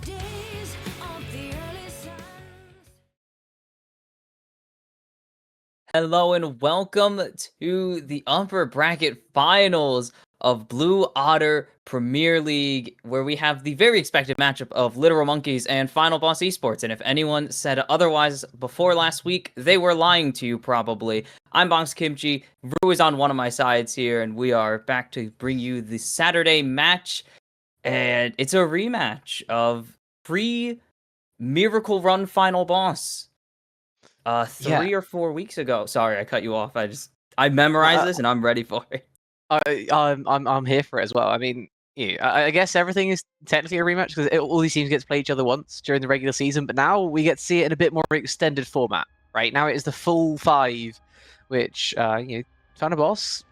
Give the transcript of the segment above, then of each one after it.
days of the early suns. Hello and welcome to the upper bracket finals of Blue Otter Premier League, where we have the very expected matchup of Literal Monkeys and Final Boss Esports. And if anyone said otherwise before last week, they were lying to you probably. I'm Bongs Kimchi. Rue is on one of my sides here, and we are back to bring you the Saturday match. And it's a rematch of pre-Miracle Run Final Boss. Yeah. 3 or 4 weeks ago. Sorry, I cut you off. I memorized Uh, this and I'm ready for it. I'm here for it as well. I mean, yeah, I guess everything is technically a rematch because all these teams get to play each other once during the regular season, but now we get to see it in a bit more extended format. Right now, it is the full 5, which Final Boss,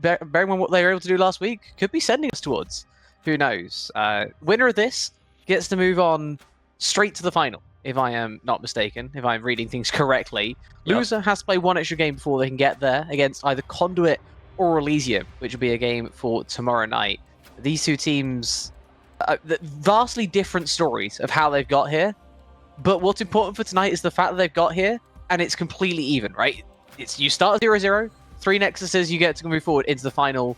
bearing in mind what they were able to do last week, could be sending us towards. Who knows? Winner of this gets to move on straight to the final, if I am not mistaken, if I'm reading things correctly. Yep. Loser has to play one extra game before they can get there against either Conduit or Elysium, which will be a game for tomorrow night. These two teams, vastly different stories of how they've got here, but what's important for tonight is the fact that they've got here, and it's completely even, right? It's you start 0-0, 3 Nexuses, you get to move forward into the final,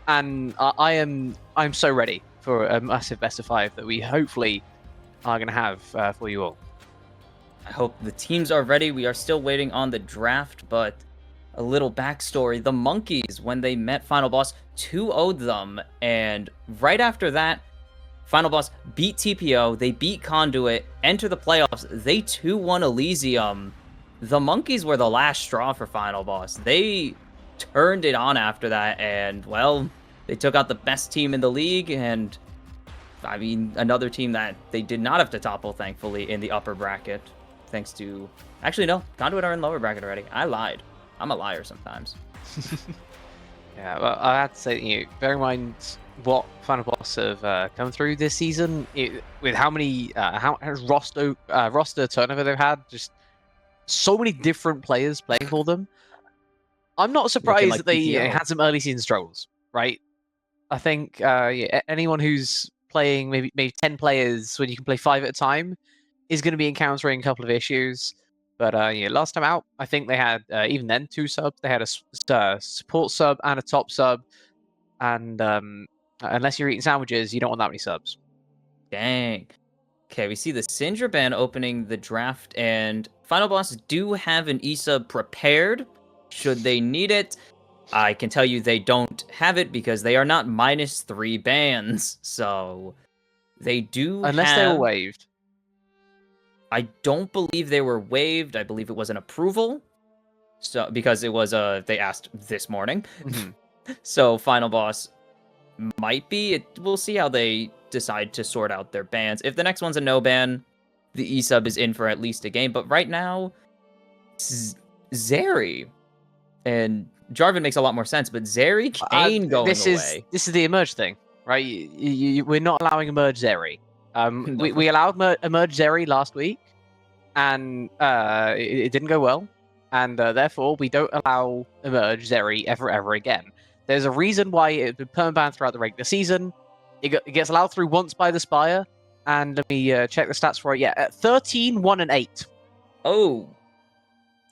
and I'm so ready for a massive best of 5 that we hopefully are going to have for you all. I hope the teams are ready. We are still waiting on the draft, but a little backstory. The Monkeys, when they met Final Boss, 2-0'd them, and right after that, Final Boss beat TPO, they beat Conduit, enter the playoffs, they 2-1 Elysium. The Monkeys were the last straw for Final Boss. They turned it on after that, and, well, they took out the best team in the league, and, I mean, another team that they did not have to topple, thankfully, in the upper bracket, thanks to... Actually, no, Conduit are in lower bracket already. I lied. I'm a liar sometimes. Yeah, well, I have to say, bear in mind what Final Boss have come through this season, with how many how roster turnover they've had, just so many different players playing for them. I'm not surprised like that they TPO. had some early season struggles, right? I think anyone who's playing maybe 10 players when you can play 5 at a time is going to be encountering a couple of issues. But last time out, I think they had, even then, 2 subs. They had a support sub and a top sub. And unless you're eating sandwiches, you don't want that many subs. Dang. Okay, we see the Syndra band opening the draft, and Final Boss do have an E-sub prepared, should they need it. I can tell you they don't have it because they are not -3 bans, so they do Unless they were have... waived. I don't believe they were waived. I believe it was an approval, so because it was they asked this morning. Mhm. So Final Boss might be. We'll see how they decide to sort out their bans. If the next one's a no ban, the E-sub is in for at least a game. But right now, Zeri and Jarvan makes a lot more sense, but Zeri Kane going This is away. the emerge thing, right? We're not allowing emerge Zeri. No. We allowed emerge Zeri last week, and it didn't go well, and therefore we don't allow emerge Zeri ever again. There's a reason why it's been permabanned throughout the regular season. It gets allowed through once by the Spire, and let me check the stats for it. Yeah, at 13, 1, and 8. Oh,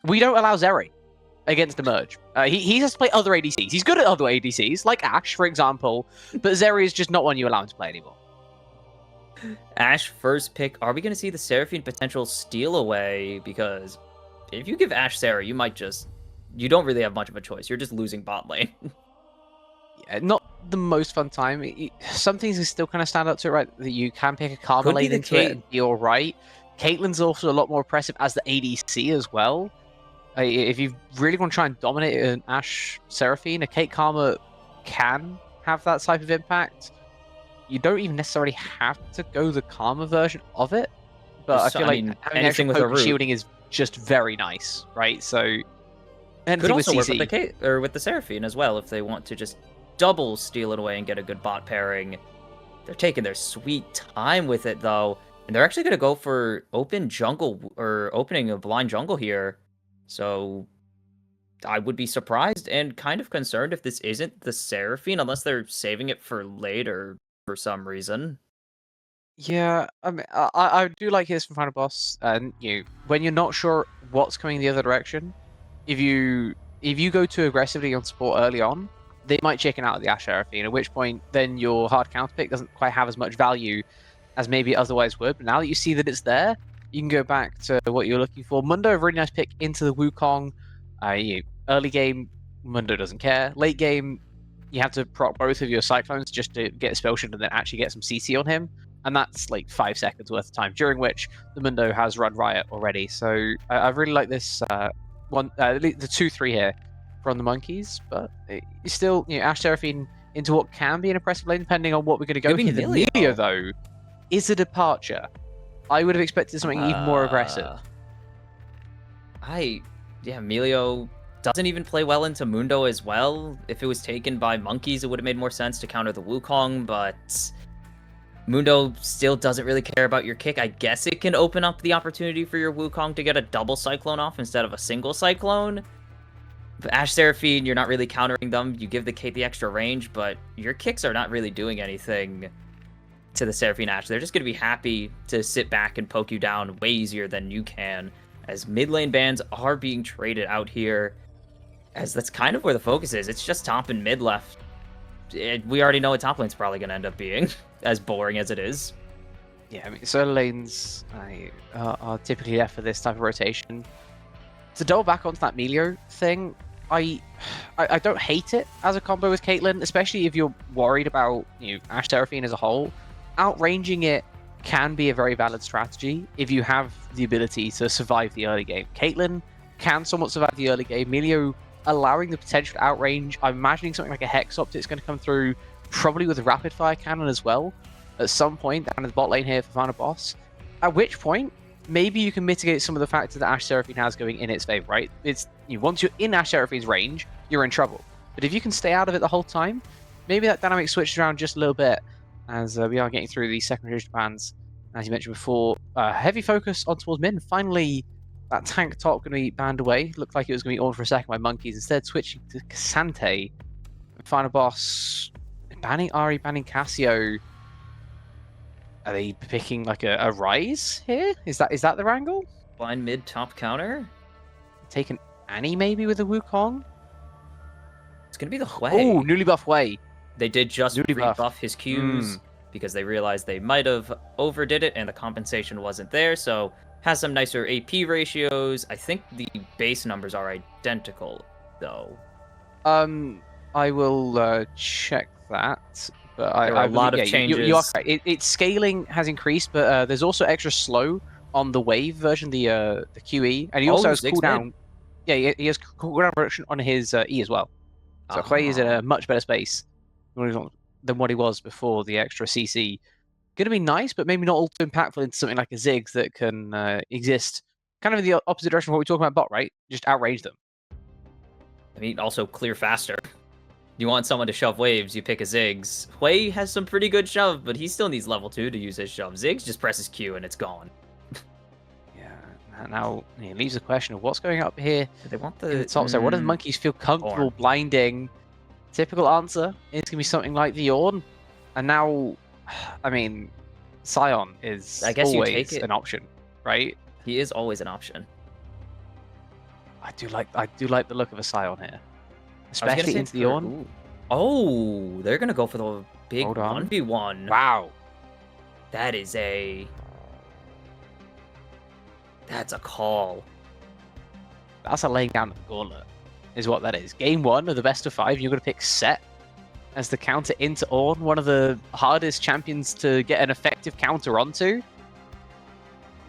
We don't allow Zeri against emerge. He has to play other ADCs. He's good at other ADCs, like Ashe, for example, but Zeri is just not one you allow him to play anymore. Ashe first pick. Are we going to see the Seraphine potential steal away? Because if you give Ashe Sarah, you might just... You don't really have much of a choice. You're just losing bot lane. Yeah, not the most fun time. Some things still kind of stand up to it, right? That you can pick a Karma Could be lane the into it and be all right. Caitlyn's also a lot more impressive as the ADC as well. If you really want to try and dominate an Ashe Seraphine, a Kate Karma can have that type of impact. You don't even necessarily have to go the Karma version of it, but I feel like having extra anything with a poke root shielding is just very nice, right? So could anything with also work with CC. the with the Seraphine as well if they want to just double steal it away and get a good bot pairing. They're taking their sweet time with it though, and they're actually going to go for open jungle or opening a blind jungle here. So I would be surprised and kind of concerned if this isn't the Seraphine, unless they're saving it for later for some reason. Yeah, I mean, I do like his from Final Boss, and when you're not sure what's coming the other direction, if you go too aggressively on support early on, they might chicken out of the Ash Seraphine, at which point then your hard counter pick doesn't quite have as much value as maybe it otherwise would. But now that you see that it's there, you can go back to what you're looking for. Mundo, a really nice pick into the Wukong. Early game, Mundo doesn't care. Late game, you have to proc both of your Cyclones just to get a spell shield and then actually get some CC on him. And that's like 5 seconds worth of time, during which the Mundo has run riot already. So I really like this the 2-3 here from the Monkeys, but it's still, Ash Seraphine into what can be an impressive lane, depending on what we're going to go Could be here. The Milio. Milio, though, is a departure. I would have expected something even more aggressive. Milio doesn't even play well into Mundo as well. If it was taken by Monkeys, it would have made more sense to counter the Wukong, but Mundo still doesn't really care about your kick. I guess it can open up the opportunity for your Wukong to get a double Cyclone off instead of a single Cyclone. But Ash Seraphine, you're not really countering them. You give the Kate the extra range, but your kicks are not really doing anything to the Seraphine Ash. They're just going to be happy to sit back and poke you down way easier than you can, as mid lane bans are being traded out here, as that's kind of where the focus is. It's just top and mid left. We already know what top lane's probably going to end up being, as boring as it is. Yeah, I mean, solo lanes are typically left for this type of rotation. To double back onto that Melio thing, I don't hate it as a combo with Caitlyn, especially if you're worried about Ash Seraphine as a whole. Outranging it can be a very valid strategy if you have the ability to survive the early game. Caitlyn can somewhat survive the early game. Melio allowing the potential to outrange. I'm imagining something like a Hex Optic's going to come through, probably with a Rapid Fire Cannon as well, at some point down in the bot lane here for Final Boss. At which point, maybe you can mitigate some of the factors that Ash Seraphine has going in its favor, right? It's once you're in Ash Seraphine's range, you're in trouble. But if you can stay out of it the whole time, maybe that dynamic switches around just a little bit as we are getting through these secondary bans. As you mentioned before, heavy focus on towards mid. And finally, that tank top going to be banned away. Looked like it was going to be on for a second by Monkeys. Instead, switching to Cassante. Final Boss banning Ari, banning Cassio. Are they picking like a Rise here? Is that the wrangle? Blind mid top counter? Taking Annie maybe with a Wukong? It's going to be the Hui. Oh, newly buff Hui. They did just Newly buff. rebuff his Qs because they realized they might have overdid it and the compensation wasn't there, so has some nicer AP ratios. I think the base numbers are identical, though. I will check that. But There are a lot of changes. You are correct. Its scaling has increased, but there's also extra slow on the wave version, the QE, and he also has cooldown. Yeah, he has cooldown reduction on his E as well. So Hui is in a much better space than what he was before the extra CC. Going to be nice, but maybe not all too impactful into something like a Ziggs that can exist kind of in the opposite direction of what we talk about bot, right? Just outrange them. I mean, also clear faster. You want someone to shove waves, you pick a Ziggs. Hui has some pretty good shove, but he still needs level 2 to use his shove. Ziggs just presses Q and it's gone. Yeah, now it leaves the question of what's going up here. They want the top. So what do the Monkeys feel comfortable blinding? Typical answer is going to be something like the Ornn. And now, I mean, Sion is always an option, right? He is always an option. I do like the look of a Sion here. Especially into the Ornn. Oh, they're going to go for the big 1v1. Wow. That's a call. That's a laying down of the gauntlet, is what that is. Game 1 of the best of 5, you're going to pick Set as the counter into Ornn, one of the hardest champions to get an effective counter onto.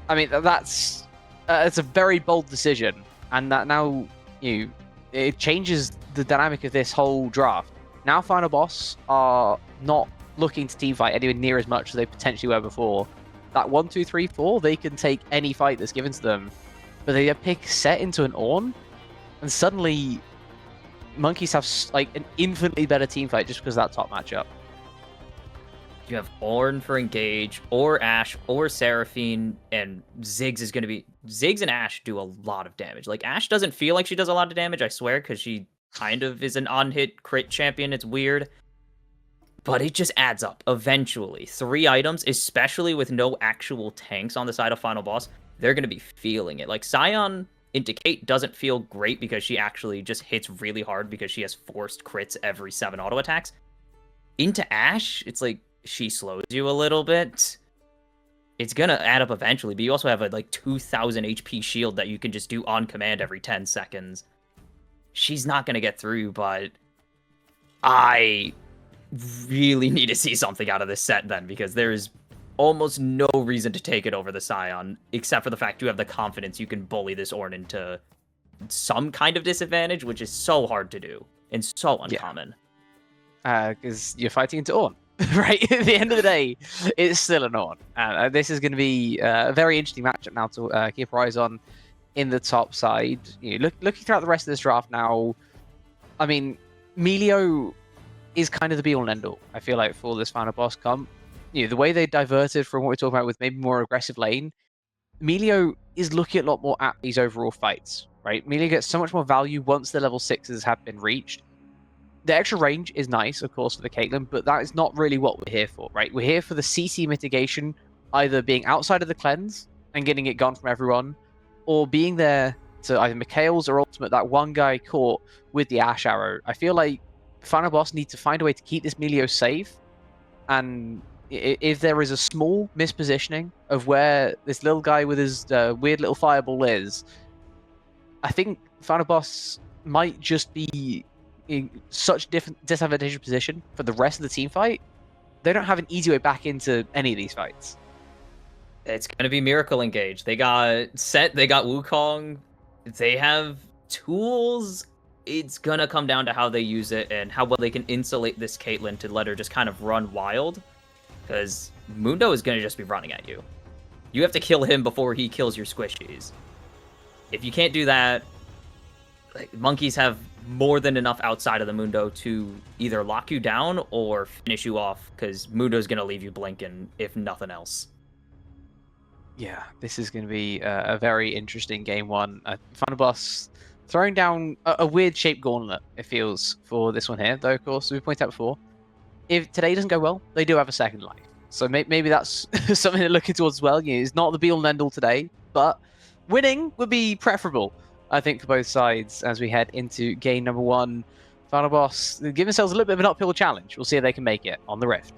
I mean, it's a very bold decision, and that now it changes the dynamic of this whole draft. Now Final Boss are not looking to teamfight anywhere near as much as they potentially were before. That 1, 2, 3, 4, they can take any fight that's given to them. But they pick Set into an Ornn, and suddenly Monkeys have like an infinitely better team fight just because of that top matchup. You have Ornn for engage, or Ashe, or Seraphine, and Ziggs is going to be... Ziggs and Ashe do a lot of damage. Like, Ashe doesn't feel like she does a lot of damage, I swear, because she kind of is an on-hit crit champion. It's weird. but it just adds up eventually. 3 items, especially with no actual tanks on the side of Final Boss, they're going to be feeling it. Like, Scion into Kate doesn't feel great because she actually just hits really hard because she has forced crits every 7 auto attacks. Into Ashe, it's like she slows you a little bit. It's gonna add up eventually, but you also have a like 2,000 HP shield that you can just do on command every 10 seconds. She's not gonna get through, but I really need to see something out of this set then, because there is almost no reason to take it over the Scion, except for the fact you have the confidence you can bully this Ornn into some kind of disadvantage, which is so hard to do and so uncommon. Because you're fighting into Ornn, right? At the end of the day, it's still an Ornn. And this is going to be a very interesting matchup now to keep our eyes on in the top side. You know, looking throughout the rest of this draft now, I mean, Melio is kind of the be-all and end-all, I feel like, for this final boss comp. You know, the way they diverted from what we're talking about with maybe more aggressive lane, Melio is looking a lot more at these overall fights, right? Melio gets so much more value once the level 6s have been reached. The extra range is nice, of course, for the Caitlyn, but that is not really what we're here for, right? We're here for the CC mitigation, either being outside of the cleanse and getting it gone from everyone, or being there to either Mikhail's or Ultimate, that one guy caught with the Ashe Arrow. I feel like Final Boss need to find a way to keep this Melio safe, and if there is a small mispositioning of where this little guy with his weird little fireball is, I think Final Boss might just be in such different disadvantageous position for the rest of the team fight. They don't have an easy way back into any of these fights. It's gonna be Miracle Engage. They got Set, they got Wukong, they have tools. It's gonna come down to how they use it and how well they can insulate this Caitlyn to let her just kind of run wild. Because Mundo is gonna just be running at you. You have to kill him before he kills your squishies. If you can't do that, like, monkeys have more than enough outside of the Mundo to either lock you down or finish you off, because Mundo's gonna leave you blinking, if nothing else. Yeah, this is going to be a very interesting game one. Final Boss throwing down a weird shaped gauntlet, it feels, for this one here. Though, of course, as we pointed out before, if today doesn't go well, they do have a second life. So maybe that's something to look towards as well. You know, it's not the be-all and end-all today, but winning would be preferable, I think, for both sides as we head into game number one. Final Boss give themselves a little bit of an uphill challenge. We'll see if they can make it on the Rift.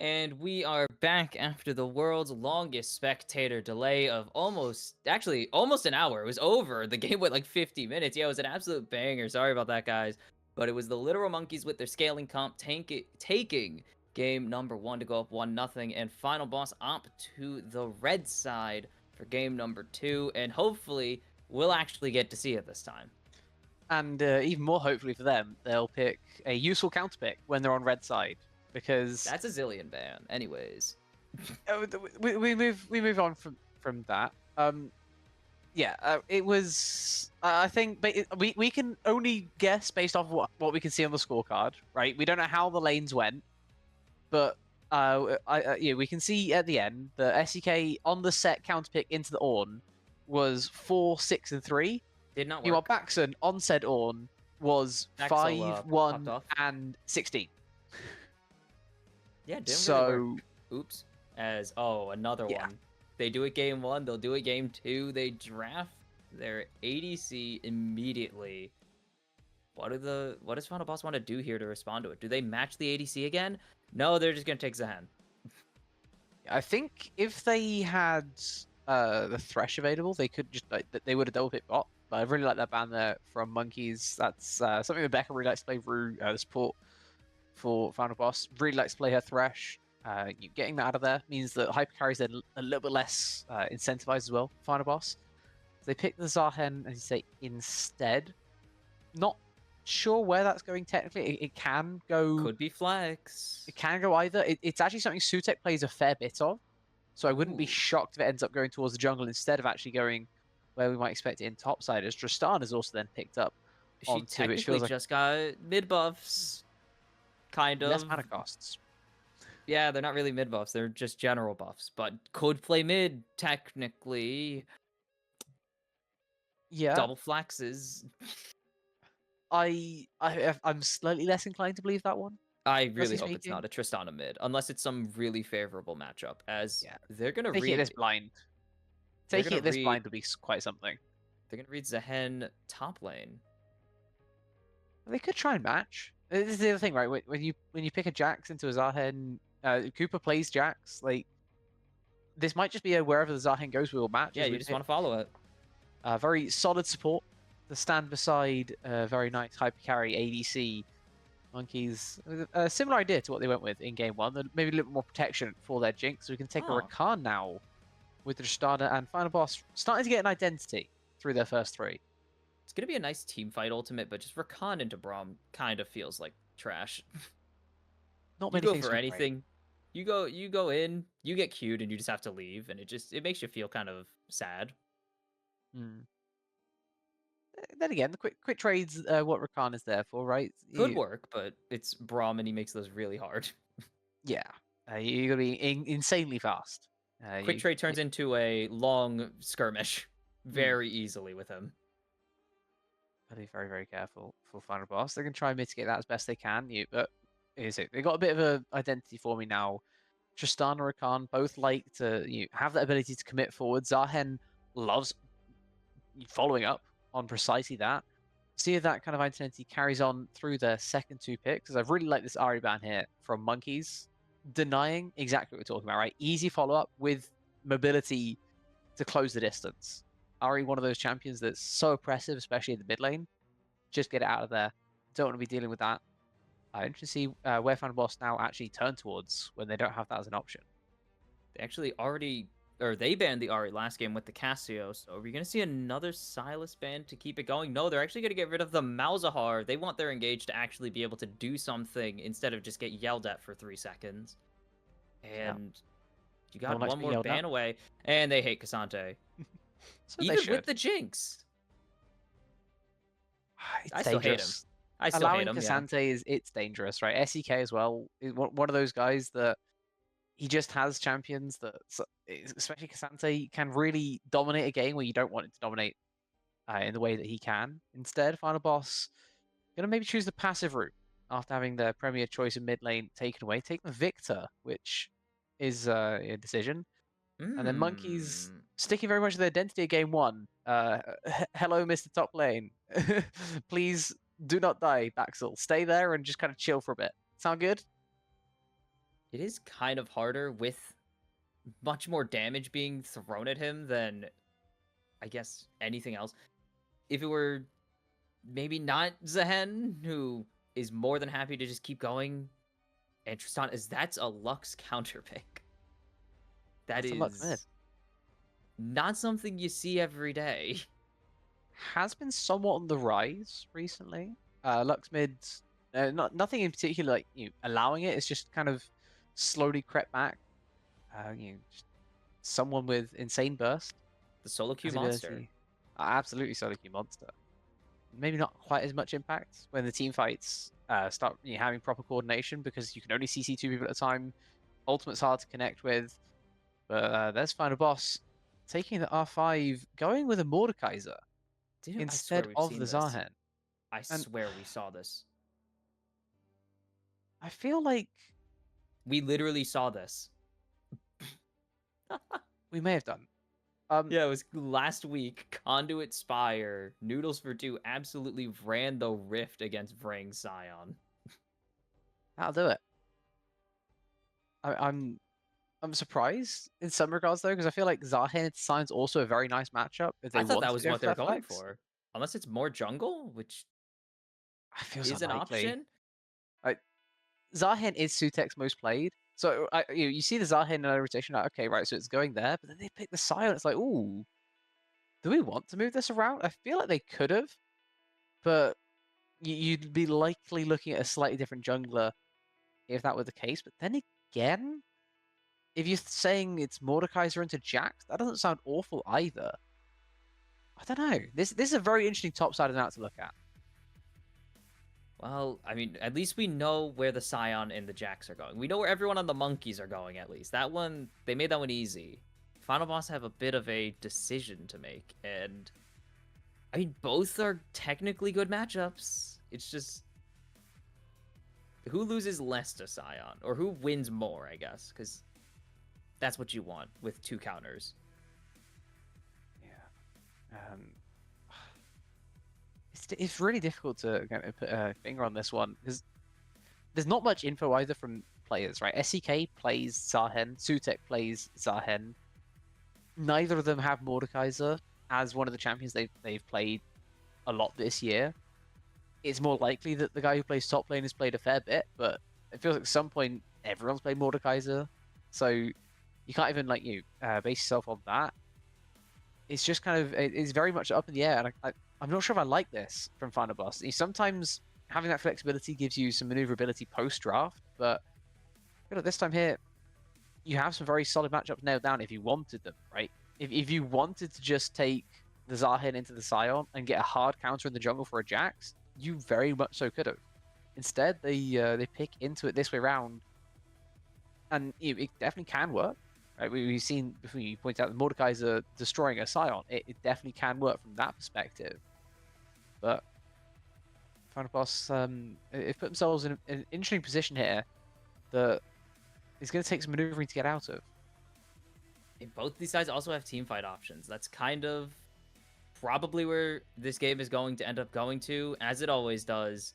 And we are back after the world's longest spectator delay of almost an hour. It was over. The game went like 50 minutes. Yeah, it was an absolute banger. Sorry about that, guys. But it was the Literal Monkeys with their scaling comp taking game number 1 to go up 1-0, and final boss op to the red side for game number 2. And hopefully, we'll actually get to see it this time. And even more hopefully for them, they'll pick a useful counter pick when they're on red side. Because That's a zillion ban. Anyways. we move on from that. It was. I think we can only guess based off what we can see on the scorecard, right? We don't know how the lanes went, but we can see at the end the SEK on the set counter pick into the Ornn was 4, 6, and 3. Did not work. Meanwhile, Baxon on said Ornn was Axel, 5, 1, popped off. and 16. Yeah, didn't So, really work. Oops. Another one. They do it game 1, they'll do it game 2. They draft their ADC immediately. What does Final Boss want to do here to respond to it? Do they match the ADC again? No, they're just gonna take Zahen. I think if they had the Thresh available, they could just they would have double picked bot. But I really like that ban there from Monkeys. That's something that Becca really likes to play through the support for Final Boss. Really likes to play her Thresh. Getting that out of there means that hyper carries are a little bit less incentivized as well. Final Boss. So they pick the Zahen, as you say, instead. Not sure where that's going technically. It can go. Could be flex. It can go either. It's actually something Sutek plays a fair bit of. So I wouldn't be shocked if it ends up going towards the jungle instead of actually going where we might expect it in topside. As Tristan is also then picked up. She technically just got mid buffs. Kind of. Less mana costs. Yeah, they're not really mid buffs. They're just general buffs. But could play mid, technically. Yeah. Double flaxes. I'm slightly less inclined to believe that one. I really hope it's not a Tristana mid, unless it's some really favorable matchup, as they're going to read... Taking it this blind. Taking it this blind would be quite something. They're going to read Zahen top lane. They could try and match. This is the other thing, right? When you pick a Jax into a Zahen, Cooper plays Jax, like, this might just be a wherever the Zahen goes, we will match. Yeah, you just want to follow it. Very solid support to stand beside a very nice hyper carry ADC. Monkeys, a similar idea to what they went with in game 1. Maybe a little more protection for their Jinx. So we can take a Rakan now with the Tristana and Final Boss starting to get an identity through their first 3. It's going to be a nice team fight ultimate, but just Rakan into Braum kind of feels like trash. Not many things for anything. You go in, you get queued, and you just have to leave, and it makes you feel kind of sad. Then again, the quick trades, what Rakan is there for, right? Could work, but it's Braum, and he makes those really hard. Yeah, you're gonna be insanely fast. Quick trade turns into a long skirmish very easily with him. Gotta be very, very careful for Final Boss. They're gonna try and mitigate that as best they can. But they got a bit of an identity for me now. Tristan and Rakan both like to have that ability to commit forward. Zahen loves following up on precisely that. See if that kind of identity carries on through the second 2 picks. I've really liked this Ahri ban here from Monkeys, denying exactly what we're talking about, right? Easy follow-up with mobility to close the distance. Ahri, one of those champions that's so oppressive, especially in the mid lane. Just get it out of there. Don't want to be dealing with that. Interesting to see where Final Boss now actually turn towards when they don't have that as an option. They actually they banned the Ahri last game with the Cassio, so are we going to see another Sylas ban to keep it going? No, they're actually going to get rid of the Malzahar. They want their engage to actually be able to do something instead of just get yelled at for 3 seconds. And you got one more ban away, and they hate Cassante. So even with the Jinx. I still hate him. Allowing Cassante it's dangerous, right? SEK as well is one of those guys that he just has champions that, especially Cassante, can really dominate a game where you don't want it to dominate in the way that he can. Instead, Final Boss gonna maybe choose the passive route after having their premier choice in mid lane taken away. Take the Victor, which is a decision. And then Monkeys sticking very much to the identity of game 1. Hello, Mr. Top Lane. Please do not die, Baxel. Stay there and just kind of chill for a bit. Sound good? It is kind of harder with much more damage being thrown at him than, I guess, anything else. If it were maybe not Zahen, who is more than happy to just keep going, and Tristan that's a Lux counter pick. That's a Lux mid. Not something you see every day. Has been somewhat on the rise recently. Lux mids, nothing in particular like allowing it. It's just kind of slowly crept back. Just someone with insane burst. The solo queue has monster. ability. Absolutely solo queue monster. Maybe not quite as much impact when the team fights start having proper coordination, because you can only CC 2 people at a time. Ultimate's hard to connect with. But there's Final Boss taking the R5, going with a Mordekaiser Dude, instead of the Zahen. I swear we saw this. I feel like we literally saw this. We may have done. Yeah, it was last week. Conduit Spire, Noodles for 2 absolutely ran the rift against Vrang Scion. That'll do it. I'm surprised in some regards though, because I feel like Zahen and Scion's also a very nice matchup. If they I thought want that to was go what for they're that going flex. for. Unless it's more jungle, which feels is unlikely. an option. Zahen is Sutek's most played. So you see the Zahen in a rotation, like, okay, right, so it's going there, but then they pick the Scion. It's like, ooh, do we want to move this around? I feel like they could have, but you'd be likely looking at a slightly different jungler if that were the case. But then again, if you're saying it's Mordekaiser into Jax, that doesn't sound awful either. I don't know. This is a very interesting top side of the map to look at. Well, I mean, at least we know where the Scion and the Jax are going. We know where everyone on the monkeys are going, at least. That one, they made that one easy. Final Boss have a bit of a decision to make, and I mean, both are technically good matchups. It's just who loses less to Scion, or who wins more, I guess, because that's what you want with 2 counters. Yeah. It's really difficult to kind of put a finger on this one, because there's not much info either from players, right? SEK plays Zahen, Sutek plays Zahen. Neither of them have Mordekaiser as one of the champions they've played a lot this year. It's more likely that the guy who plays top lane has played a fair bit, but it feels like at some point everyone's played Mordekaiser, so you can't even base yourself on that. It's just kind of, it's very much up in the air, and I'm not sure if I like this from Final Boss. Sometimes having that flexibility gives you some maneuverability post-draft, but this time here, you have some very solid matchups nailed down if you wanted them, right? If you wanted to just take the Zahen into the Scion and get a hard counter in the jungle for a Jax, you very much so could have. Instead, they pick into it this way around, and it definitely can work. Right? We've seen, before you point out, the Mordekaiser destroying a Scion. It definitely can work from that perspective. But Final Boss have put themselves in an interesting position here that is going to take some maneuvering to get out of. And both these sides also have team fight options. That's kind of probably where this game is going to end up going to, as it always does.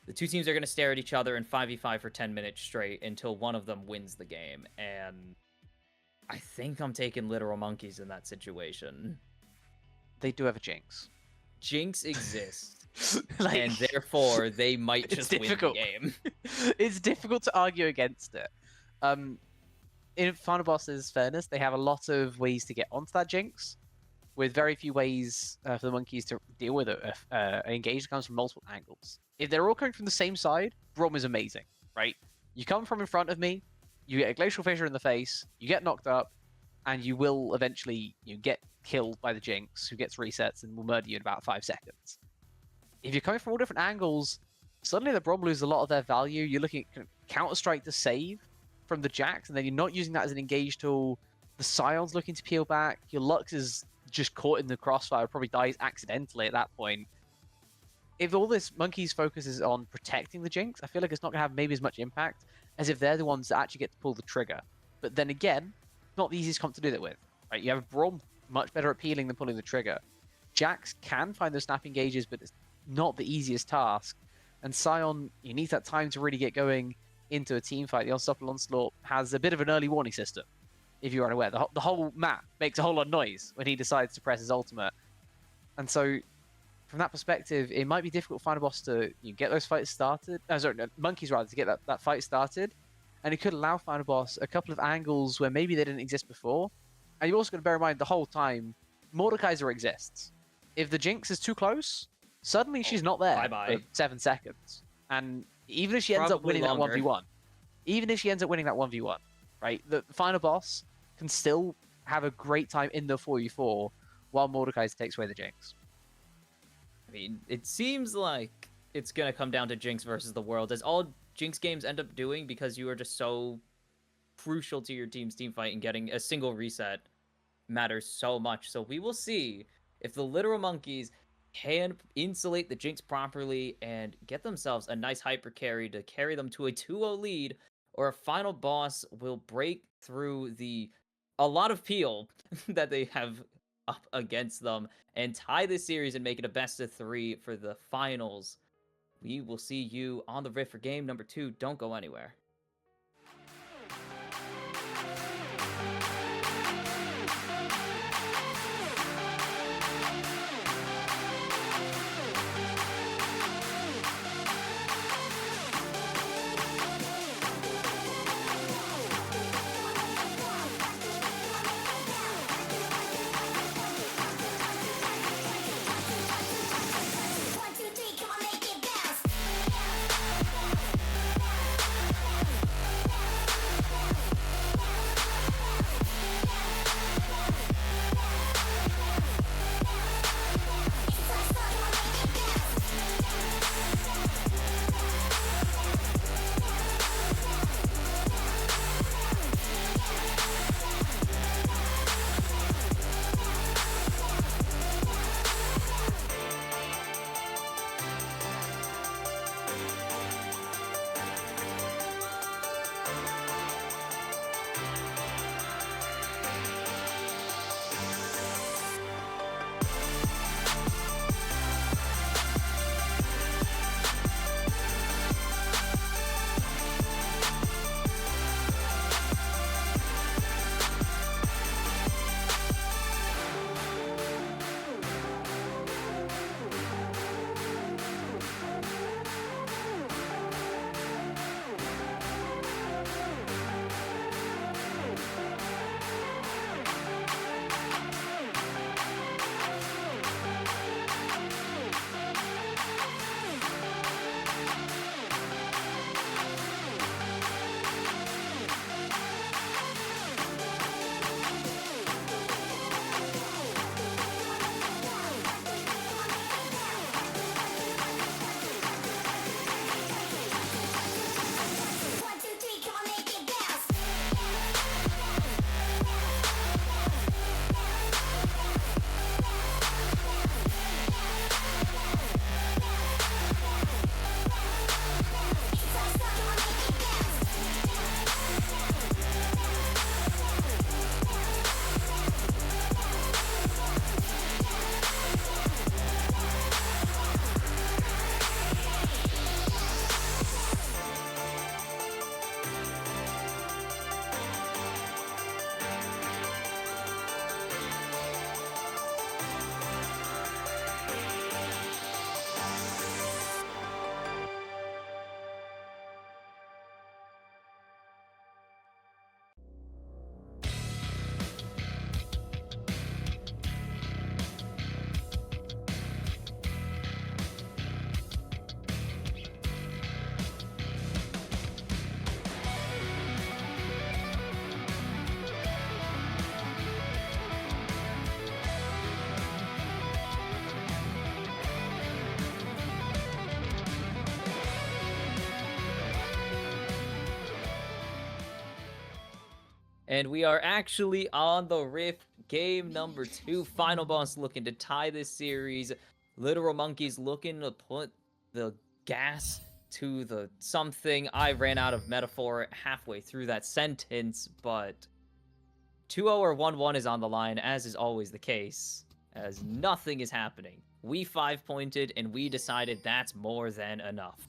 The 2 teams are going to stare at each other in 5v5 for 10 minutes straight until one of them wins the game. And I think I'm taking literal monkeys in that situation. They do have a Jinx. Jinx exists, and therefore they might just win the game. It's difficult to argue against it. In Final Boss's fairness, they have a lot of ways to get onto that Jinx, with very few ways for the monkeys to deal with it. Engage comes from multiple angles. If they're all coming from the same side, Brom is amazing, right? You come from in front of me, you get a Glacial Fissure in the face, you get knocked up, and you will eventually get killed by the Jinx, who gets resets and will murder you in about 5 seconds. If you're coming from all different angles, suddenly the Brom lose a lot of their value. You're looking at Counter-Strike to save from the Jax, and then you're not using that as an engage tool. The Scion's looking to peel back. Your Lux is just caught in the crossfire, probably dies accidentally at that point. If all this Monkey's focus is on protecting the Jinx, I feel like it's not going to have maybe as much impact as if they're the ones that actually get to pull the trigger. But then again, not the easiest comp to do that with. Right? You have Braum much better at peeling than pulling the trigger. Jax can find those snap engages, but it's not the easiest task. And Scion, you need that time to really get going. into a team fight, the Unstoppable Onslaught has a bit of an early warning system. If you're unaware, the whole map makes a whole lot of noise when he decides to press his ultimate. And so, from that perspective, it might be difficult for Final Boss to get those fights started. Monkeys rather, to get that fight started. And it could allow Final Boss a couple of angles where maybe they didn't exist before. And you're also going to bear in mind the whole time, Mordekaiser exists. If the Jinx is too close, suddenly she's not there bye-bye. for 7 seconds. And even if she ends up Probably winning longer. that 1v1, right, the Final Boss can still have a great time in the 4v4 while Mordekaiser takes away the Jinx. I mean, it seems like it's going to come down to Jinx versus the world, as all Jinx games end up doing, because you are just so crucial to your team's team fight, and getting a single reset matters so much. So we will see if the Literal Monkeys can insulate the Jinx properly and get themselves a nice hyper carry to carry them to a 2-0 lead, or a Final Boss will break through a lot of peel that they have up against them and tie this series and make it a best of 3 for the finals. We will see you on the Rift for game number 2. Don't go anywhere. One, two, three, come on, make it bounce. One, two, three, come on, make it bounce. And we are actually on the Rift game number 2. Final Boss looking to tie this series. Literal Monkeys looking to put the gas to the something. I ran out of metaphor halfway through that sentence, but 2-0 or 1-1 is on the line, as is always the case, as nothing is happening. We 5-pointed, and we decided that's more than enough.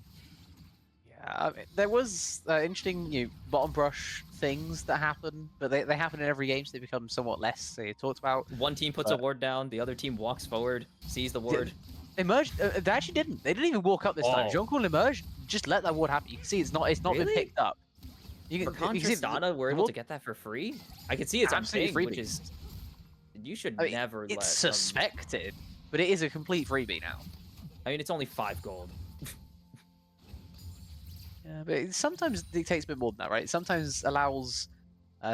Yeah, Yeah, I mean, there was interesting bottom brush things that happen, but they happen in every game, so they become somewhat less talked about. One team puts a ward down, the other team walks forward, sees the ward. Emerged. They actually didn't. They didn't even walk up this time. Oh. Jean-Claude emerged. Just let that ward happen. You can see it's not been Really? picked up. For You can see Tristana, we're able to get that for free? I can see it's on Absolutely ping, freebie. which is... You should I mean, never it's let... suspected, but it is a complete freebie now. I mean, it's only 5 gold. Yeah, but it sometimes dictates a bit more than that, right? It sometimes allows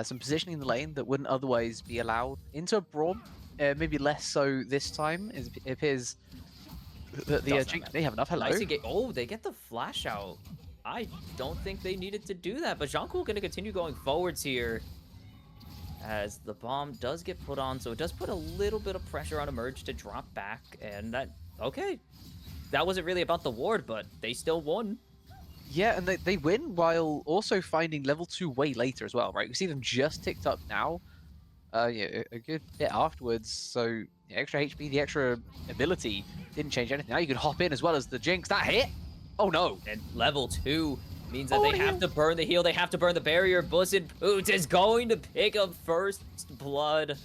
some positioning in the lane that wouldn't otherwise be allowed into a brawl. Maybe less so this time. It appears that the Jinx may have enough. Hello. Nice oh, they get the flash out. I don't think they needed to do that, but Jean-Claude going to continue going forwards here as the bomb does get put on, so it does put a little bit of pressure on Emerge to drop back, and that, okay. That wasn't really about the ward, but they still won. Yeah, and they win while also finding level 2 way later as well, right? You see them just ticked up now, yeah, a good bit afterwards, so the extra HP, the extra ability didn't change anything. Now you can hop in as well as the Jinx. That hit! Oh no! And level 2 means that they have to burn the heal, they have to burn the barrier. Buzzin Poots is going to pick up first blood.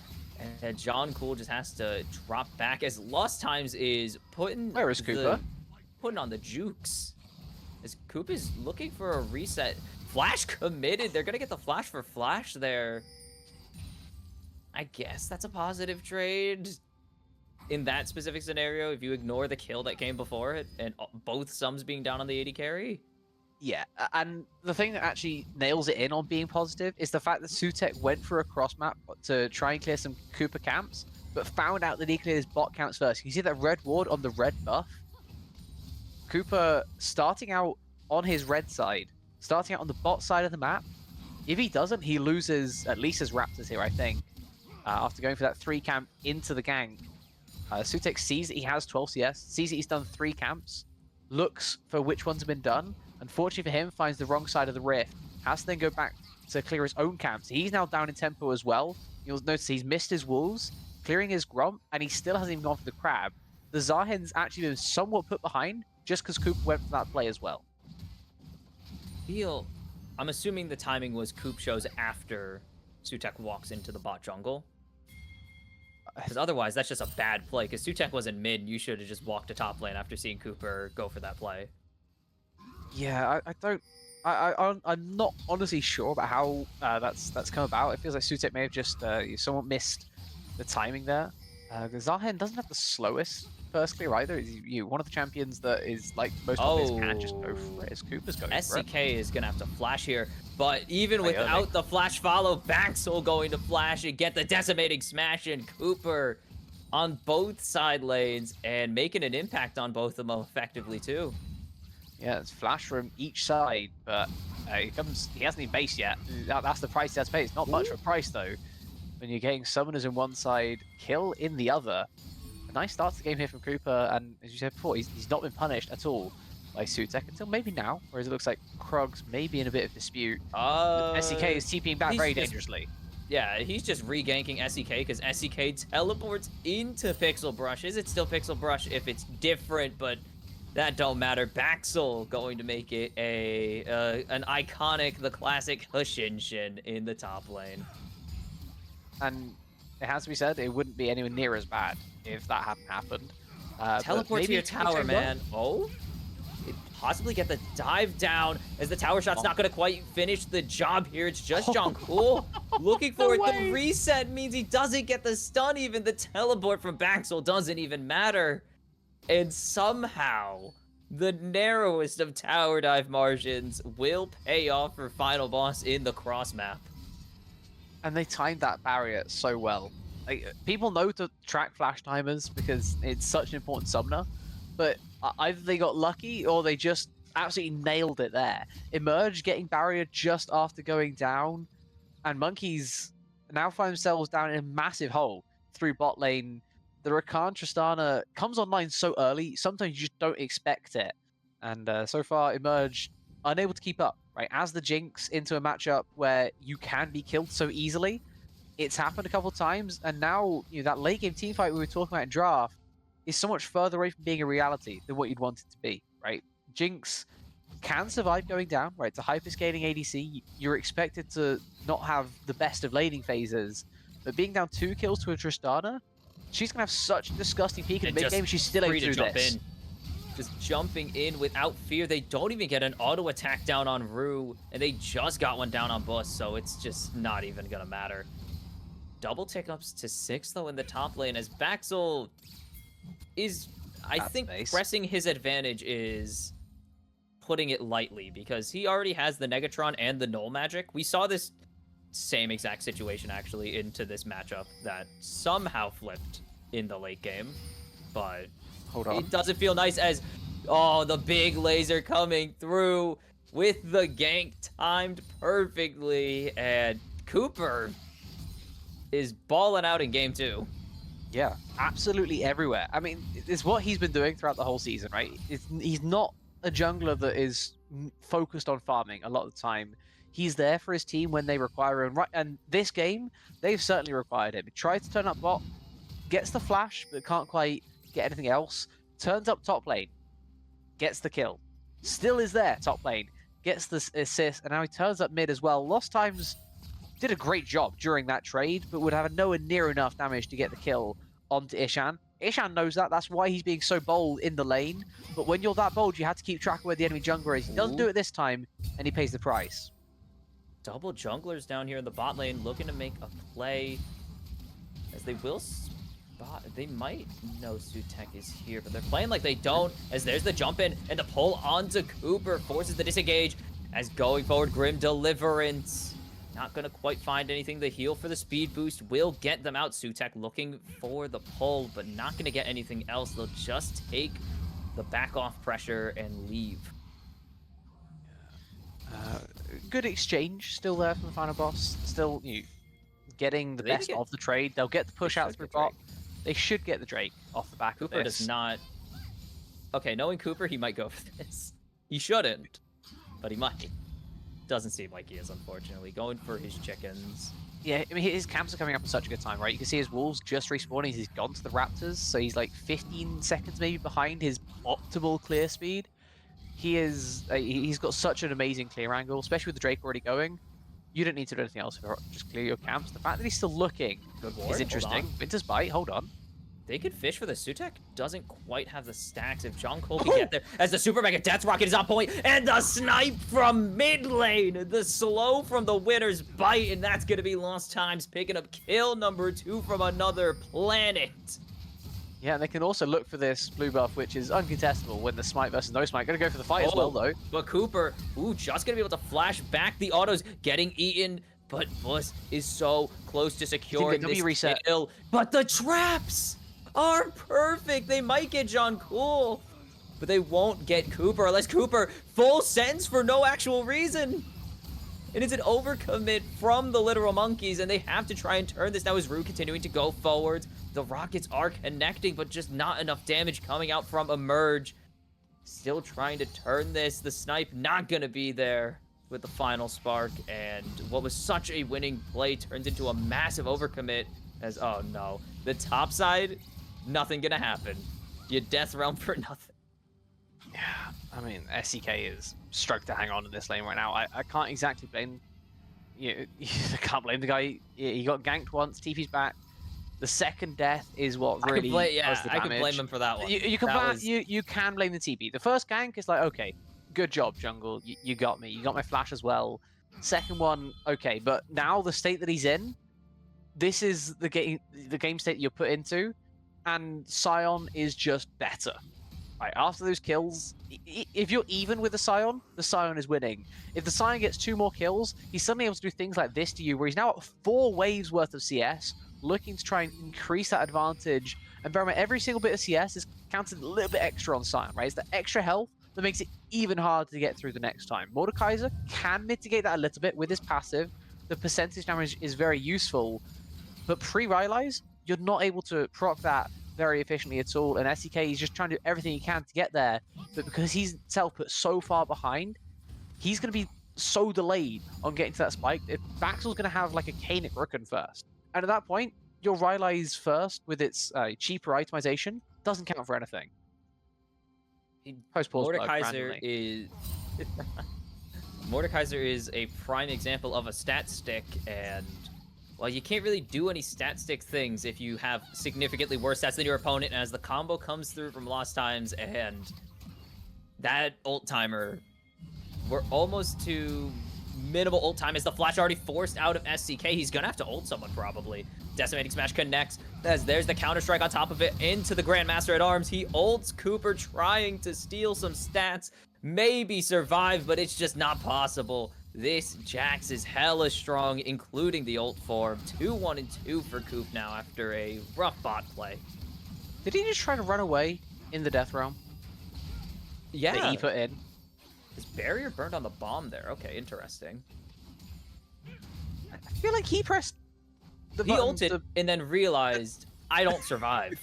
And Jean-Claude just has to drop back as Lost Times is putting... Where is Koopa? Putting on the jukes. As Koopa is looking for a reset. Flash committed. They're going to get the flash for flash there. I guess that's a positive trade. In that specific scenario, if you ignore the kill that came before it, and both sums being down on the AD carry. Yeah, and the thing that actually nails it in on being positive is the fact that Sutek went for a cross map to try and clear some Koopa camps, but found out that he cleared his bot camps first. You see that red ward on the red buff? Koopa starting out on his red side, starting out on the bot side of the map. If he doesn't, he loses at least his Raptors here, I think, after going for that 3 camp into the gank. Sutek sees that he has 12 CS, sees that he's done 3 camps, looks for which ones have been done. Unfortunately for him, finds the wrong side of the rift, has to then go back to clear his own camps. He's now down in tempo as well. You'll notice he's missed his wolves, clearing his Gromp, and he still hasn't even gone for the crab. The Zahen's actually been somewhat put behind, just because Coop went for that play as well. I'm assuming the timing was Coop shows after Sutek walks into the bot jungle. Because otherwise, that's just a bad play. Because Sutek was in mid, you should have just walked to top lane after seeing Cooper go for that play. Yeah, I'm not honestly sure about how that's come about. It feels like Sutek may have just somewhat missed the timing there. Because Zahen doesn't have the slowest first clear either. He's one of the champions that is like most of them can just go for it as Cooper's going for it. SCK is going to have to flash here. But even without the flash follow, Baxel going to flash and get the decimating smash in. Cooper on both side lanes and making an impact on both of them effectively too. Yeah, it's flash from each side, but he hasn't even based yet. That's the price he has to pay. It's not much of a price though. When you're getting summoners in one side, kill in the other. A nice start to the game here from Cooper, and as you said before, he's not been punished at all by Sutek until maybe now, whereas it looks like Krugs may be in a bit of dispute. SCK is TPing back very dangerously. Yeah, he's just re-ganking SCK because SCK teleports into Pixel Brush. Is it still Pixel Brush if it's different? But that don't matter. Baxel going to make it an iconic, the classic Hushinshin in the top lane. And it has to be said, it wouldn't be anywhere near as bad if that hadn't happened. Teleport to your tower, man. Oh? It possibly get the dive down as the tower shot's not going to quite finish the job here. It's just Jean-Claude looking for it. The reset means he doesn't get the stun even. The teleport from Baxel doesn't even matter. And somehow, the narrowest of tower dive margins will pay off for final boss in the cross map. And they timed that barrier so well. Like, people know to track flash timers because it's such an important summoner, but either they got lucky or they just absolutely nailed it there. Emerge getting barrier just after going down, and Monkeys now find themselves down in a massive hole through bot lane. The Rakan Tristana comes online so early, sometimes you just don't expect it. And so far, Emerge unable to keep up, right? As the Jinx into a matchup where you can be killed so easily, it's happened a couple times, and now that late game teamfight we were talking about in draft is so much further away from being a reality than what you'd want it to be, right? Jinx can survive going down, right? It's a hyper-scaling ADC. You're expected to not have the best of laning phases, but being down 2 kills to a Tristana, she's going to have such a disgusting peak in the And mid-game, just she's still able free to to do jump this. in. Just jumping in without fear. They don't even get an auto attack down on Rue, and they just got one down on Bus, so it's just not even gonna matter. Double tick-ups to 6, though, in the top lane, as Baxel is, I think, pressing his advantage is putting it lightly, because he already has the Negatron and the Null Magic. We saw this same exact situation, actually, into this matchup that somehow flipped in the late game, but Hold on. it doesn't feel nice as, oh, the big laser coming through with the gank timed perfectly, and Cooper is balling out in game 2. Yeah, absolutely everywhere. I mean, it's what he's been doing throughout the whole season, right? He's not a jungler that is focused on farming a lot of the time. He's there for his team when they require him. Right, and this game, they've certainly required him. He tried to turn up bot, gets the flash, but can't quite get anything else. Turns up top lane, gets the kill. Still is there, top lane, gets the assist, and now he turns up mid as well. Lost Times did a great job during that trade, but would have nowhere near enough damage to get the kill onto Ishan. Ishan knows that. That's why he's being so bold in the lane. But when you're that bold, you have to keep track of where the enemy jungler is. He doesn't do it this time, and he pays the price. Double junglers down here in the bot lane looking to make a play, as they will spot. They might know Sutek is here, but they're playing like they don't, as there's the jump in, and the pull onto Cooper forces the disengage, as going forward, Grim Deliverance. Not going to quite find anything. The heal for the speed boost will get them out. Sutek looking for the pull, but not going to get anything else. They'll just take the back off pressure and leave. Good exchange still there from the final boss. Still getting the best of the trade. They'll get the push out through bot. They should get the Drake off the back Cooper of this. does not... Okay, knowing Cooper, he might go for this. He shouldn't, but he might. Doesn't seem like he is, unfortunately. Going for his chickens. Yeah, I mean, his camps are coming up at such a good time, right? You can see his wolves just respawning. He's gone to the Raptors, so he's like 15 seconds maybe behind his optimal clear speed. He is... he's got such an amazing clear angle, especially with the Drake already going. You don't need to do anything else. Just clear your camps. The fact that he's still looking is interesting. Winter's Bite, hold on. They could fish for the Sutek. Doesn't quite have the stacks if John Cole can get there. As the Super Mega Death Rocket is on point, and the snipe from mid lane. The slow from the Winter's Bite, and that's going to be Lost Times picking up kill number 2 from another planet. Yeah, and they can also look for this blue buff, which is uncontestable when the smite versus no smite. Gonna go for the fight as well, though. But Cooper, just gonna be able to flash back the autos, getting eaten. But Bus is so close to securing this kill. But the traps are perfect. They might get John Cool, but they won't get Cooper unless Cooper full sends for no actual reason. And it's an overcommit from the literal monkeys, and they have to try and turn this. Now is Rue continuing to go forward. The rockets are connecting, but just not enough damage coming out from Emerge. Still trying to turn this. The snipe not gonna be there with the final spark, and what was such a winning play turns into a massive overcommit as, oh no. The top side, nothing gonna happen. You Death Realm for nothing. Yeah, I mean, SEK is struck to hang on in this lane right now. I can't exactly blame... I can't blame the guy. He got ganked once, TP's back. The second death is what really does the damage. I can blame him for that one. You can blame the TP. The first gank is like, okay, good job, jungle. You got me. You got my flash as well. Second one, okay, but now the state that he's in, this is the game state you're put into, and Sion is just better. Right, after those kills, if you're even with the Sion is winning. If the Sion gets 2 more kills, he's suddenly able to do things like this to you, where he's now at 4 waves worth of CS, looking to try and increase that advantage. And bear in mind, every single bit of CS is counted a little bit extra on Sion, right? It's the extra health that makes it even harder to get through the next time. Mordekaiser can mitigate that a little bit with his passive. The percentage damage is very useful, but pre-Rylai's, you're not able to proc that very efficiently at all, and SEK is just trying to do everything he can to get there, but because he's self put so far behind, he's going to be so delayed on getting to that spike. If Baxel's going to have like a Kainic Rooken first, and at that point, your Rylai's first with its cheaper itemization doesn't count for anything. Mordekaiser is Mordekaiser is a prime example of a stat stick, and well, you can't really do any stat stick things if you have significantly worse stats than your opponent. And as the combo comes through from Lost Times and that ult timer, we're almost to minimal ult time as the flash already forced out of SCK. He's gonna have to ult someone probably. Decimating Smash connects as there's the Counter-Strike on top of it into the Grandmaster at Arms. He ults Cooper trying to steal some stats, maybe survive, but it's just not possible. This Jax is hella strong, including the ult form. 2-1 and 2 for Coop now after a rough bot play. Did he just try to run away in the Death Realm Yeah, that he put in? his barrier burned on the bomb there. Okay, interesting. I feel like he pressed the He button ulted to- and then realized, I don't survive.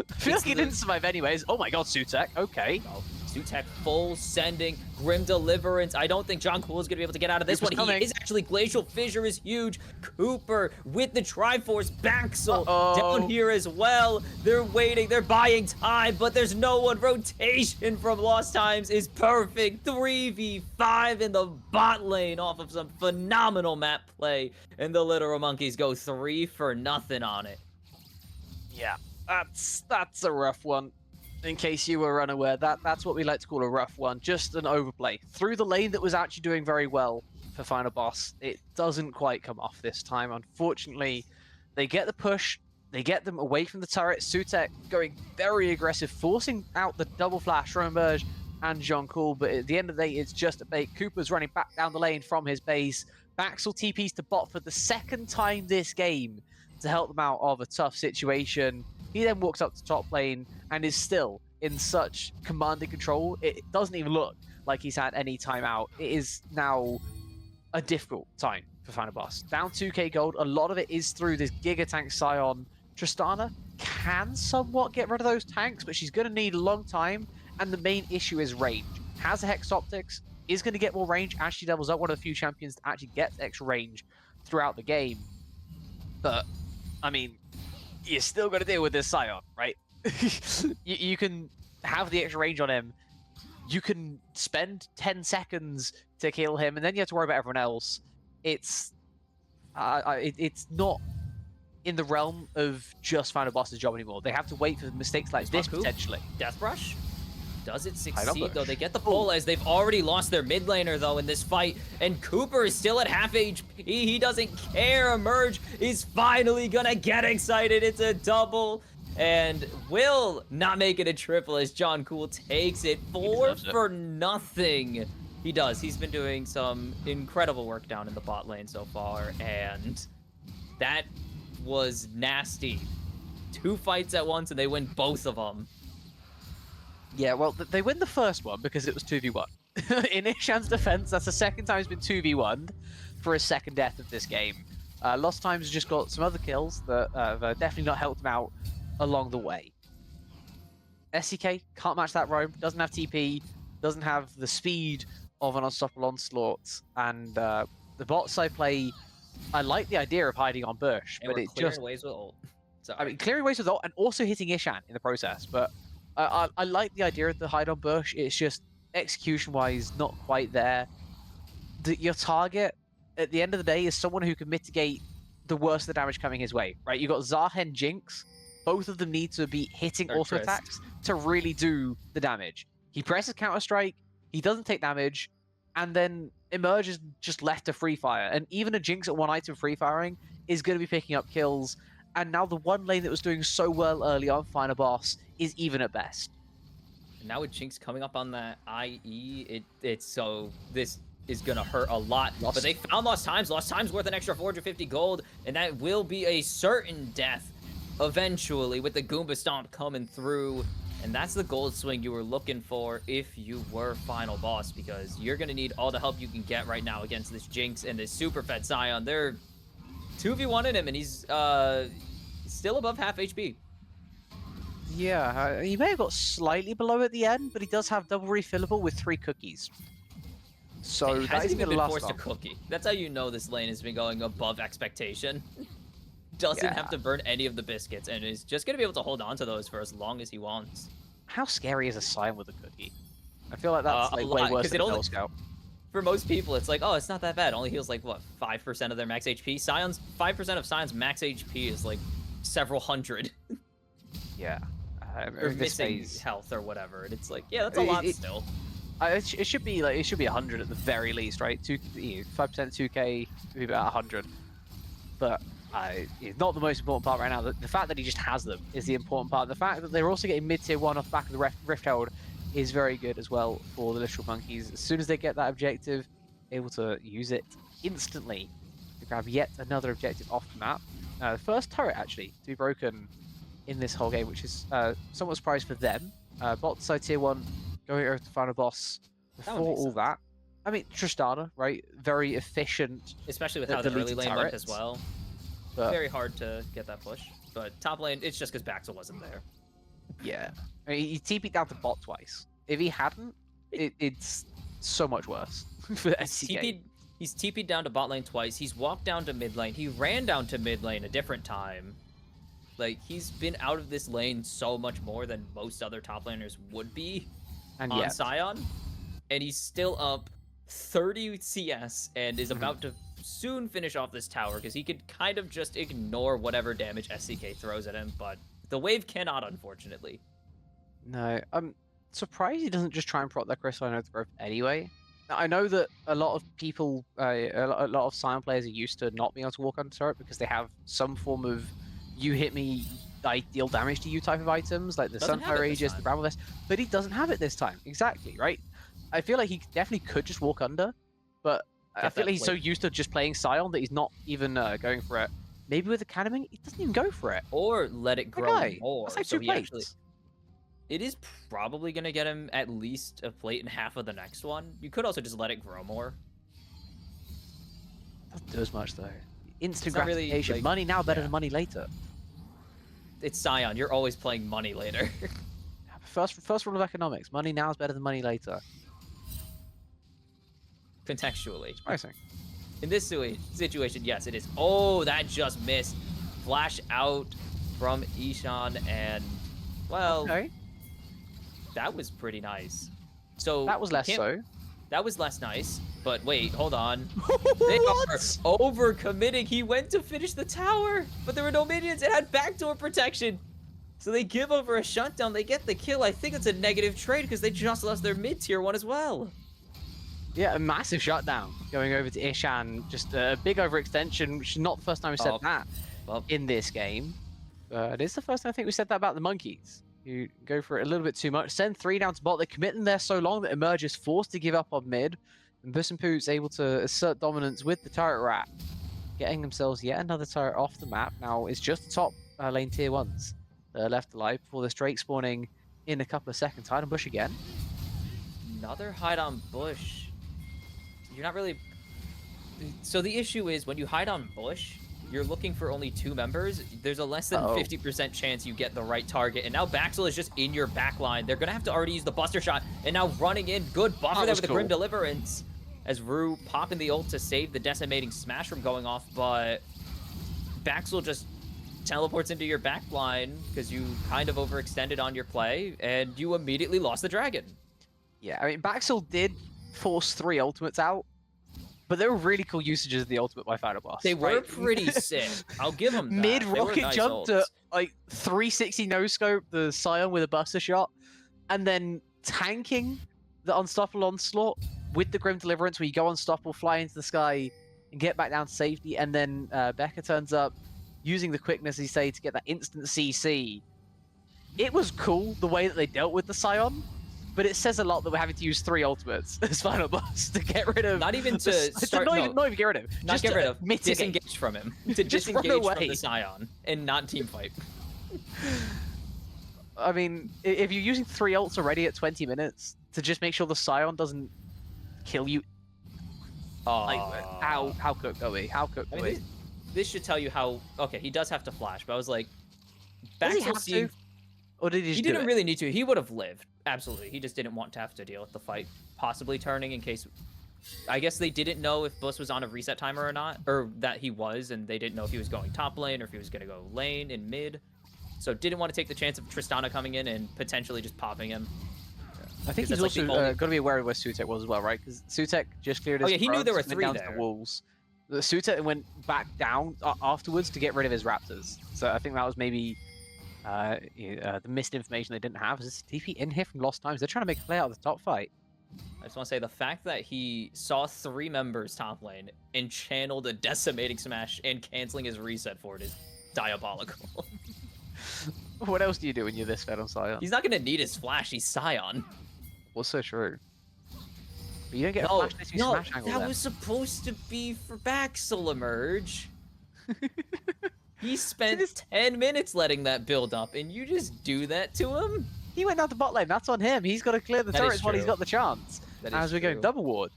I feel like he didn't survive anyways. Oh my god, Sutek. Okay. Oh, Sutek full sending, Grim Deliverance. I don't think John Cool is going to be able to get out of this Cooper's one. coming. He is actually, Glacial Fissure is huge. Cooper with the Triforce, Baxel Uh-oh. down here as well. They're waiting, they're buying time, but there's no one. Rotation from Lost Times is perfect. 3v5 in the bot lane off of some phenomenal map play. And the Literal Monkeys go 3 for nothing on it. Yeah, that's a rough one. In case you were unaware, that's what we like to call a rough one. Just an overplay through the lane that was actually doing very well for Final Boss. It doesn't quite come off this time, unfortunately. They get the push, they get them away from the turret. Sutek going very aggressive, forcing out the double flash, Romerge and Jean Cool, but at the end of the day, it's just a bait. Cooper's running back down the lane from his base. Baxel TPs to bot for the second time this game to help them out of a tough situation. He then walks up to top lane and is still in such commanding control. It doesn't even look like he's had any time out. It is now a difficult time for Final Boss. Down 2k gold. A lot of it is through this Giga Tank Scion. Tristana can somewhat get rid of those tanks, but she's going to need a long time. And the main issue is range. Has a Hex Optics, is going to get more range as she levels up. One of the few champions that actually gets extra range throughout the game. But, I mean, you're still going to deal with this Scion, right? you can have the extra range on him. You can spend 10 seconds to kill him, and then you have to worry about everyone else. It's not in the realm of just Final Boss's job anymore. They have to wait for mistakes like this, Coop. potentially. Death Rush? Does it Hide succeed, up though? push. They get the pull as they've already lost their mid laner, though, in this fight. And Cooper is still at half HP. He doesn't care. Emerge is finally gonna get excited. It's a double. And will not make it a triple as John Cool takes it 4 deserves it. for nothing. He does. He's been doing some incredible work down in the bot lane so far. And that was nasty. 2 fights at once, and they win both of them. Yeah, well, they win the first one because it was 2v1. In Ishan's defense, that's the second time he's been 2v1'd for his second death of this game. Lost Times has just got some other kills that have definitely not helped him out along the way. SCK can't match that roam, doesn't have TP, doesn't have the speed of an Unstoppable Onslaught, and the bot side play, I like the idea of hiding on Bush, And but we're it clearing just... ways with ult. Sorry. I mean, clearing ways with ult and also hitting Ishan in the process, but I like the idea of the hide on Bush. It's just execution-wise not quite there. Your target, at the end of the day, is someone who can mitigate the worst of the damage coming his way, right? You got Zahen, Jinx. Both of them need to be hitting Or auto Trist. attacks to really do the damage. He presses Counter-Strike, he doesn't take damage, and then Emerge is just left to free fire. And even a Jinx at one item free firing is going to be picking up kills. And now the one lane that was doing so well early on Final Boss is even at best. And now with Jinx coming up on that IE, it's so this is gonna hurt a lot. But they found Lost Times. Lost Times worth an extra 450 gold, and that will be a certain death eventually with the Goomba Stomp coming through. And that's the gold swing you were looking for if you were Final Boss, because you're gonna need all the help you can get right now against this Jinx and this super fed Scion. They're 2v1 in him, and he's still above half HP. Yeah, he may have got slightly below at the end, but he does have double refillable with 3 cookies. So He that hasn't isn't even going to been last forced a long. cookie. That's how you know this lane has been going above expectation. Doesn't Yeah. have to burn any of the biscuits, and is just going to be able to hold on to those for as long as he wants. How scary is a Scion with a cookie? I feel like that's A like lot, way worse 'cause than it a only- Bell Scout. For most people, it's like, oh, it's not that bad. Only heals like what 5% of their max HP. Sion's 5% of Sion's max HP is like several hundred, Yeah. or In this missing phase, health or whatever. And it's like, yeah, that's a lot still. it should be 100 at the very least, right? 5% 2k would be about 100. But it's not the most important part right now. The fact that he just has them is the important part. The fact that they're also getting mid-tier 1 off the back of the Rift Herald is very good as well for the Literal Monkeys. As soon as they get that objective, able to use it instantly to grab yet another objective off the map. The first turret, actually, to be broken in this whole game, which is somewhat surprised for them. Bot side tier 1 going over to the final boss before make all sense. that. I mean, Tristana, right? Very efficient. Especially with The how the early deleted lane went as turrets. well. But Very hard to get that push. But top lane, it's just because Baxel wasn't there. yeah, I mean, he TP'd down to bot twice. If he hadn't, it's so much worse for SCK. He's TP'd down to bot lane twice. He's walked down to mid lane. He ran down to mid lane a different time. Like, he's been out of this lane so much more than most other top laners would be And on yet, Sion. And he's still up 30 CS and is about to soon finish off this tower because he could kind of just ignore whatever damage SCK throws at him, but the wave cannot, unfortunately. no, I'm surprised he doesn't just try and prot that Crystal Node growth anyway. Now, I know that a lot of people, a lot of Sion players are used to not being able to walk on turret because they have some form of you hit me, I deal damage to you type of items, like the Doesn't have Sunfire it this Aegis, the time. Bramble Vest, but he doesn't have it this time. Exactly, right? I feel like he definitely could just walk under, but I Get feel that like he's so wave. used to just playing Sion that he's not even going for it. Maybe with the Cannon, he doesn't even go for it. Or let it grow Okay, more. that's like So two he plates. actually... It is probably going to get him at least a plate and half of the next one. You could also just let it grow more. Doesn't do as much though. Instant It's not really, gratification. like- Money now, better yeah. than money later. It's Sion. You're always playing money later. First rule of economics: money now is better than money later. Contextually. Surprising. In this situation, yes, it is. Oh, that just missed. Flash out from Ishan, and, well, Okay, that was pretty nice. So that was less can't- so. That was less nice. But wait, hold on. They What? are overcommitting. He went to finish the tower, but there were no minions. It had backdoor protection. So they give over a shutdown. They get the kill. I think it's a negative trade because they just lost their mid-tier one as well. Yeah, a massive shutdown going over to Ishan. Just a big overextension, which is not the first time we said Oh, that well. in this game. It is the first time I think we said that about the Monkeys. You go for it a little bit too much. Send 3 down to bot. They commit them there so long that Emerge is forced to give up on mid. And Buss and Poot's able to assert dominance with the turret rat. Getting themselves yet another turret off the map. Now it's just the top lane tier 1s that are left alive before the Drake spawning in a couple of seconds. Hide and Bush again. Another hide on bush. You're not really... So the issue is when you hide on bush, you're looking for only 2 members. There's a less than Uh-oh. 50% chance you get the right target. And now Baxel is just in your backline. They're going to have to already use the Buster Shot. And now running in. Good buffer That there was with the Grim cool. Deliverance. As Rue popping the ult to save the Decimating Smash from going off. But Baxel just teleports into your backline because you kind of overextended on your play. And you immediately lost the dragon. Yeah, I mean, Baxel did force 3 ultimates out, but they were really cool usages of the ultimate by Final Boss. They were right? pretty sick. I'll give them that. Mid They were rocket nice jump ults. to like 360 no scope the Scion with a Buster Shot, and then tanking the Unstoppable Onslaught with the Grim Deliverance, where you go unstoppable, fly into the sky, and get back down to safety. And then Becca turns up using the quickness, as you say, to get that instant CC. It was cool the way that they dealt with the Scion. But it says a lot that we're having to use 3 ultimates as Final Boss to get rid of. Not even to start. not, No, even, not even get rid of. not just get to rid of. Mitigate. Disengage from him. To Just run disengage from away. the Scion and not team fight. I mean, if you're using 3 ults already at 20 minutes to just make sure the Scion doesn't kill you, like how cooked are we? How cooked I are mean, we? this should tell you how. Okay, he does have to flash, but I was like, Does he Baxel have seemed. to? Or did he just He do didn't it? really need to. He would have lived. Absolutely. He just didn't want to have to deal with the fight possibly turning in case. I guess they didn't know if Buss was on a reset timer or not, or that he was, and they didn't know if he was going top lane or if he was going to go lane in mid. So didn't want to take the chance of Tristana coming in and potentially just popping him. I think Because he's that's, like, also the only- got to be aware of where Sutek was as well, right? Because Sutek just cleared his Oh, yeah, he knew there were fronts, went 3 down to there. the walls. The Sutek went back down afterwards to get rid of his raptors. So I think that was maybe the missed information they didn't have. Is this TP in here from Lost Times? They're trying to make a play out of the top fight. I just want to say the fact that he saw 3 members top lane and channeled a decimating smash and canceling his reset for it is diabolical. What else do you do when you're this fed on Sion? He's not going to need his flash. He's Scion. What's so true? But you don't get a No, flash unless you no, smash angle that them. was supposed to be for Baxel emerge. He spent 10 minutes letting that build up, and you just do that to him? He went down to bot lane. That's on him. He's got to clear the That is turrets while he's true. got the chance. That As is we're going true. double ward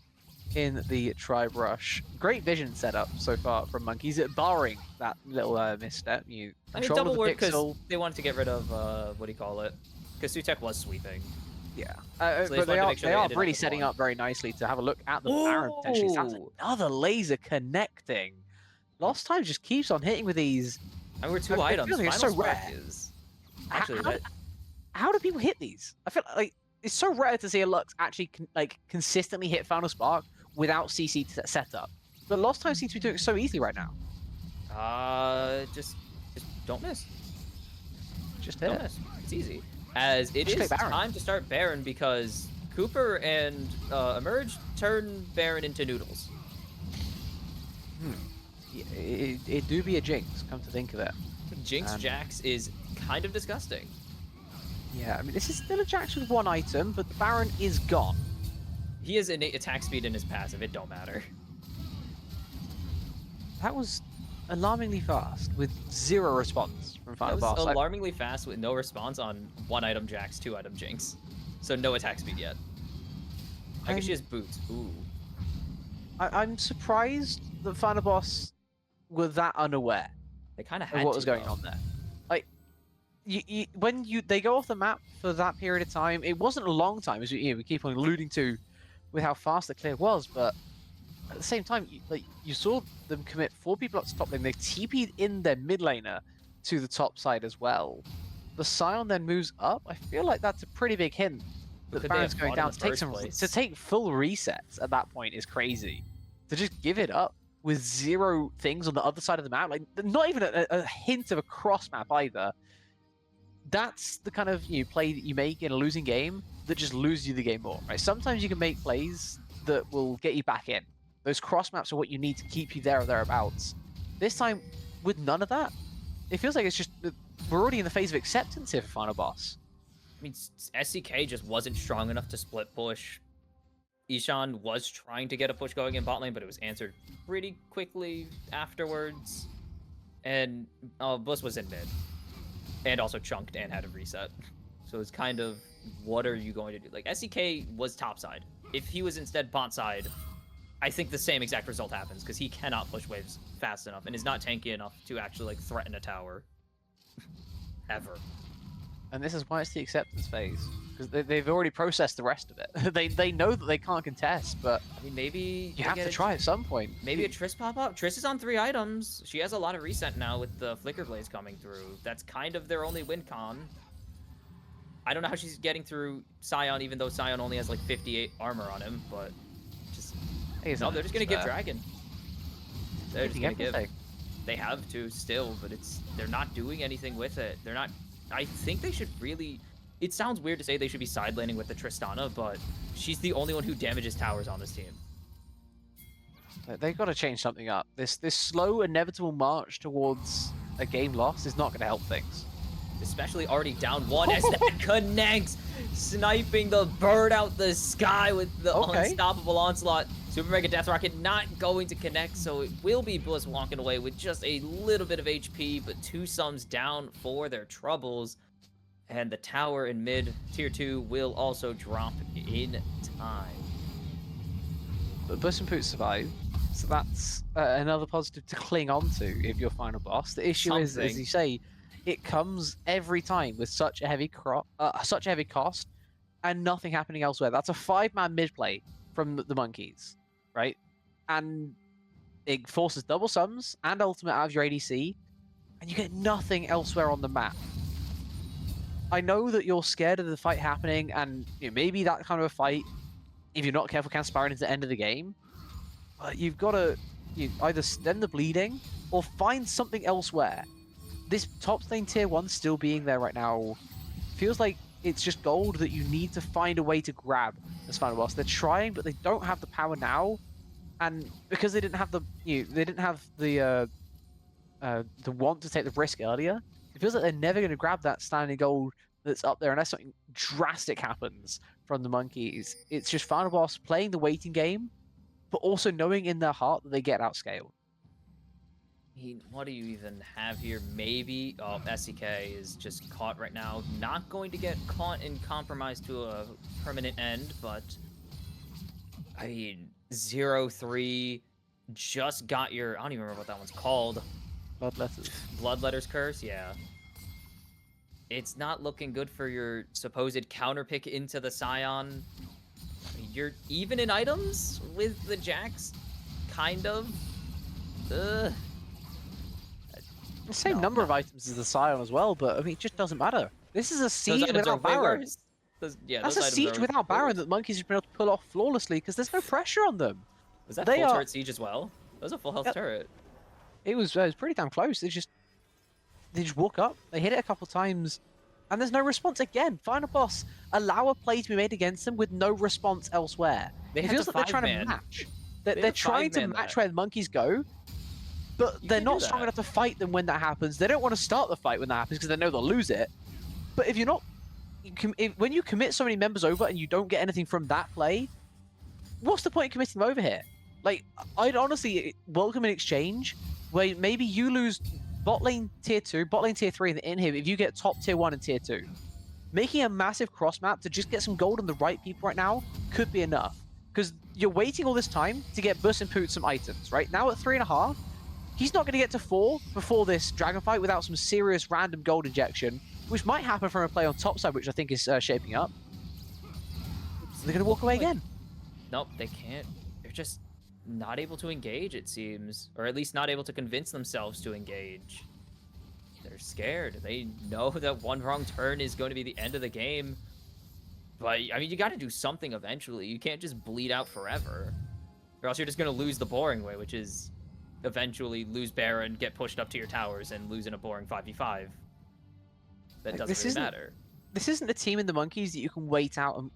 in the Tribe Rush. Great vision setup so far from Monkeys, barring that little misstep. You I mean, control double the word because pixel. they wanted to get rid of, what do you call it? Because Sutek was sweeping. Yeah, they but just wanted to make sure they they are ended up really with setting one. up very nicely to have a look at the Baron potentially. Sounds Ooh. another laser connecting. Lost Time just keeps on hitting with these. And we're 2 I feel items. like it's Final so spark rare. is... Actually, How- that... How do people hit these? I feel like it's so rare to see a Lux actually consistently hit Final Spark without CC set up. But Lost Time seems to be doing it so easily right now. Just don't miss. Just Don't hit. miss. It's easy. As it Just is play Baron. time to start Baron because Cooper and Emerge turn Baron into noodles. It do be a jinx, come to think of it. Jinx Jax is kind of disgusting. Yeah, I mean, this is still a Jax with 1 item, but the Baron is gone. He has innate attack speed in his passive. It don't matter. That was alarmingly fast with 0 response from That Final was Boss. alarmingly fast with no response on 1 item Jax, 2 item Jinx. So no attack speed yet. I guess she has boots. Ooh. I'm surprised that Final Boss were that unaware They kind of of had what to, was going though. on there. Like, when they go off the map for that period of time, it wasn't a long time, as we keep on alluding to, with how fast the clear was. But at the same time, you saw them commit 4 people up to top lane. They TP'd in their mid laner to the top side as well. The Scion then moves up. I feel like that's a pretty big hint that Could they Baron's have going fought in down. the To take first place? to take full resets at that point is crazy. To just give it up with 0 things on the other side of the map, like not even a hint of a cross map either. That's the kind of play that you make in a losing game that just loses you the game more. Right? Sometimes you can make plays that will get you back in. Those cross maps are what you need to keep you there or thereabouts. This time, with none of that, it feels like it's just we're already in the phase of acceptance here for Final Boss. I mean, SCK just wasn't strong enough to split push. Ishan was trying to get a push going in bot lane, but it was answered pretty quickly afterwards. And Bliss was in mid. And also chunked and had a reset. So it's kind of, what are you going to do? Like, SCK was topside. If he was instead bot side, I think the same exact result happens, because he cannot push waves fast enough and is not tanky enough to actually threaten a tower. Ever. And this is why it's the acceptance phase. Because they've already processed the rest of it. they know that they can't contest, but I mean, maybe you have to try at some point. Maybe a Triss pop up. Triss is on 3 items. She has a lot of reset now with the Flicker Blades coming through. That's kind of their only win con. I don't know how she's getting through Scion, even though Scion only has like 58 armor on him, but just... No, they're just gonna give Dragon. They're just gonna give. They have to still, but they're not doing anything with it. They're not... I think they should really... It sounds weird to say they should be side laning with the Tristana, but she's the only one who damages towers on this team. They've got to change something up. This slow, inevitable march towards a game loss is not going to help things. Especially already down 1 as that connects, sniping the bird out the sky with the unstoppable onslaught. Super Mega Death Rocket not going to connect, so it will be Bliss walking away with just a little bit of HP, but 2 sums down for their troubles. And the tower in mid tier 2 will also drop in time. But Bliss and Poot survive, so that's another positive to cling on to if you're Final Boss. The issue is, as you say, it comes every time with such a heavy cost, and nothing happening elsewhere. That's a 5-man mid play from the Monkeys, right? And it forces double sums and ultimate out of your ADC, and you get nothing elsewhere on the map. I know that you're scared of the fight happening, and maybe that kind of a fight, if you're not careful, can spiral into the end of the game. But you've got to either stem the bleeding or find something elsewhere. This top lane tier 1 still being there right now feels like it's just gold that you need to find a way to grab as final boss. They're trying, but they don't have the power now, and because they didn't have the want to take the risk earlier, it feels like they're never going to grab that standing gold that's up there unless something drastic happens from the monkeys. It's just final boss playing the waiting game, but also knowing in their heart that they get outscaled. What do you even have here? Maybe... Oh, SEK is just caught right now. Not going to get caught and compromised to a permanent end, but... I mean, 0-3 just got your... I don't even remember what that one's called. Bloodletter's Curse? Yeah. It's not looking good for your supposed counter pick into the Scion. You're even in items with the Jax? Kind of. Ugh. The same number of items as the Scion as well, but I mean, it just doesn't matter. This is a siege without Baron. That's a siege without Baron that monkeys have been able to pull off flawlessly because there's no pressure on them. Was that full turret siege as well? That was a full health turret. It was pretty damn close. They just walk up, they hit it a couple times, and there's no response again. Final boss allow a play to be made against them with no response elsewhere. It feels like they're trying to match. They're trying to match where the monkeys go, but they're not strong enough to fight them when that happens. They don't want to start the fight when that happens because they know they'll lose it. But if you're not, when you commit so many members over and you don't get anything from that play, what's the point in committing them over here? Like, I'd honestly welcome an exchange where maybe you lose bot lane tier 2, bot lane tier 3 in the inhib if you get top tier 1 and tier 2. Making a massive cross map to just get some gold on the right people right now could be enough. Because you're waiting all this time to get Bus and Poot some items, right? Now at 3.5, he's not going to get to 4 before this dragon fight without some serious random gold injection, which might happen from a play on top side, which I think is shaping up. So they're going to walk away again. Nope, they can't. They're just not able to engage, it seems. Or at least not able to convince themselves to engage. They're scared. They know that one wrong turn is going to be the end of the game. But, I mean, you got to do something eventually. You can't just bleed out forever. Or else you're just going to lose the boring way, which is eventually lose Baron, get pushed up to your towers, and lose in a boring 5v5. That doesn't really matter. This isn't a team in the monkeys that you can wait out and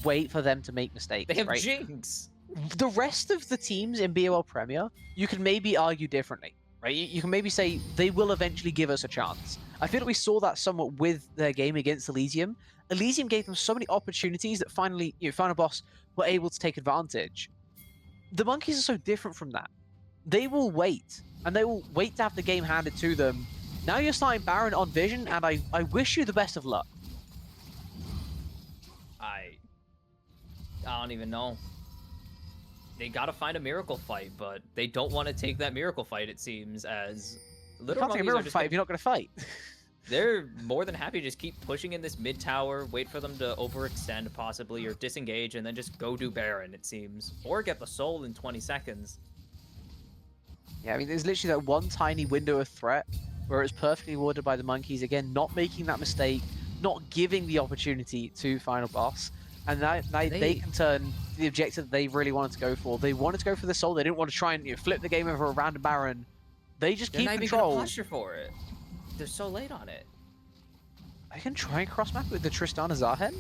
wait for them to make mistakes. They have right? Jinx. The rest of the teams in BOL Premier, you can maybe argue differently, right? You can maybe say they will eventually give us a chance. I feel like we saw that somewhat with their game against Elysium. Elysium gave them so many opportunities that finally, Final Boss were able to take advantage. The monkeys are so different from that. They will wait, and they will wait to have the game handed to them. Now you're starting Baron on Vision, and I wish you the best of luck. I don't even know. They gotta find a miracle fight, but they don't want to take that miracle fight, it seems, as Little Monkeys are just fight if you're not going to fight. They're more than happy to just keep pushing in this mid tower, wait for them to overextend possibly, or disengage, and then just go do Baron, it seems. Or get the soul in 20 seconds. Yeah, I mean, there's literally that one tiny window of threat where it's perfectly warded by the monkeys. Again, not making that mistake, not giving the opportunity to Final Boss. And now they can turn the objective that they really wanted to go for. They wanted to go for the soul. They didn't want to try and flip the game over a random Baron. They just keep control. They're not even for it. They're so late on it. They can try and cross map with the Tristana Zarhen.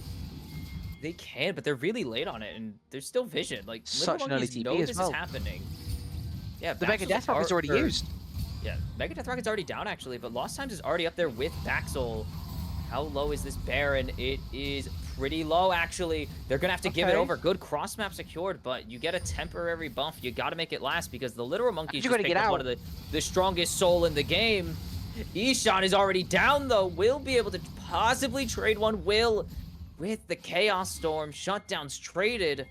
They can, but they're really late on it, and there's still vision. Like, such an early TP as well. This is happening. Yeah, the Mega Death Rocket's already used. Yeah, Mega Death Rocket's already down actually, but Lost Times is already up there with Baxel. How low is this Baron? It is pretty low, actually. They're going to have to give it over. Good cross map secured, but you get a temporary buff. You got to make it last because the literal monkeys just picked up one of the strongest soul in the game. Ishan is already down, though. Will be able to possibly trade one. Will, with the Chaos Storm, shutdowns traded.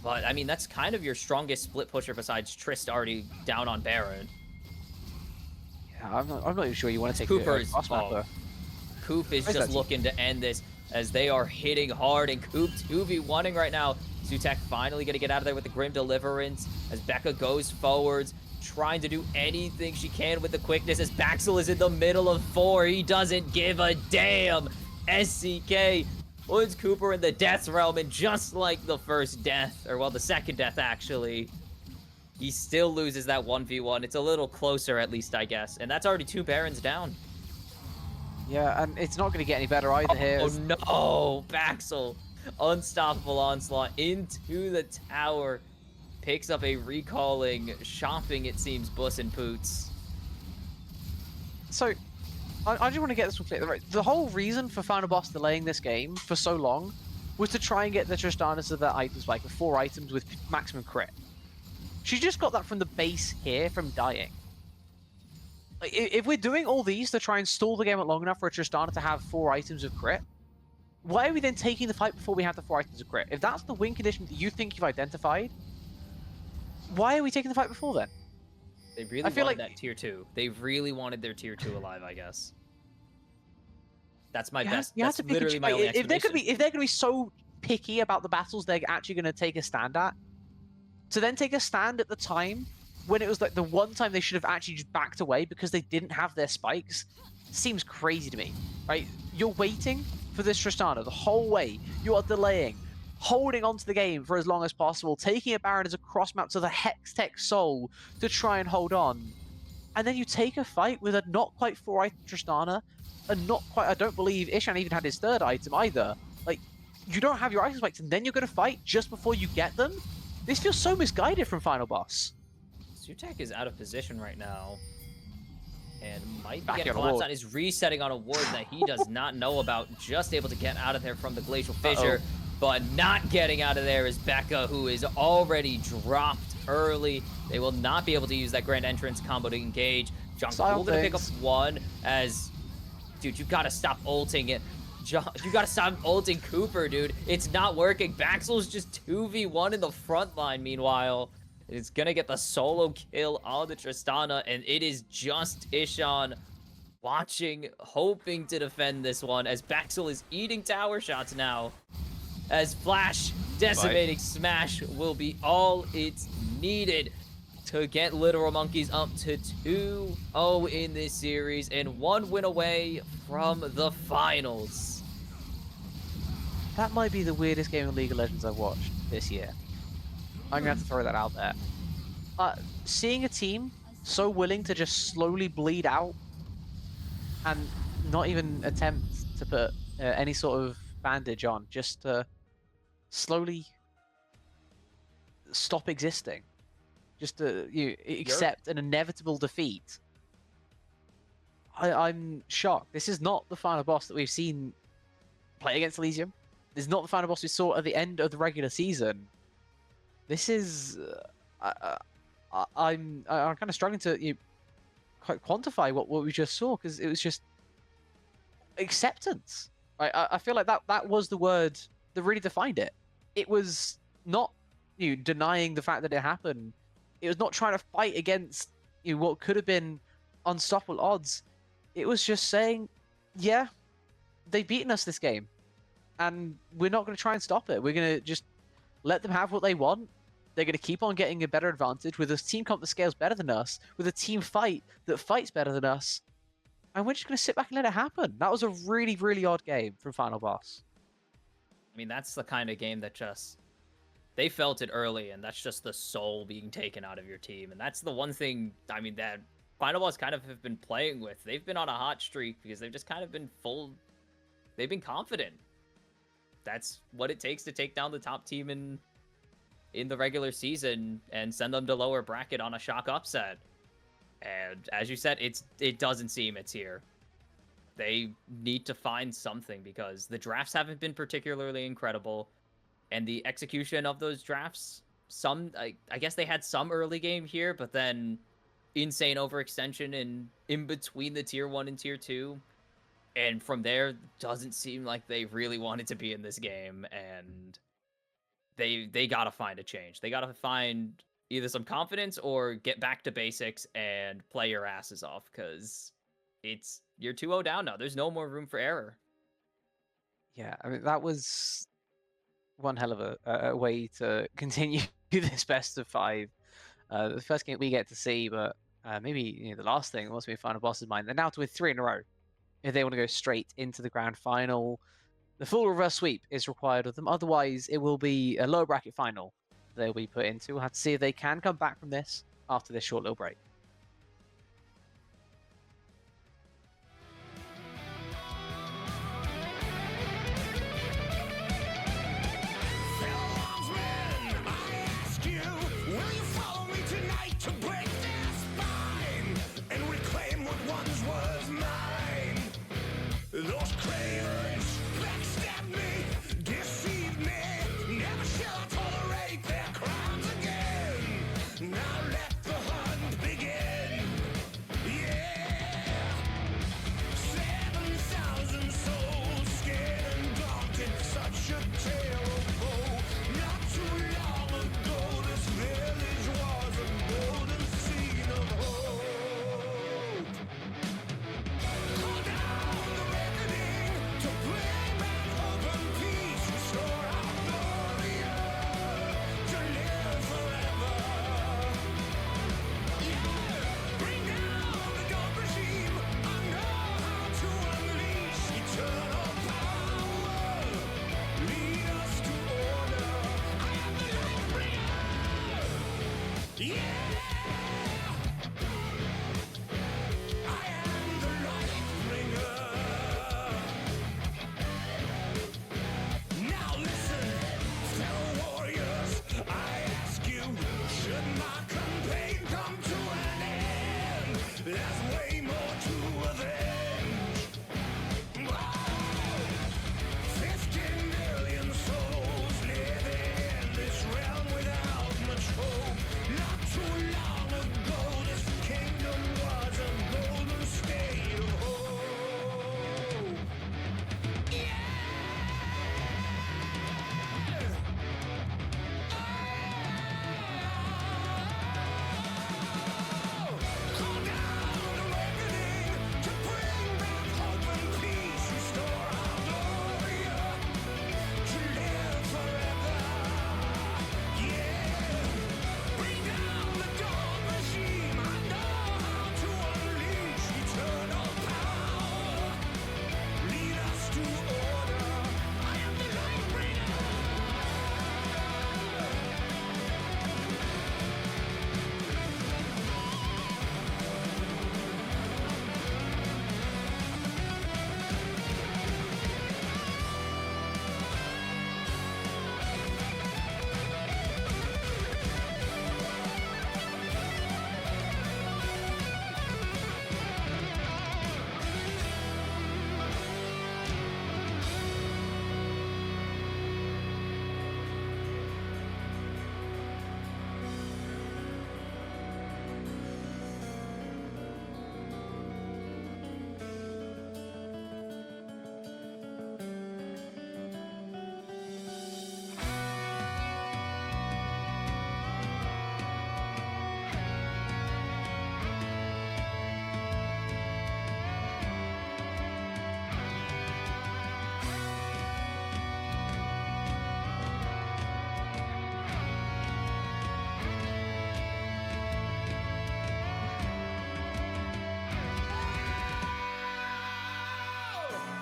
But, I mean, that's kind of your strongest split pusher besides Trist already down on Baron. Yeah, I'm not even sure you want to take Cooper's cross mapper. Coop is just looking to end this as they are hitting hard, and Coop 2v1ing right now. Sutek finally going to get out of there with the Grim Deliverance as Becca goes forwards, trying to do anything she can with the quickness as Baxel is in the middle of 4. He doesn't give a damn. SCK puts Cooper in the death realm, and just like the first death, or well, the second death actually, he still loses that 1v1. It's a little closer at least, I guess. And that's already 2 Barons down. Yeah, and it's not going to get any better either here. Oh no, Baxel. Unstoppable onslaught into the tower. Picks up a recalling, shopping, it seems, Buss and Poots. So, I just want to get this one clear. The whole reason for Final Boss delaying this game for so long was to try and get the Tristana to the item spike with 4 items with maximum crit. She just got that from the base here from dying. If we're doing all these to try and stall the game out long enough for a Tristana to have 4 items of crit, why are we then taking the fight before we have the 4 items of crit? If that's the win condition that you think you've identified, why are we taking the fight before then? They really wanted that tier 2. They really wanted their tier 2 alive, I guess. That's my best. That's literally my only explanation. If they're gonna be so picky about the battles they're actually gonna take a stand at, to then take a stand at the time when it was like the one time they should have actually just backed away because they didn't have their spikes, seems crazy to me. Right? You're waiting for this Tristana the whole way. You are delaying, holding onto the game for as long as possible, taking a Baron as a cross map to the Hextech Soul to try and hold on. And then you take a fight with a not quite 4 item Tristana, and not quite, I don't believe Ishan even had his 3rd item either. Like, you don't have your item spikes, and then you're going to fight just before you get them? This feels so misguided from Final Boss. Sutek is out of position right now. And might be getting collapsed on. Is resetting on a ward that he does not know about. Just able to get out of there from the Glacial Fissure. But not getting out of there is Becca, who is already dropped early. They will not be able to use that Grand Entrance combo to engage. Jungkook gonna pick up 1 as... Dude, you gotta stop ulting it. You gotta stop ulting Cooper, dude. It's not working. Baxel's just 2v1 in the front line, meanwhile. It's gonna get the solo kill on the Tristana, and it is just Ishan watching, hoping to defend this one, as Baxel is eating tower shots now. As Flash, Decimating Smash will be all it's needed to get Literal Monkeys up to 2-0 in this series, and 1 win away from the finals. That might be the weirdest game of League of Legends I've watched this year. I'm gonna have to throw that out there. Seeing a team so willing to just slowly bleed out and not even attempt to put any sort of bandage on, just to slowly stop existing, just to accept an inevitable defeat. I'm shocked. This is not the Final Boss that we've seen play against Elysium. This is not the Final Boss we saw at the end of the regular season. This is... I'm kind of struggling to quite quantify what we just saw, because it was just acceptance. I feel like that was the word that really defined it. It was not denying the fact that it happened. It was not trying to fight against what could have been unstoppable odds. It was just saying, yeah, they've beaten us this game, and we're not going to try and stop it. We're going to just let them have what they want. They're going to keep on getting a better advantage with a team comp that scales better than us, with a team fight that fights better than us, and we're just going to sit back and let it happen. That was a really, really odd game from Final Boss. I mean, that's the kind of game that just... They felt it early, and that's just the soul being taken out of your team. And that's the one thing, I mean, that Final Boss kind of have been playing with. They've been on a hot streak because they've just kind of been they've been confident. That's what it takes to take down the top team in the regular season and send them to lower bracket on a shock upset. And as you said, it doesn't seem it's here. They need to find something because the drafts haven't been particularly incredible. And the execution of those drafts, I guess they had some early game here, but then insane overextension in between the tier 1 and tier 2. And from there, doesn't seem like they really wanted to be in this game. And they gotta find a change. They gotta find either some confidence or get back to basics and play your asses off, because you're 2-0 down now. There's no more room for error. Yeah, I mean, that was one hell of a way to continue this best of 5. The first game we get to see, but maybe the last thing once we find a boss's mind. They're now to win 3 in a row if they want to go straight into the grand final. The full reverse sweep is required of them. Otherwise, it will be a lower bracket final they'll be put into. We'll have to see if they can come back from this after this short little break. Those cravens backstab me, deceive me. Never shall I tolerate their crimes again. Now let the hunt begin. Yeah. 7,000 souls scared and daunted, such a tale of woe. Not too long ago, this village was a golden scene of hope. Call down the reckoning to bring back hope and peace, restore our glory to live forever. Yeah, bring down the dark regime. I know how to unleash eternal power. Lead us to order. I am the light bringer. Yeah. I am the light bringer. Now listen, fellow warriors, I ask you, should my campaign come to an end? There's way more to avenge. Whoa! 50 million souls living in this realm without much hope. Not too long ago, this kingdom was a golden state of hope. Yeah! Call down the reckoning to bring back hope and peace, restore our glory to live forever. Yeah, bring down the dark regime. I know how to unleash eternal power. Lead us to order. I am the light bringer.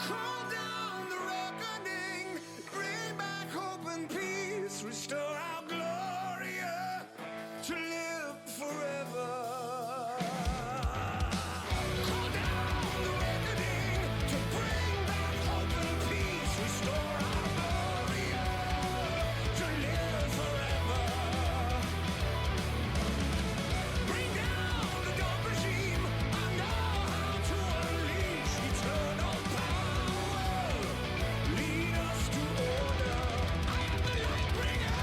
Call down the reckoning, bring back hope and peace, restore our glory to live forever. Call down the reckoning to bring back hope and peace, restore our glory to live forever. Bring down the dark regime. I know how to unleash eternal power. Lead us to order. I am the light bringer.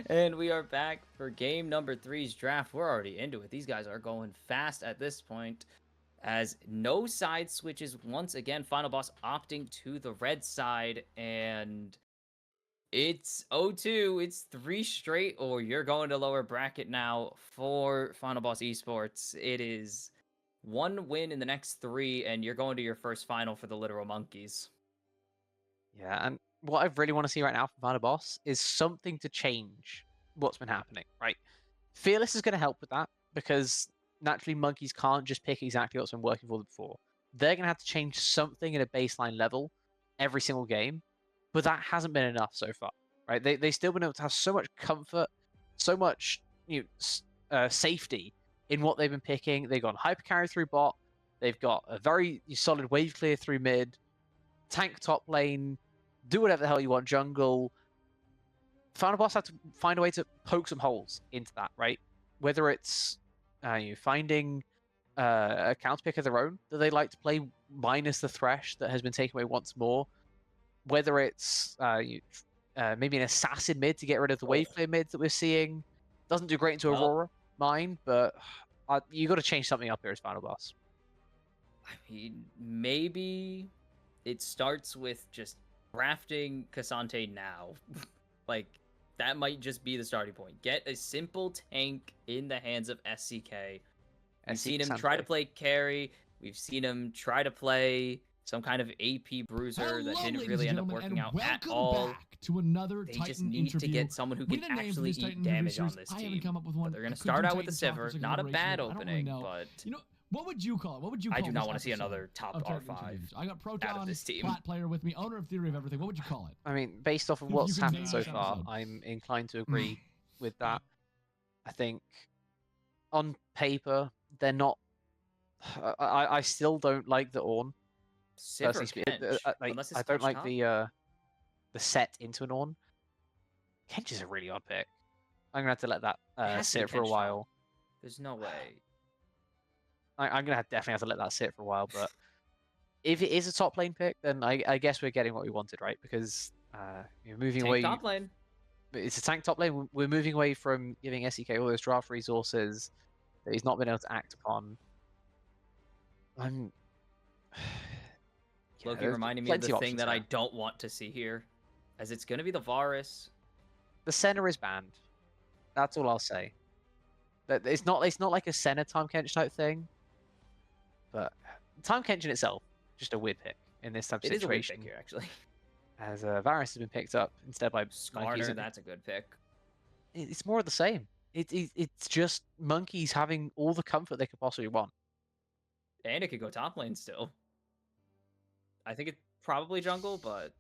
And we are back for game number 3's draft. We're already into it. These guys are going fast at this point. as no side switches once again. Final Boss opting to the red side, and it's 0-2. It's 3 straight, or you're going to lower bracket now for Final Boss Esports. It is 1 win in the next 3, and you're going to your first final for the Literal Monkeys. Yeah, and what I really want to see right now from Final Boss is something to change what's been happening, right? Fearless is going to help with that because naturally monkeys can't just pick exactly what's been working for them before. They're going to have to change something at a baseline level every single game, but that hasn't been enough so far, right? They've still been able to have so much comfort, so much safety in what they've been picking. They've got hyper carry through bot. They've got a very solid wave clear through mid, tank top lane, do whatever the hell you want, jungle. Final Boss have to find a way to poke some holes into that, right? Whether it's finding a counter pick of their own that they like to play minus the Thresh that has been taken away once more. Whether it's maybe an assassin mid to get rid of the wave clear mids that we're seeing. Doesn't do great into Aurora, mine, but you got to change something up here as Final Boss. I mean, maybe it starts with just drafting Cassante now. Like, that might just be the starting point. Get a simple tank in the hands of SCK. We've seen him try to play carry. We've seen him try to play some kind of AP bruiser that didn't really end up working out at all. Back to another They Titan just need to interview. get someone who We can need a name for actually this eat Titan damage interview on series. this I haven't team. come up with one. But they're going I to could start do out with the Titan Top Sivir. as Not a alliteration, bad but I don't really opening, know. but You know, what would you call it? What would you I call do not this want to see episode another top of Titan R5 interviews? I got out of Proton, this team. Plat player with me, owner of Theory of Everything. What would you call it? I mean, based off of If what's you can happened name so this far, episode. I'm inclined to agree with that. I think on paper, they're not. I still don't like the Ornn. Sivir Kench, unless it's I don't clutch like top. the set into an Ornn. Kench is a really odd pick. I'm gonna have to let that has to be sit for a Kench top. while. There's no way. I'm gonna definitely have to let that sit for a while. But if it is a top lane pick, then I guess we're getting what we wanted, right? Because you're moving Tank away. top lane. It's a tank top lane. We're moving away from giving SEK all those draft resources that he's not been able to act upon. I'm. Loki there's reminding me of plenty the thing options that I there. don't want to see here, as it's going to be the Varus. The Senna is banned. That's all I'll say. That it's not like a Senna Time Kench type thing. But Time Kench in itself, just a weird pick in this type of It is a weird situation. pick here, actually. As Varus has been picked up instead by monkeys. Skarner, that's a good pick. It's more of the same. It's just monkeys having all the comfort they could possibly want. And it could go top lane still. I think it's probably jungle, but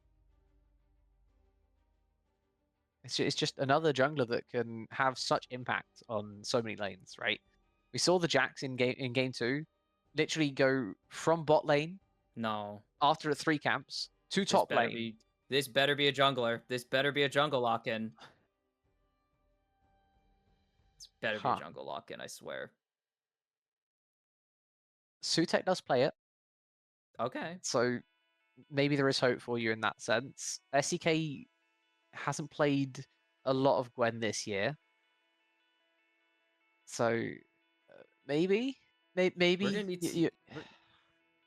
It's just another jungler that can have such impact on so many lanes, right? We saw the Jax in game 2 literally go from bot lane no. after 3 camps to top lane. This better be a jungler. This better be a jungle lock-in. This better be a jungle lock-in, I swear. Sutek does play it, Okay. so maybe there is hope for you in that sense. SEK hasn't played a lot of Gwen this year, so maybe We're gonna need you,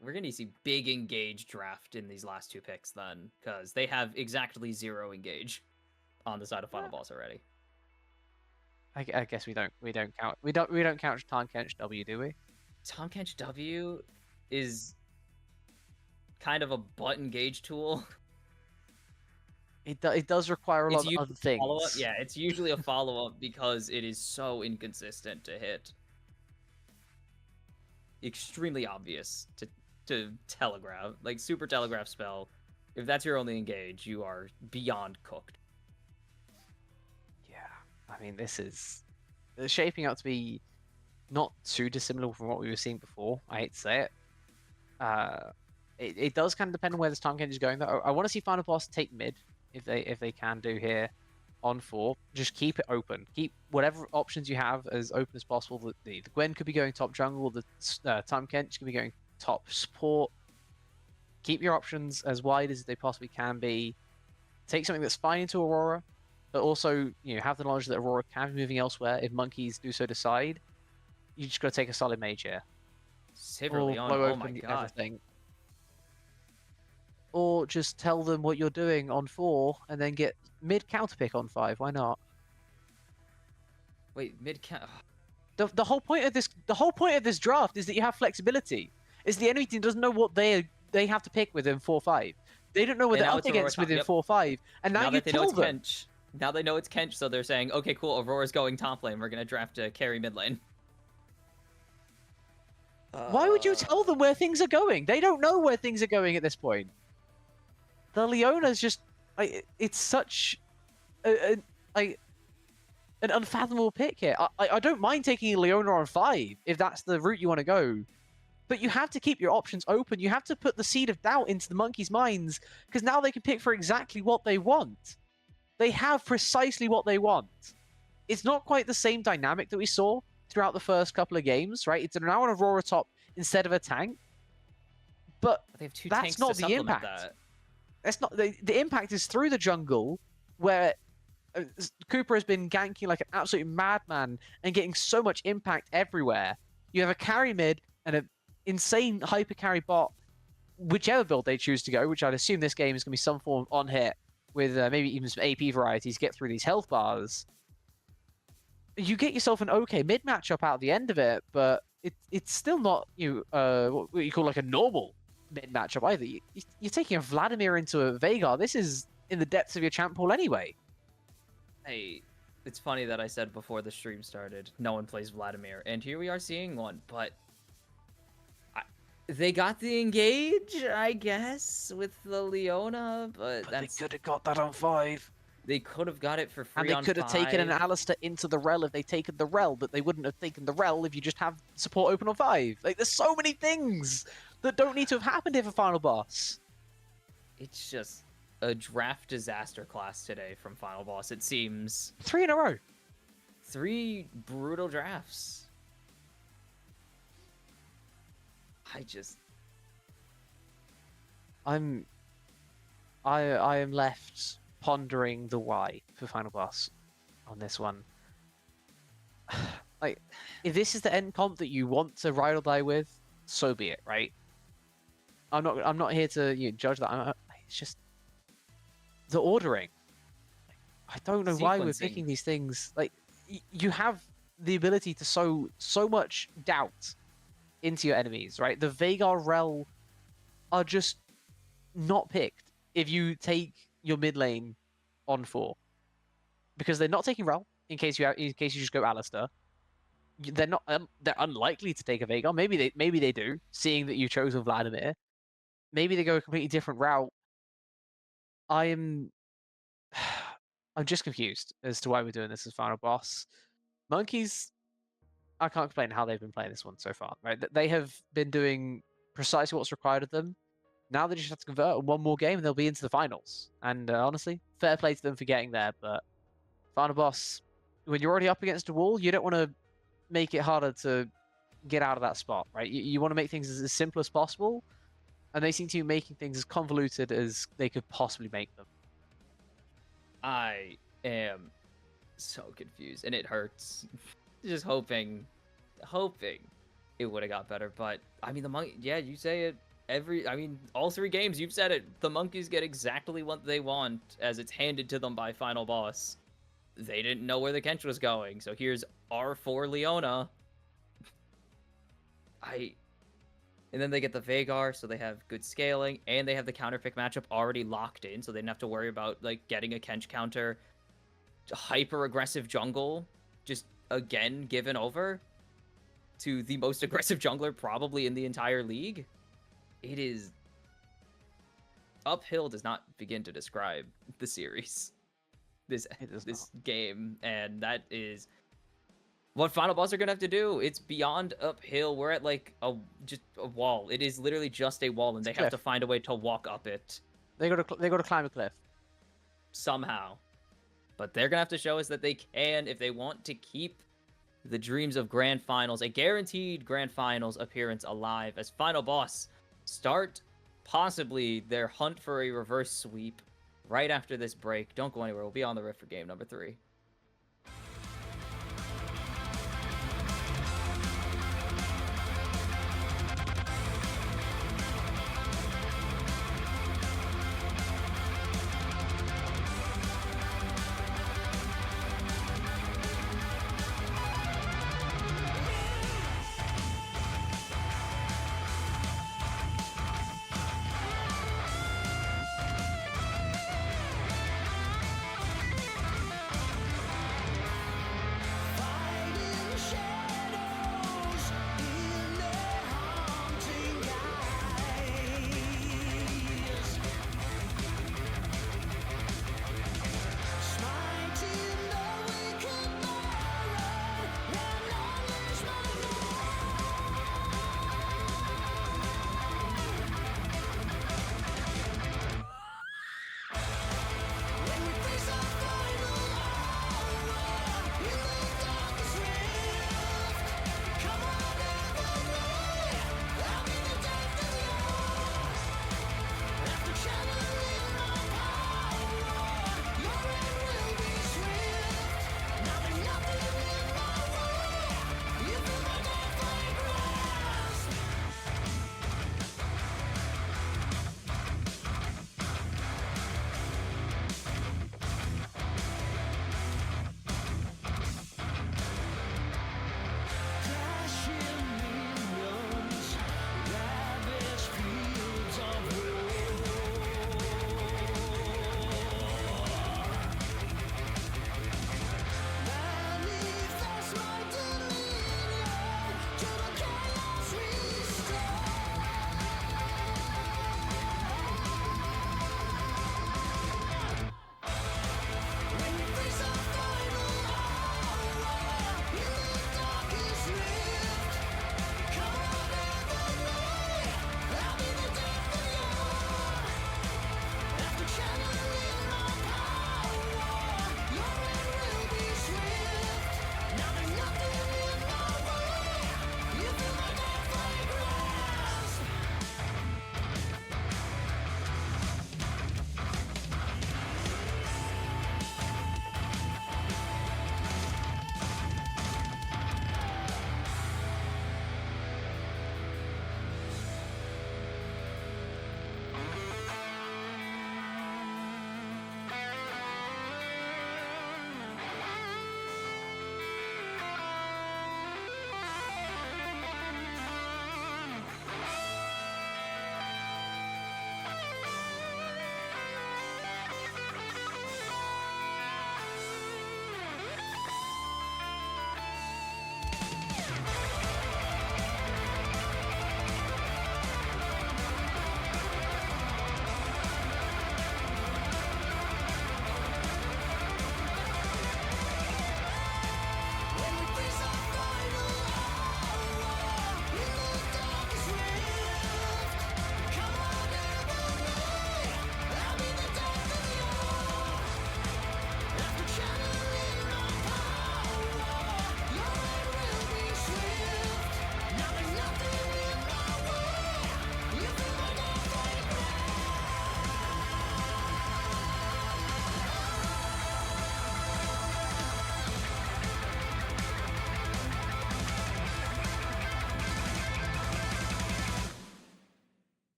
we're gonna see big engage draft in these last 2 picks then, because they have exactly 0 engage on the side of Final Boss already. I guess we don't count Time Kench W, do we? Tom Kench W is kind of a butt engage tool. It does require a lot of usually other things. Follow-up. Yeah, it's usually a follow-up because it is so inconsistent to hit. Extremely obvious to telegraph, like super telegraph spell. If that's your only engage, you are beyond cooked. Yeah, I mean this is shaping up to be not too dissimilar from what we were seeing before. I hate to say it. It does kind of depend on where this Time Kench is going though. I want to see Final Boss take mid if they can do here on 4. Just keep it open. Keep whatever options you have as open as possible. The Gwen could be going top jungle. The Time Kench could be going top support. Keep your options as wide as they possibly can be. Take something that's fine into Aurora, but also have the knowledge that Aurora can be moving elsewhere if monkeys do so decide. You just got to take a solid mage here. Sivir or Leona, blow oh my open god. everything. Or just tell them what you're doing on 4 and then get mid counterpick on 5. Why not? Wait, mid count. The whole point of this draft is that you have flexibility. Is the enemy team doesn't know what they have to pick within 4-5. They don't know what And they're now up it's Aurora against top, within yep. 4-5, and now you that they know tell it's them. Kench. Now they know it's Kench, so they're saying, okay, cool, Aurora's going top lane. We're gonna draft a carry mid lane. Why would you tell them where things are going? They don't know where things are going at this point. The Leona's just it's such an unfathomable pick here. I don't mind taking Leona on 5 if that's the route you want to go. But you have to keep your options open. You have to put the seed of doubt into the monkeys' minds, because now they can pick for exactly what they want. They have precisely what they want. It's not quite the same dynamic that we saw throughout the first couple of games, right? It's now an Aurora top instead of a tank. But They have 2 that's tanks not to the supplement impact. that. That's not the impact is through the jungle, where Cooper has been ganking like an absolute madman and getting so much impact everywhere. You have a carry mid and an insane hyper carry bot, whichever build they choose to go, which I'd assume this game is going to be some form of on hit with maybe even some AP varieties, get through these health bars. You get yourself an okay mid matchup out at the end of it, but it's still not what you call like a normal mid matchup either. You're taking a Vladimir into a Veigar. This is in the depths of your champ pool anyway. Hey, it's funny that I said before the stream started, no one plays Vladimir, and here we are seeing one, but they got the engage, I guess, with the Leona, but They could have got that on 5. they could have got it for free And they on could have taken an 5. Alistair into the Rel if they taken the Rel, but they wouldn't have taken the Rel if you just have support open on 5. Like, there's so many things that don't need to have happened here for Final Boss. It's just a draft disaster class today from Final Boss, it seems. 3 in a row. 3 brutal drafts. I am left pondering the why for Final Boss on this one. Like, if this is the end comp that you want to ride or die with, so be it, right? I'm not here to judge that. It's just the ordering. I don't know why we're Sequencing. picking these things. Like, you have the ability to sow so much doubt into your enemies, right? The Veigar Rel are just not picked if you take your mid lane on 4, because they're not taking Rel in case you just go Alistair. They're not. They're unlikely to take a Veigar. Maybe they do, seeing that you've chosen Vladimir. Maybe they go a completely different route. I'm just confused as to why we're doing this as Final Boss. Monkeys, I can't complain how they've been playing this one so far. Right, they have been doing precisely what's required of them. Now they just have to convert one more game and they'll be into the finals. And honestly, fair play to them for getting there. But Final Boss, when you're already up against a wall, you don't want to make it harder to get out of that spot, right? You want to make things as simple as possible. And they seem to be making things as convoluted as they could possibly make them. I am so confused, and it hurts. Just hoping it would have got better. But I mean, you say it all 3 games you've said it. The monkeys get exactly what they want as it's handed to them by Final Boss. They didn't know where the Kench was going, so here's R4 Leona. And then they get the Veigar, so they have good scaling, and they have the counterpick matchup already locked in, so they didn't have to worry about like getting a Kench counter. Hyper aggressive jungle, just again given over to the most aggressive jungler probably in the entire league. It is uphill does not begin to describe the series, this game, and that is what Final Boss are gonna have to do. It's beyond uphill. We're at like just a wall. It is literally just a wall, and they have to find a way to walk up it. They got to climb a cliff somehow. But they're gonna have to show us that they can if they want to keep the dreams of Grand Finals, a guaranteed Grand Finals appearance, alive, as Final Boss start possibly their hunt for a reverse sweep right after this break. Don't go anywhere. We'll be on the Rift for game number 3.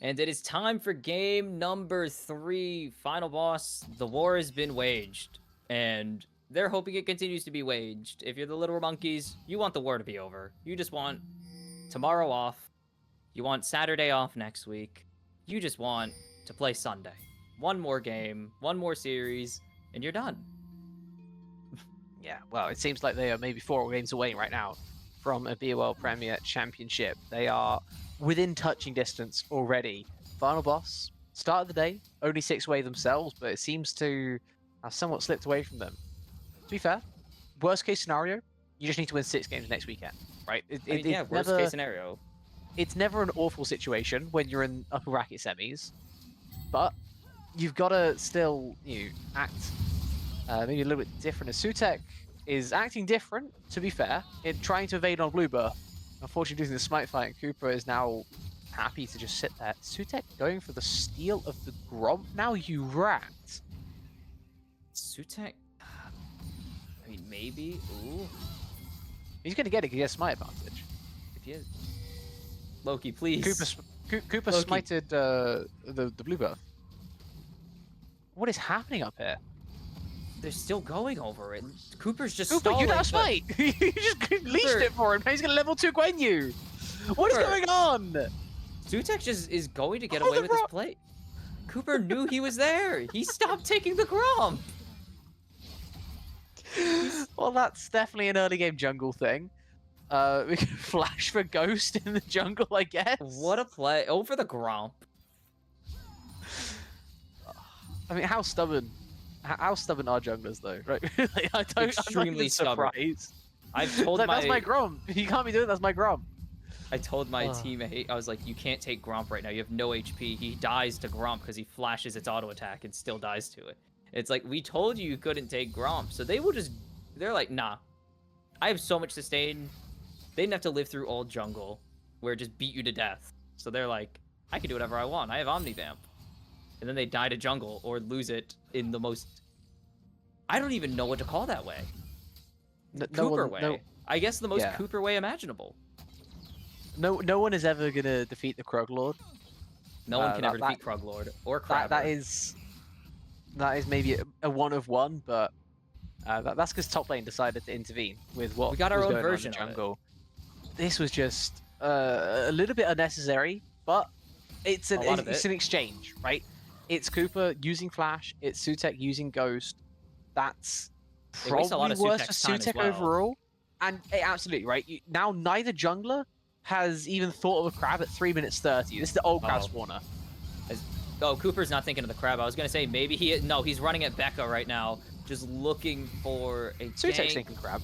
And it is time for game number 3. Final boss. The war has been waged. And they're hoping it continues to be waged. If you're the little monkeys, you want the war to be over. You just want tomorrow off. You want Saturday off next week. You just want to play Sunday. One more game, one more series, and you're done. Yeah, well, it seems like they are maybe 4 games away right now from a BOL Premier Championship. They are within touching distance already. Final boss, start of the day, only 6 away themselves, but it seems to have somewhat slipped away from them. To be fair, worst case scenario, you just need to win 6 games next weekend, right? Yeah, worst case scenario. It's never an awful situation when you're in upper bracket semis, but you've got to still act maybe a little bit different. As Sutek is acting different, to be fair, in trying to evade on blue buff. Unfortunately, losing the smite fight, and Cooper is now happy to just sit there. Sutek going for the steal of the Gromp. Now you rat. Sutek? I mean, maybe. Ooh. He's going to get it because he has smite advantage. If he is. Loki, please. Cooper Loki. smited the blue buff. What is happening up here? They're still going over it. Cooper's just Cooper, stalling. you got smite! You just leashed it for him. He's going to level 2 Gwen you. What is Cooper. going on? Sutek just is going to get Oh, away the with his Gromp. play. Cooper knew he was there. He stopped taking the Gromp. Well, that's definitely an early game jungle thing. We can flash for Ghost in the jungle, I guess. What a play. Over the Gromp. I mean, how stubborn? How stubborn are junglers, though? Right? Like, I'm not Extremely even stubborn. surprised. I've told Like, my that's my Grom. You can't be doing that's my Grom. I told my Ugh. teammate, I was like, you can't take Gromp right now. You have no HP. He dies to Gromp because he flashes its auto attack and still dies to it. It's like, we told you couldn't take Gromp. So they will just, they're like, nah. I have so much sustain. They didn't have to live through old jungle where it just beat you to death. So they're like, I can do whatever I want. I have Omnivamp. And then they die to jungle or lose it in the most... I don't even know what to call that way. Cooper way. I guess the most Yeah. Cooper way imaginable. No one is ever gonna defeat the Krug Lord. No one can that- ever defeat Kruglord or Crabber. That is maybe a one of one, but that's because top lane decided to intervene with what We got our was own going on in version the of it. jungle. This was just a little bit unnecessary, but it's A lot of it's it. an exchange, right? It's Cooper using Flash, it's Sutek using Ghost. That's It wastes a lot probably of worse for Sutek's time as Sutek well. overall. And absolutely right. Now neither jungler has even thought of a crab at 3 minutes 30. This is the old crab Oh. spawner. Oh, Cooper's not thinking of the crab. I was gonna say maybe he's running at Becca right now, just looking for a Sutek's gank. thinking crab.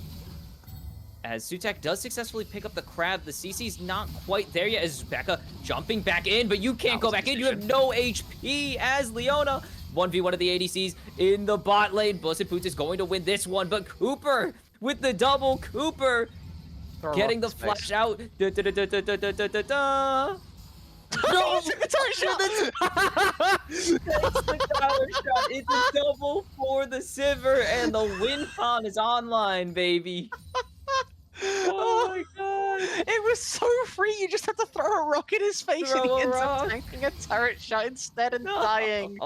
As Sutek does successfully pick up the crab, the CC's not quite there yet. As Becca jumping back in, but you can't That go was a back in. You have decision. no HP as Leona. 1v1 of the ADCs in the bot lane. Buss and Poots is going to win this one, but Cooper with the double. Cooper Throw a getting the rock in space. flash out. Da, da, da, da, da, da, da, da, da, da. No! It's the tower shot. It's a double for the Sivir, and the win con is online, baby. Oh my god. It was so free, you just had to throw a rock in his face and Throw he a ends rock. up tanking a turret shot instead and No. dying.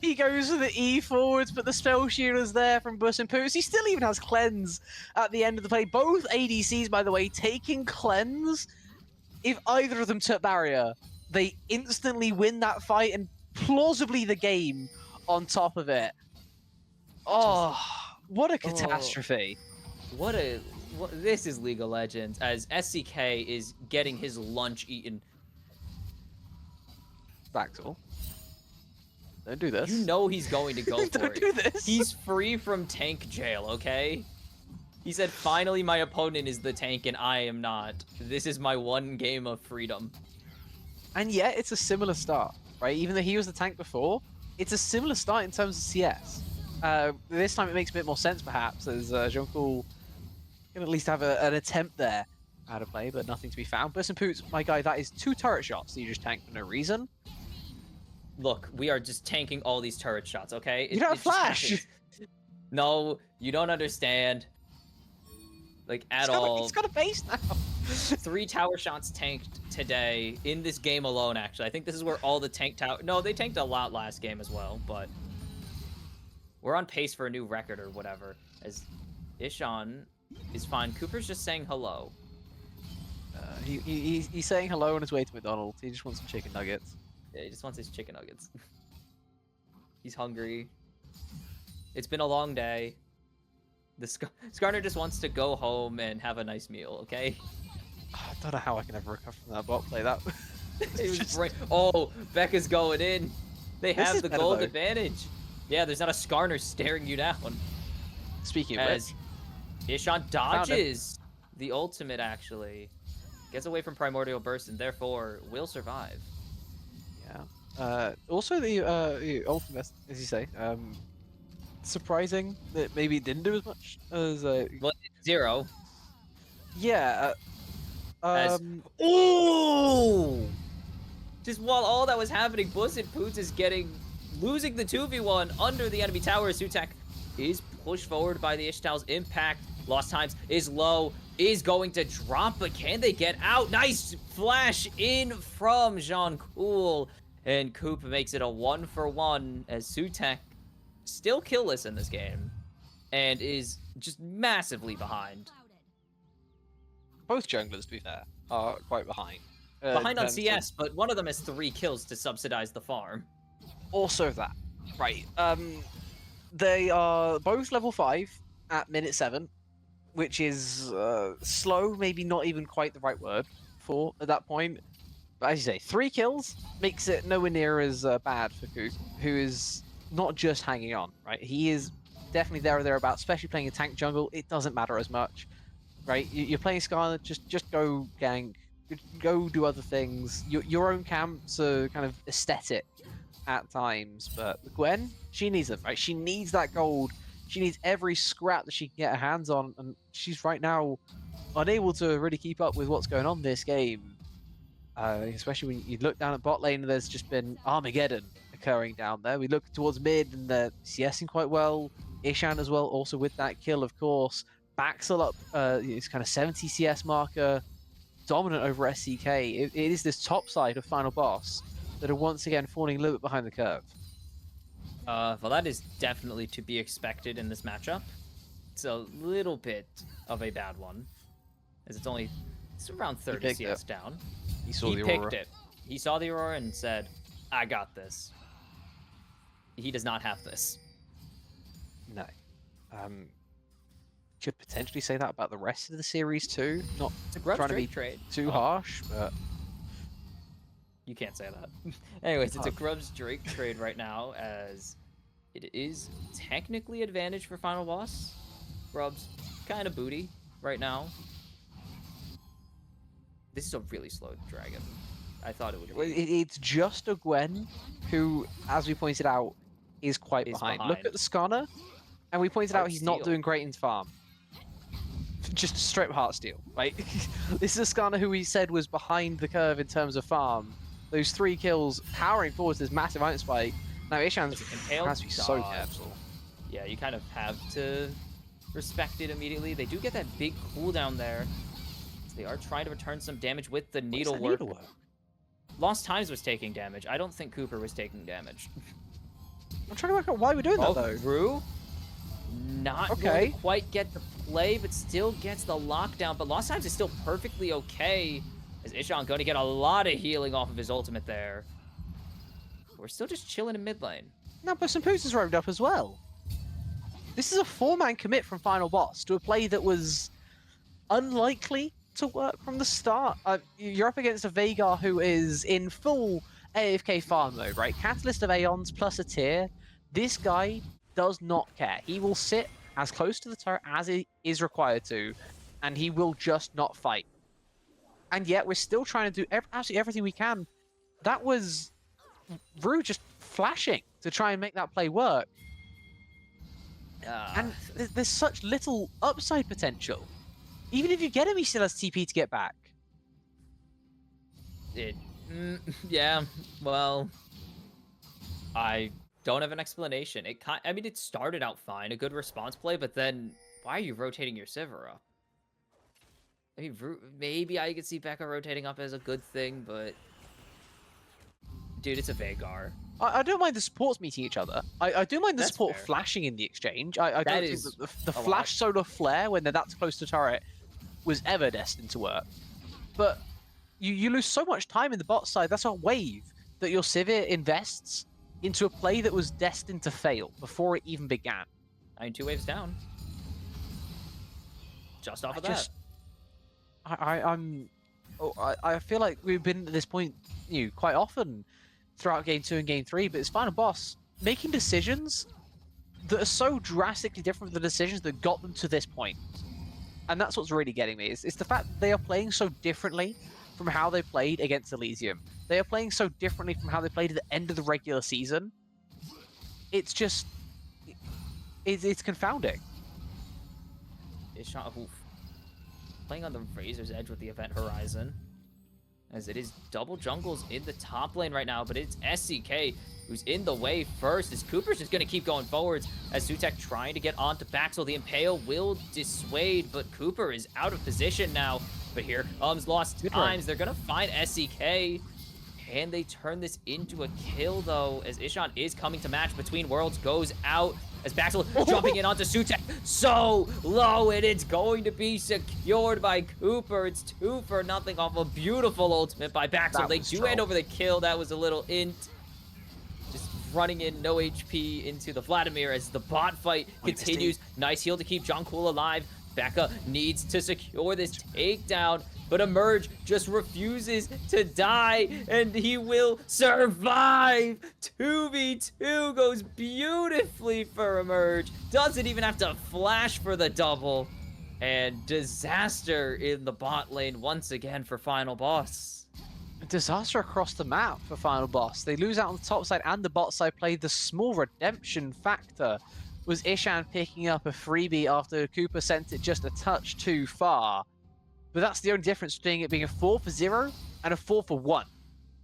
He goes for the E forwards, but the spell shield is there from Buss and Poots. He still even has cleanse at the end of the play. Both ADCs, by the way, taking cleanse. If either of them took barrier, they instantly win that fight and plausibly the game on top of it. Oh, what a catastrophe. This is League of Legends, as SCK is getting his lunch eaten. Baxel. Don't do this. You know he's going to go for Don't it. do this. He's free from tank jail, okay? He said, finally my opponent is the tank and I am not. This is my one game of freedom. And yet, it's a similar start, right? Even though he was the tank before, it's a similar start in terms of CS. This time it makes a bit more sense, perhaps, as Jean-Paul can at least have an attempt there out of play, but nothing to be found. Buss and Poots, my guy, that is 2 turret shots that you just tanked for no reason. Look, we are just tanking all these turret shots, okay? You don't have just flash! happens. No, you don't understand. Like, at all. He's got a base now! 3 tower shots tanked today in this game alone, actually. I think this is where all the tank tower... No, they tanked a lot last game as well, but... We're on pace for a new record or whatever. As Ishan is fine. Cooper's just saying hello. He's saying hello on his way to McDonald's. He just wants some chicken nuggets. Yeah, he just wants his chicken nuggets. He's hungry. It's been a long day. The Skarner just wants to go home and have a nice meal, okay? I don't know how I can ever recover from that bot play. That It was Oh, Becca's going in. They This have is the better, gold though. advantage. Yeah, there's not a Skarner staring you down. Speaking of As which, Ishan dodges the ultimate, actually. Gets away from Primordial Burst and therefore will survive. yeah. Also, the ultimate, as you say, surprising that maybe it didn't do as much as. Well, it's 0. Yeah. As- Ooh! Just while all that was happening, Buss and Poots is losing the 2v1 under the enemy tower. Sutek is pushed forward by the Ishtal's impact. Lost times is low, is going to drop, but can they get out? Nice flash in from Jean Cool. And Coop makes it a 1-for-1 as Sutek still killless in this game and is just massively behind. Both junglers, to be fair, are quite behind. Behind on in terms of- CS, but one of them has 3 kills to subsidize the farm. Also that, right? They are both level 5 at minute 7, which is slow, maybe not even quite the right word for at that point. But as you say, 3 kills makes it nowhere near as bad for Coop, who is not just hanging on, right? He is definitely there or thereabouts, especially playing a tank jungle. It doesn't matter as much, right? You're playing Skarner, just go gank, go do other things. Your own camps are kind of aesthetic at times, but Gwen, she needs them, right? She needs that gold. She needs every scrap that she can get her hands on, and she's right now unable to really keep up with what's going on this game. Especially when you look down at bot lane, there's just been Armageddon occurring down there. We look towards mid, and they're CSing quite well. Ishan as well, also with that kill, of course. Baxel up, it's kind of 70 CS marker, dominant over SCK. It is this top side of Final Boss that are once again falling a little bit behind the curve. Well, that is definitely to be expected in this matchup. It's a little bit of a bad one, as it's around 30 picked CS it. down. He saw He the picked aurora. it. He saw the Aurora and said, I got this. He does not have this. No. Could potentially say that about the rest of the series too. Not It's a Grubs trying to be Drake trade. too Oh, harsh, but You can't say that. Anyways, it's a Oh. Grubs Drake trade right now, as it is technically advantage for Final Boss. Grubs kind of booty right now. This is a really slow dragon. I thought it would Well, be. it's just a Gwen who, as we pointed out, is quite Is behind. Look behind. at the Skarner, and we pointed out Heart he's not steal. doing great in farm. Just straight heart steal, right? This is a Skarner who we said was behind the curve in terms of farm. Those 3 kills powering forward to this massive iron spike. Now Ishan's Does it impale? has to be so Dodge. careful. Yeah, you kind of have to respect it immediately. They do get that big cooldown there. So they are trying to return some damage with the What is that needlework. needlework? Lost Times was taking damage. I don't think Cooper was taking damage. I'm trying to work out why we're doing that though. Rue, not Okay. going to quite get the play, but still gets the lockdown. But Lost Times is still perfectly okay, as Ishan going to get a lot of healing off of his ultimate there. We're still just chilling in mid lane. Now, but some Poos has roamed up as well. This is a 4-man commit from Final Boss to a play that was unlikely to work from the start. You're up against a Veigar who is in full AFK farm mode, right? Catalyst of Aeons plus a tier. This guy does not care. He will sit as close to the turret as he is required to, and he will just not fight. And yet, we're still trying to do absolutely everything we can. That was Rue just flashing to try and make that play work. And there's such little upside potential. Even if you get him, he still has TP to get back. Yeah, well, I don't have an explanation. I mean, it started out fine, a good response play, but then why are you rotating your Sivir up? I mean, maybe I could see Becca rotating up as a good thing, but dude, it's a Veigar. I don't mind the supports meeting each other. I do mind the That's support fair. flashing in the exchange. I That don't think is that the a lot. flash solar flare when they're that close to turret was ever destined to work. But you lose so much time in the bot side. That's a wave that your Sivir invests into a play that was destined to fail before it even began. I mean, 2 waves down. Just off of I that. just, I feel like we've been at this point, quite often throughout game 2 and game 3, but it's final boss making decisions that are so drastically different from the decisions that got them to this point. And that's what's really getting me. It's the fact that they are playing so differently from how they played against Elysium. They are playing so differently from how they played at the end of the regular season. It's just, it's confounding. Ishant, oof. Playing on the razor's edge with the Event Horizon, as it is double jungles in the top lane right now, but it's SCK who's in the way first, as Cooper's just going to keep going forwards, as Sutek trying to get onto Baxel. The Impale will dissuade, but Cooper is out of position now. But here comes Lost Times. They're going to find SCK. Can they turn this into a kill, though, as Ishant is coming to match between worlds, goes out, as Baxel jumping in onto Sutek, so low, and it's going to be secured by Cooper. It's 2-0 off a beautiful ultimate by Baxel. They do hand over the kill. That was a little int. Just running in, no HP into the Vladimir as the bot fight continues. Nice heal to keep Jungkook alive. Becca needs to secure this takedown, but Emerge just refuses to die, and he will survive. 2v2 goes beautifully for Emerge. Doesn't even have to flash for the double. And disaster in the bot lane once again for Final Boss. Disaster across the map for Final Boss. They lose out on the top side and the bot side played the small redemption factor. Was Ishan picking up a freebie after Cooper sent it just a touch too far. But that's the only difference between it being a 4-0 and a 4-1.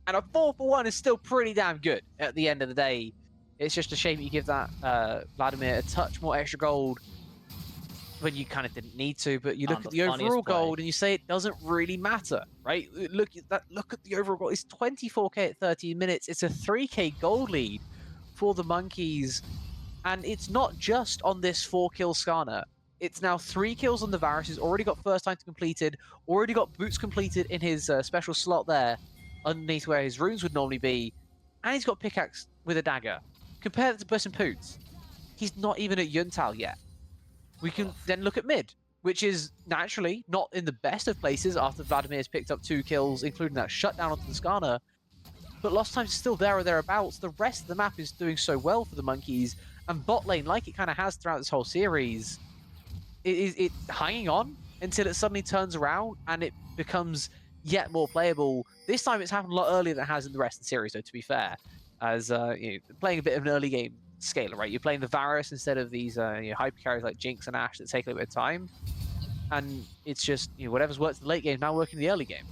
And a 4-1 is still pretty damn good at the end of the day. It's just a shame you give that Vladimir a touch more extra gold when you kind of didn't need to. But you look at the overall gold and you say it doesn't really matter, right? Look at that. Look at the overall gold. It's 24k at 13 minutes. It's a 3k gold lead for the Monkeys. And it's not just on this 4-kill Skarner. It's now 3 kills on the Varus. He's already got first time completed, already got boots completed in his special slot there, underneath where his runes would normally be, and he's got pickaxe with a dagger. Compare that to Buss and Poots. He's not even at Yuntal yet. We can then look at mid, which is naturally not in the best of places after Vladimir's picked up 2 kills, including that shutdown onto the Skarner. But Lost Times is still there or thereabouts. The rest of the map is doing so well for the Monkeys, and bot lane, like it kind of has throughout this whole series, it hanging on until it suddenly turns around and it becomes yet more playable. This time it's happened a lot earlier than it has in the rest of the series, though, to be fair. As playing a bit of an early game scaler, right? You're playing the Varus instead of these hyper carries like Jinx and Ashe that take a little bit of time. And it's just, whatever's worked in the late game now working in the early game.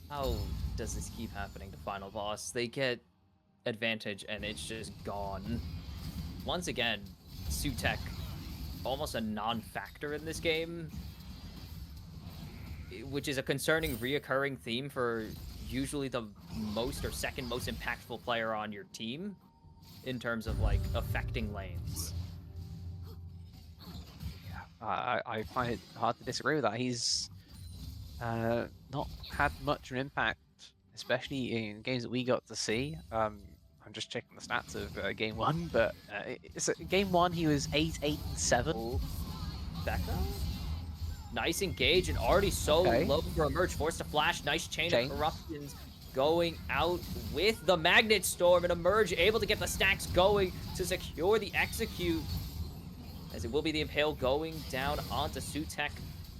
How does this keep happening to Final Boss? They get advantage and it's just gone. Once again, Sutek, almost a non-factor in this game, which is a concerning reoccurring theme for usually the most or second most impactful player on your team in terms of like affecting lanes. Yeah, I find it hard to disagree with that. He's not had much of an impact, especially in games that we got to see. I'm just checking the stats of game 1, but game 1 he was 8, 8, and 7. Oh, Becca? Nice engage and already so low for Emerge. Forced to flash. Nice chain of corruptions going out with the Magnet Storm, and Emerge able to get the stacks going to secure the execute, as it will be the Impale going down onto Sutek.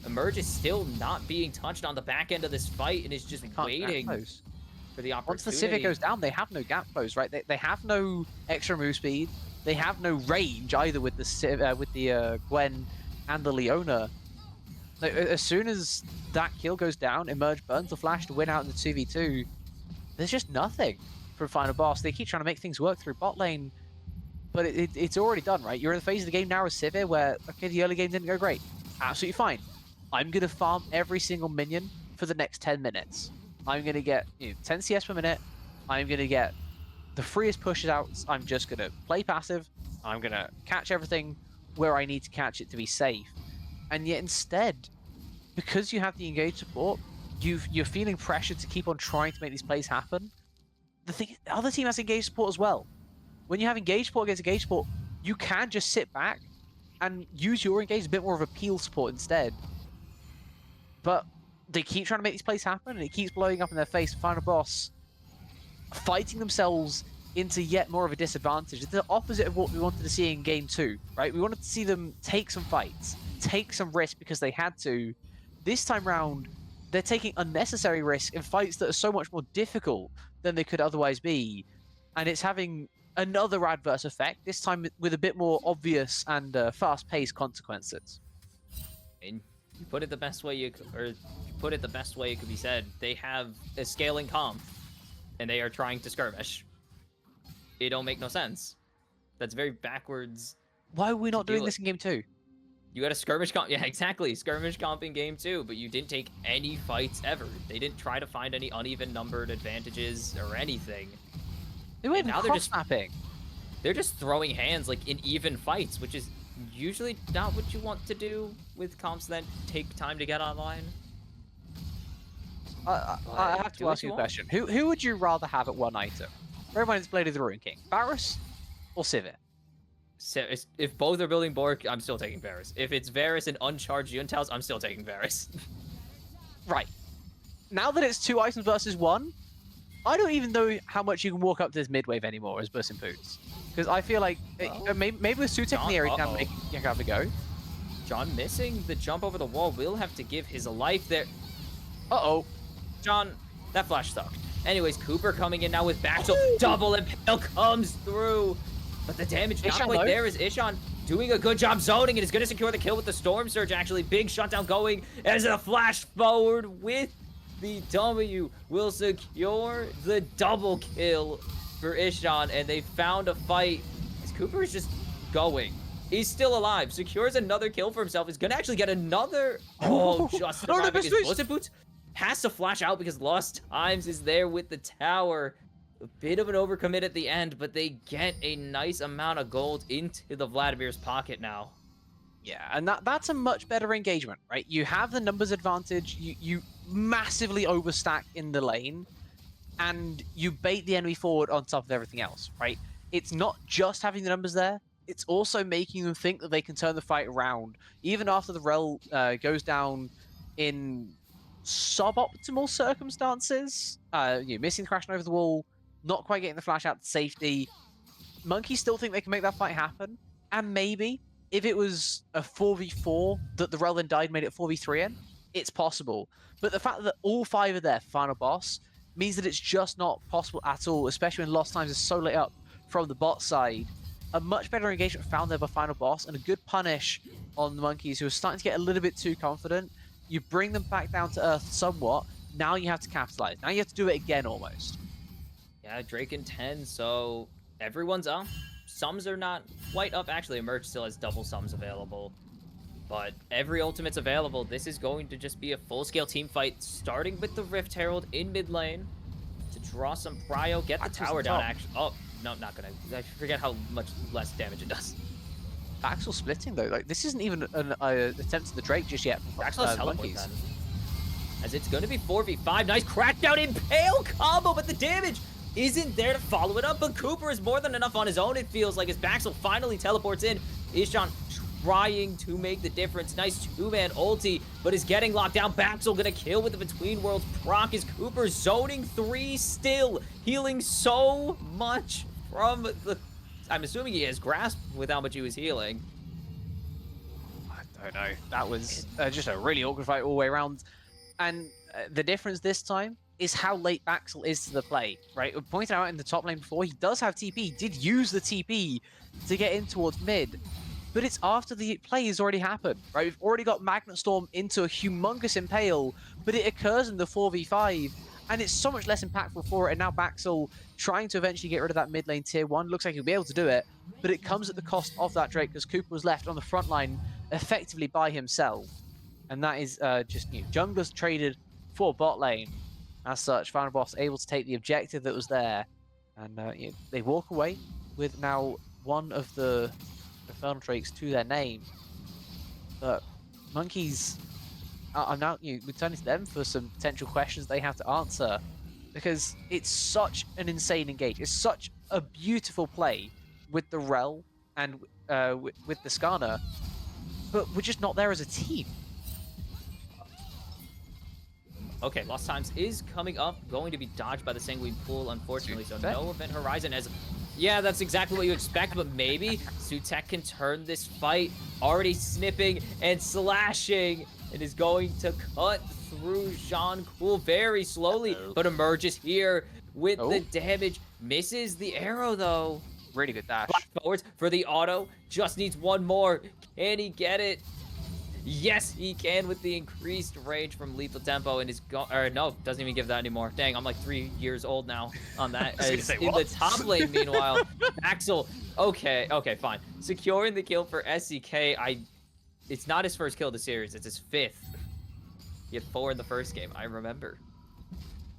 Emerge is still not being touched on the back end of this fight and is just waiting for the opportunity. Once the Civic goes down, they have no gap close, right? They have no extra move speed. They have no range either with the Gwen and the Leona. As soon as that kill goes down, Emerge burns the flash to win out in the 2v2. There's just nothing for Final Boss. They keep trying to make things work through bot lane, but it's already done, right? You're in the phase of the game now with Sivir where, okay, the early game didn't go great. Absolutely fine. I'm going to farm every single minion for the next 10 minutes. I'm going to get 10 CS per minute. I'm going to get the freest pushes out. I'm just going to play passive. I'm going to catch everything where I need to catch it to be safe. And yet instead, because you have the engaged support, you're feeling pressure to keep on trying to make these plays happen. The other team has engaged support as well. When you have engaged support against engaged support, you can just sit back and use your engaged a bit more of a peel support instead. But they keep trying to make these plays happen, and it keeps blowing up in their face. Final boss fighting themselves into yet more of a disadvantage. It's the opposite of what we wanted to see in game 2, right? We wanted to see them take some fights, take some risk because they had to. This time round, they're taking unnecessary risk in fights that are so much more difficult than they could otherwise be, and it's having another adverse effect, this time with a bit more obvious and fast-paced consequences. And you put it the best way you could, or you put it the best way it could be said. They have a scaling comp, and they are trying to skirmish. It don't make no sense. That's very backwards. Why are we not doing deal this in game 2? You had a skirmish comp, yeah, exactly, skirmish comp in game 2, but you didn't take any fights ever. They didn't try to find any uneven numbered advantages or anything. They weren't even now they're just- cross-mapping. They're just throwing hands like in even fights, which is usually not what you want to do with comps that take time to get online. I have do to what ask you you a want. question. Who would you rather have at one item? Everyone is Blade of the Ruin King. Varus or Sivir? So if both are building Bork, I'm still taking Varus. If it's Varus and uncharged Yuntels, I'm still taking Varus. Right. Now that it's 2 items versus 1, I don't even know how much you can walk up to this mid-wave anymore as Burst and Boots. Because I feel like, maybe with Sutek in the area, you can have a go. John missing the jump over the wall will have to give his life there. Uh-oh. John, that flash sucked. Anyways, Cooper coming in now with Baxel. Double Impale comes through. But the damage not Ishan quite low. there is Ishan doing a good job zoning and is going to secure the kill with the Storm Surge, actually. Big shutdown going as a flash forward with the W will secure the double kill for Ishan, and they found a fight as Cooper is just going. He's still alive, secures another kill for himself, is going to actually get another... Oh, just Oh, no, arriving. Mr. His Blizzard Boots has to flash out because Lost Times is there with the tower. A bit of an overcommit at the end, but they get a nice amount of gold into the Vladimir's pocket now. Yeah, and that's a much better engagement, right? You have the numbers advantage, you massively overstack in the lane, and you bait the enemy forward on top of everything else, right? It's not just having the numbers there, it's also making them think that they can turn the fight around, even after the rel goes down in suboptimal circumstances. Missing the crashing over the wall, not quite getting the flash out to safety. Monkeys still think they can make that fight happen, and maybe if it was a 4v4 that the rel then died made it 4v3 in, it's possible. But the fact that all 5 are there for final boss means that it's just not possible at all, especially when Lost Times is so lit up from the bot side. A much better engagement found there by final boss, and a good punish on the Monkeys, who are starting to get a little bit too confident. You bring them back down to earth somewhat. Now you have to capitalize. Now you have to do it again almost. Yeah, Drake in 10, so everyone's up. Sums are not quite up. Actually, Emerge still has double sums available. But every ultimate's available. This is going to just be a full-scale team fight, starting with the Rift Herald in mid lane to draw some prio, get the tower down, actually. Oh, no, not gonna. I forget how much less damage it does. Baxel splitting, though. Like, this isn't even an attempt at the Drake just yet. Baxel has teleport Monkeys. then. As it's going to be 4v5. Nice crackdown Impale combo, but the damage isn't there to follow it up. But Cooper is more than enough on his own, it feels like, as Baxel finally teleports in. Ishan trying to make the difference. Nice 2-man ulti, but is getting locked down. Baxel gonna kill with the Between Worlds proc as Cooper zoning 3 still, healing so much from the... I'm assuming he has Grasp with how much he was healing. I don't know. That was just a really awkward fight all the way around. And the difference this time is how late Baxel is to the play, right? We pointed out in the top lane before, he does have TP. He did use the TP to get in towards mid. But it's after the play has already happened, right? We've already got Magnet Storm into a humongous Impale, but it occurs in the 4v5, and it's so much less impactful for it. And now Baxel trying to eventually get rid of that mid lane tier 1. Looks like he'll be able to do it, but it comes at the cost of that Drake, because Cooper was left on the front line effectively by himself. and that is just junglers traded for bot lane. As such, Final Boss able to take the objective that was there, and they walk away with now one of the Infernal Drakes to their name. But Monkeys are now returning to them for some potential questions they have to answer, because it's such an insane engage. It's such a beautiful play with the Rel and with the Skarner, but we're just not there as a team. Okay, Lost Times is coming up, going to be dodged by the Sanguine Pool, unfortunately, so no Event Horizon as... Yeah, that's exactly what you expect, but maybe Sutek can turn this fight, already snipping and slashing, and is going to cut through Jean Cool very slowly, but emerges here with the damage. Misses the arrow, though. Really good dash. Flash forwards for the auto, just needs one more. Can he get it? Yes, he can with the increased range from lethal tempo, and is no, doesn't even give that anymore. Dang, I'm like 3 years old now on that. As in the top lane, meanwhile, Axel. Okay, fine. Securing the kill for SEK. It's not his first kill of the series. It's his 5th. He had 4 in the first game. I remember.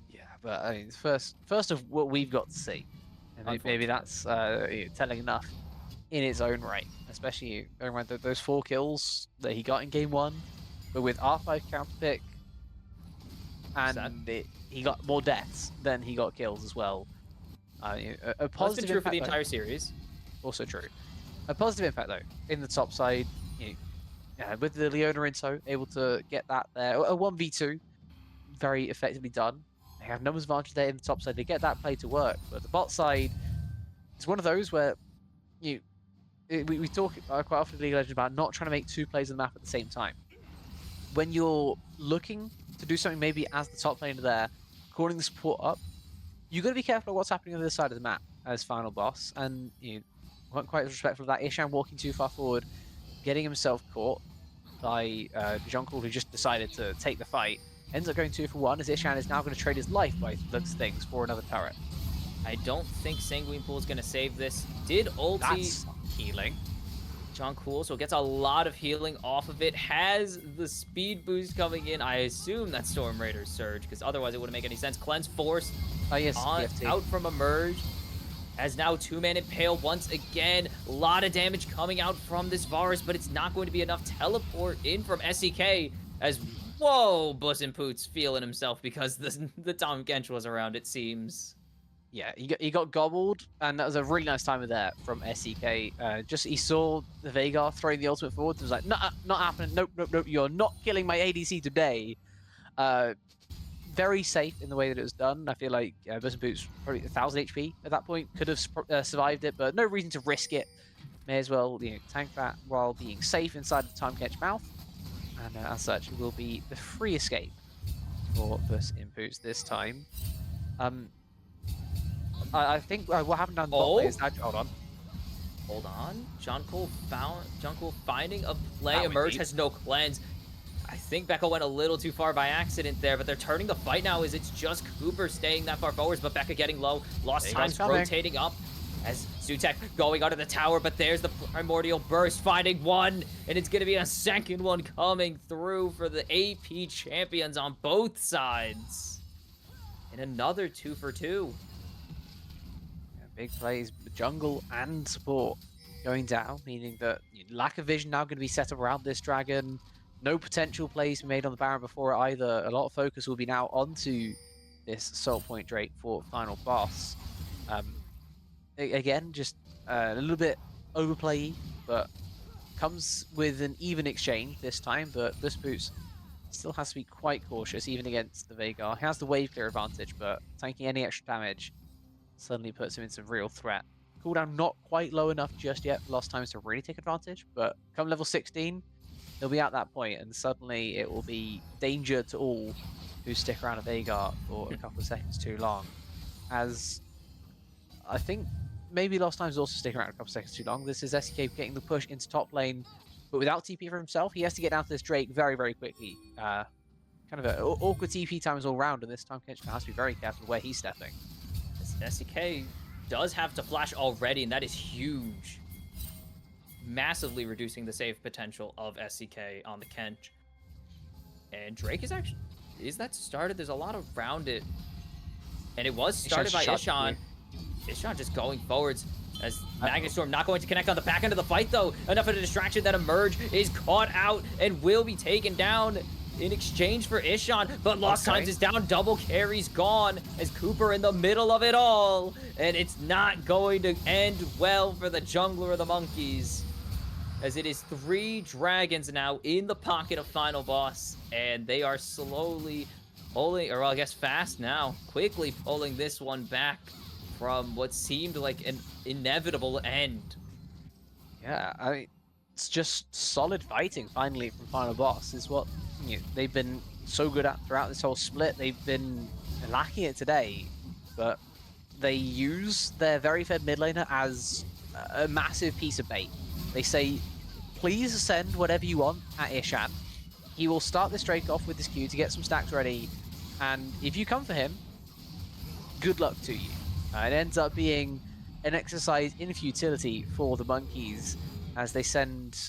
Yeah, but I mean, first of what we've got to see, and maybe that's telling enough in its own right, especially around those 4 kills that he got in game 1, but with R5 counter pick, and he got more deaths than he got kills as well. A positive That's been true impact, for the entire series. Also true. A positive impact though in the top side, with the Leona Inso able to get that there, a 1v2, very effectively done. They have numbers advantage there in the top side. They get that play to work, but the bot side, it's one of those where we talk quite often in League of Legends about not trying to make 2 plays on the map at the same time. When you're looking to do something maybe as the top laner there, calling the support up, you got to be careful of what's happening on the other side of the map as Final Boss, and weren't quite as respectful of that. Ishan walking too far forward, getting himself caught by Jungle, who just decided to take the fight, ends up going 2 for 1, as Ishan is now going to trade his life by looks of things for another turret. I don't think Sanguine Pool is going to save this. Did ulti... That's healing. John Cool, so gets a lot of healing off of it. Has the speed boost coming in. I assume that's Storm Raider's Surge, because otherwise it wouldn't make any sense. Cleanse Force out from Emerge. Has now 2-man Impale once again. A lot of damage coming out from this Varus, but it's not going to be enough. Teleport in from SEK as... Whoa, Buss and Poots feeling himself because the Tom Kench was around, it seems. Yeah, he got gobbled, and that was a really nice timer there from SEK. Just he saw the Veigar throwing the ultimate forward, and was like, nah, not happening. Nope, you're not killing my ADC today. Very safe in the way that it was done. I feel like Buss and Poots probably 1,000 HP at that point, could have survived it, but no reason to risk it. May as well tank that while being safe inside the Time Catch mouth. And as such, it will be the free escape for Buss and Poots this time. I think what happened down the bot lane is that... Hold on. John Cole finding a play. Emerge has no cleanse. I think Becca went a little too far by accident there, but they're turning the fight now as it's just Cooper staying that far forwards, but Becca getting low. Lost Times rotating up as Sutek going out of the tower, but there's the Primordial Burst, finding one, and it's going to be a second one coming through for the AP champions on both sides. And another 2 for 2. Big plays, jungle and support going down, meaning that lack of vision now going to be set up around this dragon. No potential plays made on the Baron before it either. A lot of focus will be now onto this Salt Point Drake for Final Boss. Again, just a little bit overplay, but comes with an even exchange this time. But Buss Boots still has to be quite cautious, even against the Veigar. He has the wave clear advantage, but tanking any extra damage suddenly puts him in some real threat. Cooldown not quite low enough just yet for Lost Times to really take advantage, but come level 16, he'll be at that point, and suddenly it will be danger to all who stick around a Veigar for a couple of seconds too long. As I think maybe Lost Times also stick around a couple of seconds too long. This is SEK getting the push into top lane, but without TP for himself, he has to get down to this Drake very, very quickly. Kind of an awkward TP times all round, and this time Kench has to be very careful where he's stepping. SEK does have to flash already, and that is huge. Massively reducing the save potential of SEK on the Kench. And Drake is that started? There's a lot around it. And it was started by shot Ishan. through. Ishan just going forwards as Magnet Storm not going to connect on the back end of the fight, though. Enough of a distraction that Emerge is caught out and will be taken down in exchange for Ishan. But Lost Times is down. Double carry's gone as Cooper in the middle of it all. And it's not going to end well for the jungler of the Monkeys, as it is 3 dragons now in the pocket of Final Boss, and they are slowly pulling, or well, I guess fast now, quickly pulling this one back from what seemed like an inevitable end. Yeah, I mean, it's just solid fighting finally from Final Boss is what they've been so good at throughout this whole split. They've been lacking it today, but they use their very fed mid laner as a massive piece of bait. They say, please send whatever you want at Ishan. He will start this Drake off with this Q to get some stacks ready, and if you come for him, good luck to you. It ends up being an exercise in futility for the Monkeys as they send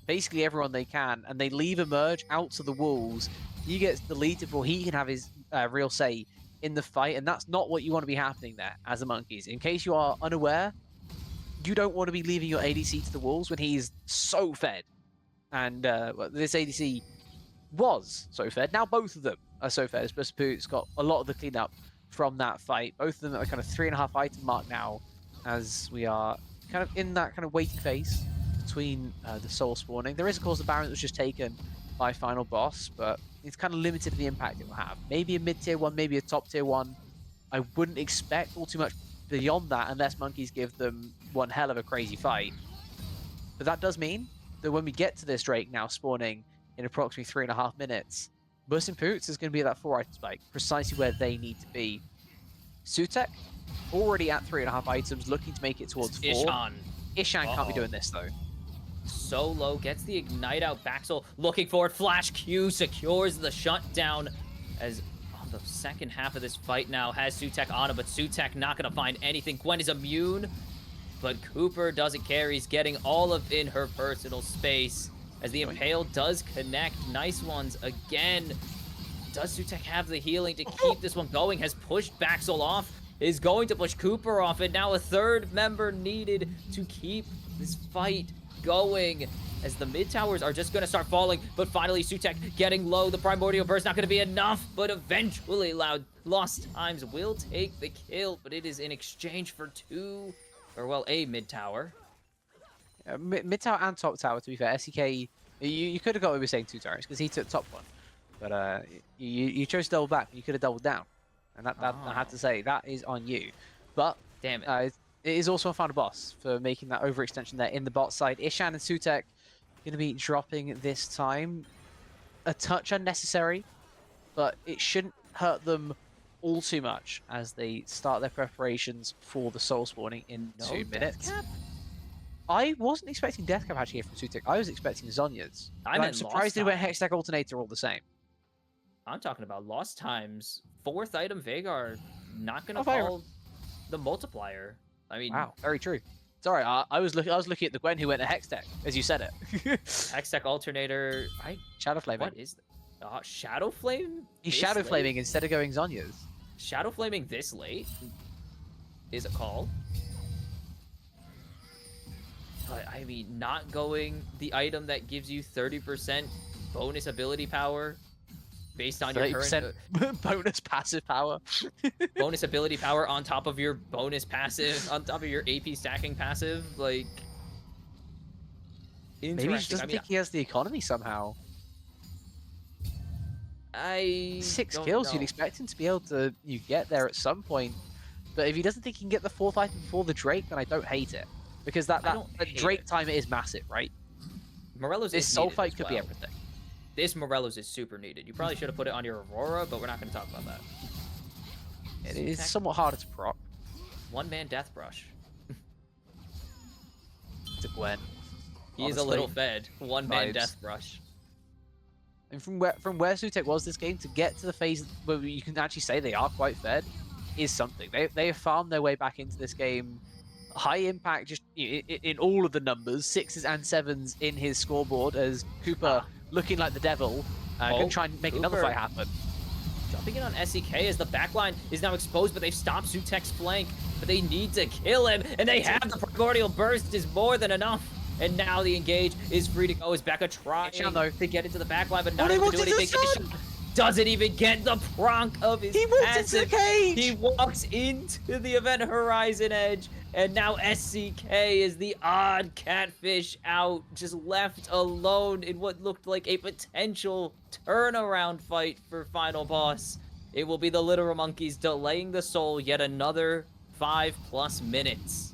basically everyone they can, and they leave Emerge out to the walls. He gets deleted before he can have his real say in the fight, and that's not what you want to be happening there as the Monkeys. In case you are unaware, you don't want to be leaving your ADC to the walls when he's so fed. And this ADC was so fed. Now both of them are so fed. It's got a lot of the cleanup from that fight. Both of them are kind of 3.5 item mark now, as we are kind of in that kind of waiting phase between the soul spawning. There is, of course, the Baron that was just taken by Final Boss, but it's kind of limited to the impact it will have. Maybe a mid-tier one, maybe a top-tier one. I wouldn't expect all too much beyond that unless Monkeys give them one hell of a crazy fight. But that does mean that when we get to this Drake now spawning in approximately 3.5 minutes, Bursting Poots is going to be at that 4 item spike, precisely where they need to be. Sutek, already at 3.5 items, looking to make it towards 4. Ishan can't be doing this, though. Solo gets the Ignite out. Baxel looking for it. Flash Q secures the shutdown, as on the second half of this fight now has Sutek on him, but Sutek not going to find anything. Gwen is immune, but Cooper doesn't care. He's getting all of in her personal space as the Impale does connect. Nice ones again. Does Sutek have the healing to keep this one going? Has pushed Baxel off, is going to push Cooper off, and now a third member needed to keep this fight going, as the mid towers are just going to start falling. But finally, Sutek getting low. The Primordial Burst not going to be enough, but eventually Lost Times will take the kill, but it is in exchange for a mid tower. Mid tower and top tower, to be fair. SEK, you could have got away with saying 2 towers because he took top one, but you chose to double back. You could have doubled down, and that I have to say that is on you. But damn it. It is also a Final Boss for making that overextension there in the bot side. Ishan and Sutek going to be dropping this time. A touch unnecessary, but it shouldn't hurt them all too much as they start their preparations for the soul spawning in 2 minutes. I wasn't expecting Death Cap actually here from Sutek. I was expecting Zonya's. I'm surprised they went Hextech Alternator all the same. I'm talking about Lost Times. 4th item Veigar not going to fall the multiplier. I mean, wow, very true. Sorry, I was looking at the Gwen who went to Hextech as you said it. Hextech Alternator. Shadow Flaming. What is that? Shadow Flame? He's Shadow Flaming instead of going Zonya's. Shadow Flaming this late is a call. But I mean, not going the item that gives you 30% bonus ability power based on your current bonus passive power. Bonus ability power on top of your bonus passive, on top of your AP stacking passive, like interesting. Maybe he doesn't think he has the economy somehow. 6 kills, you'd expect him to be able to get there at some point. But if he doesn't think he can get the 4th item before the Drake, then I don't hate it. Because that Drake timer is massive, right? Morello's this soul fight could be everything. This Morello's is super needed. You probably should have put it on your Aurora, but we're not going to talk about that. It is somewhat harder to proc. One-man Death Brush. To Gwen. He is a little fed. One-man Death Brush. And from where Sutek was this game, to get to the phase where you can actually say they are quite fed, is something. They have farmed their way back into this game. High impact, just in all of the numbers, 6s and 7s in his scoreboard, as Cooper looking like the devil Gonna try and make another Cooper fight happen. jumping in on SEK as the backline is now exposed, but they've stopped Sutek's flank. But they need to kill him, and they have the primordial burst is more than enough. And now the engage is free to go as Becca trying Ishan, though. to get into the backline, but not he able walked to do into anything. the sun! Ishan doesn't even get the pronk of his He walked passive. into the cage! He walks into the event horizon edge, and now SCK is the odd catfish out, just left alone in what looked like a potential turnaround fight for Final Boss. It will be the Literal Monkeys delaying the soul yet another 5+ minutes.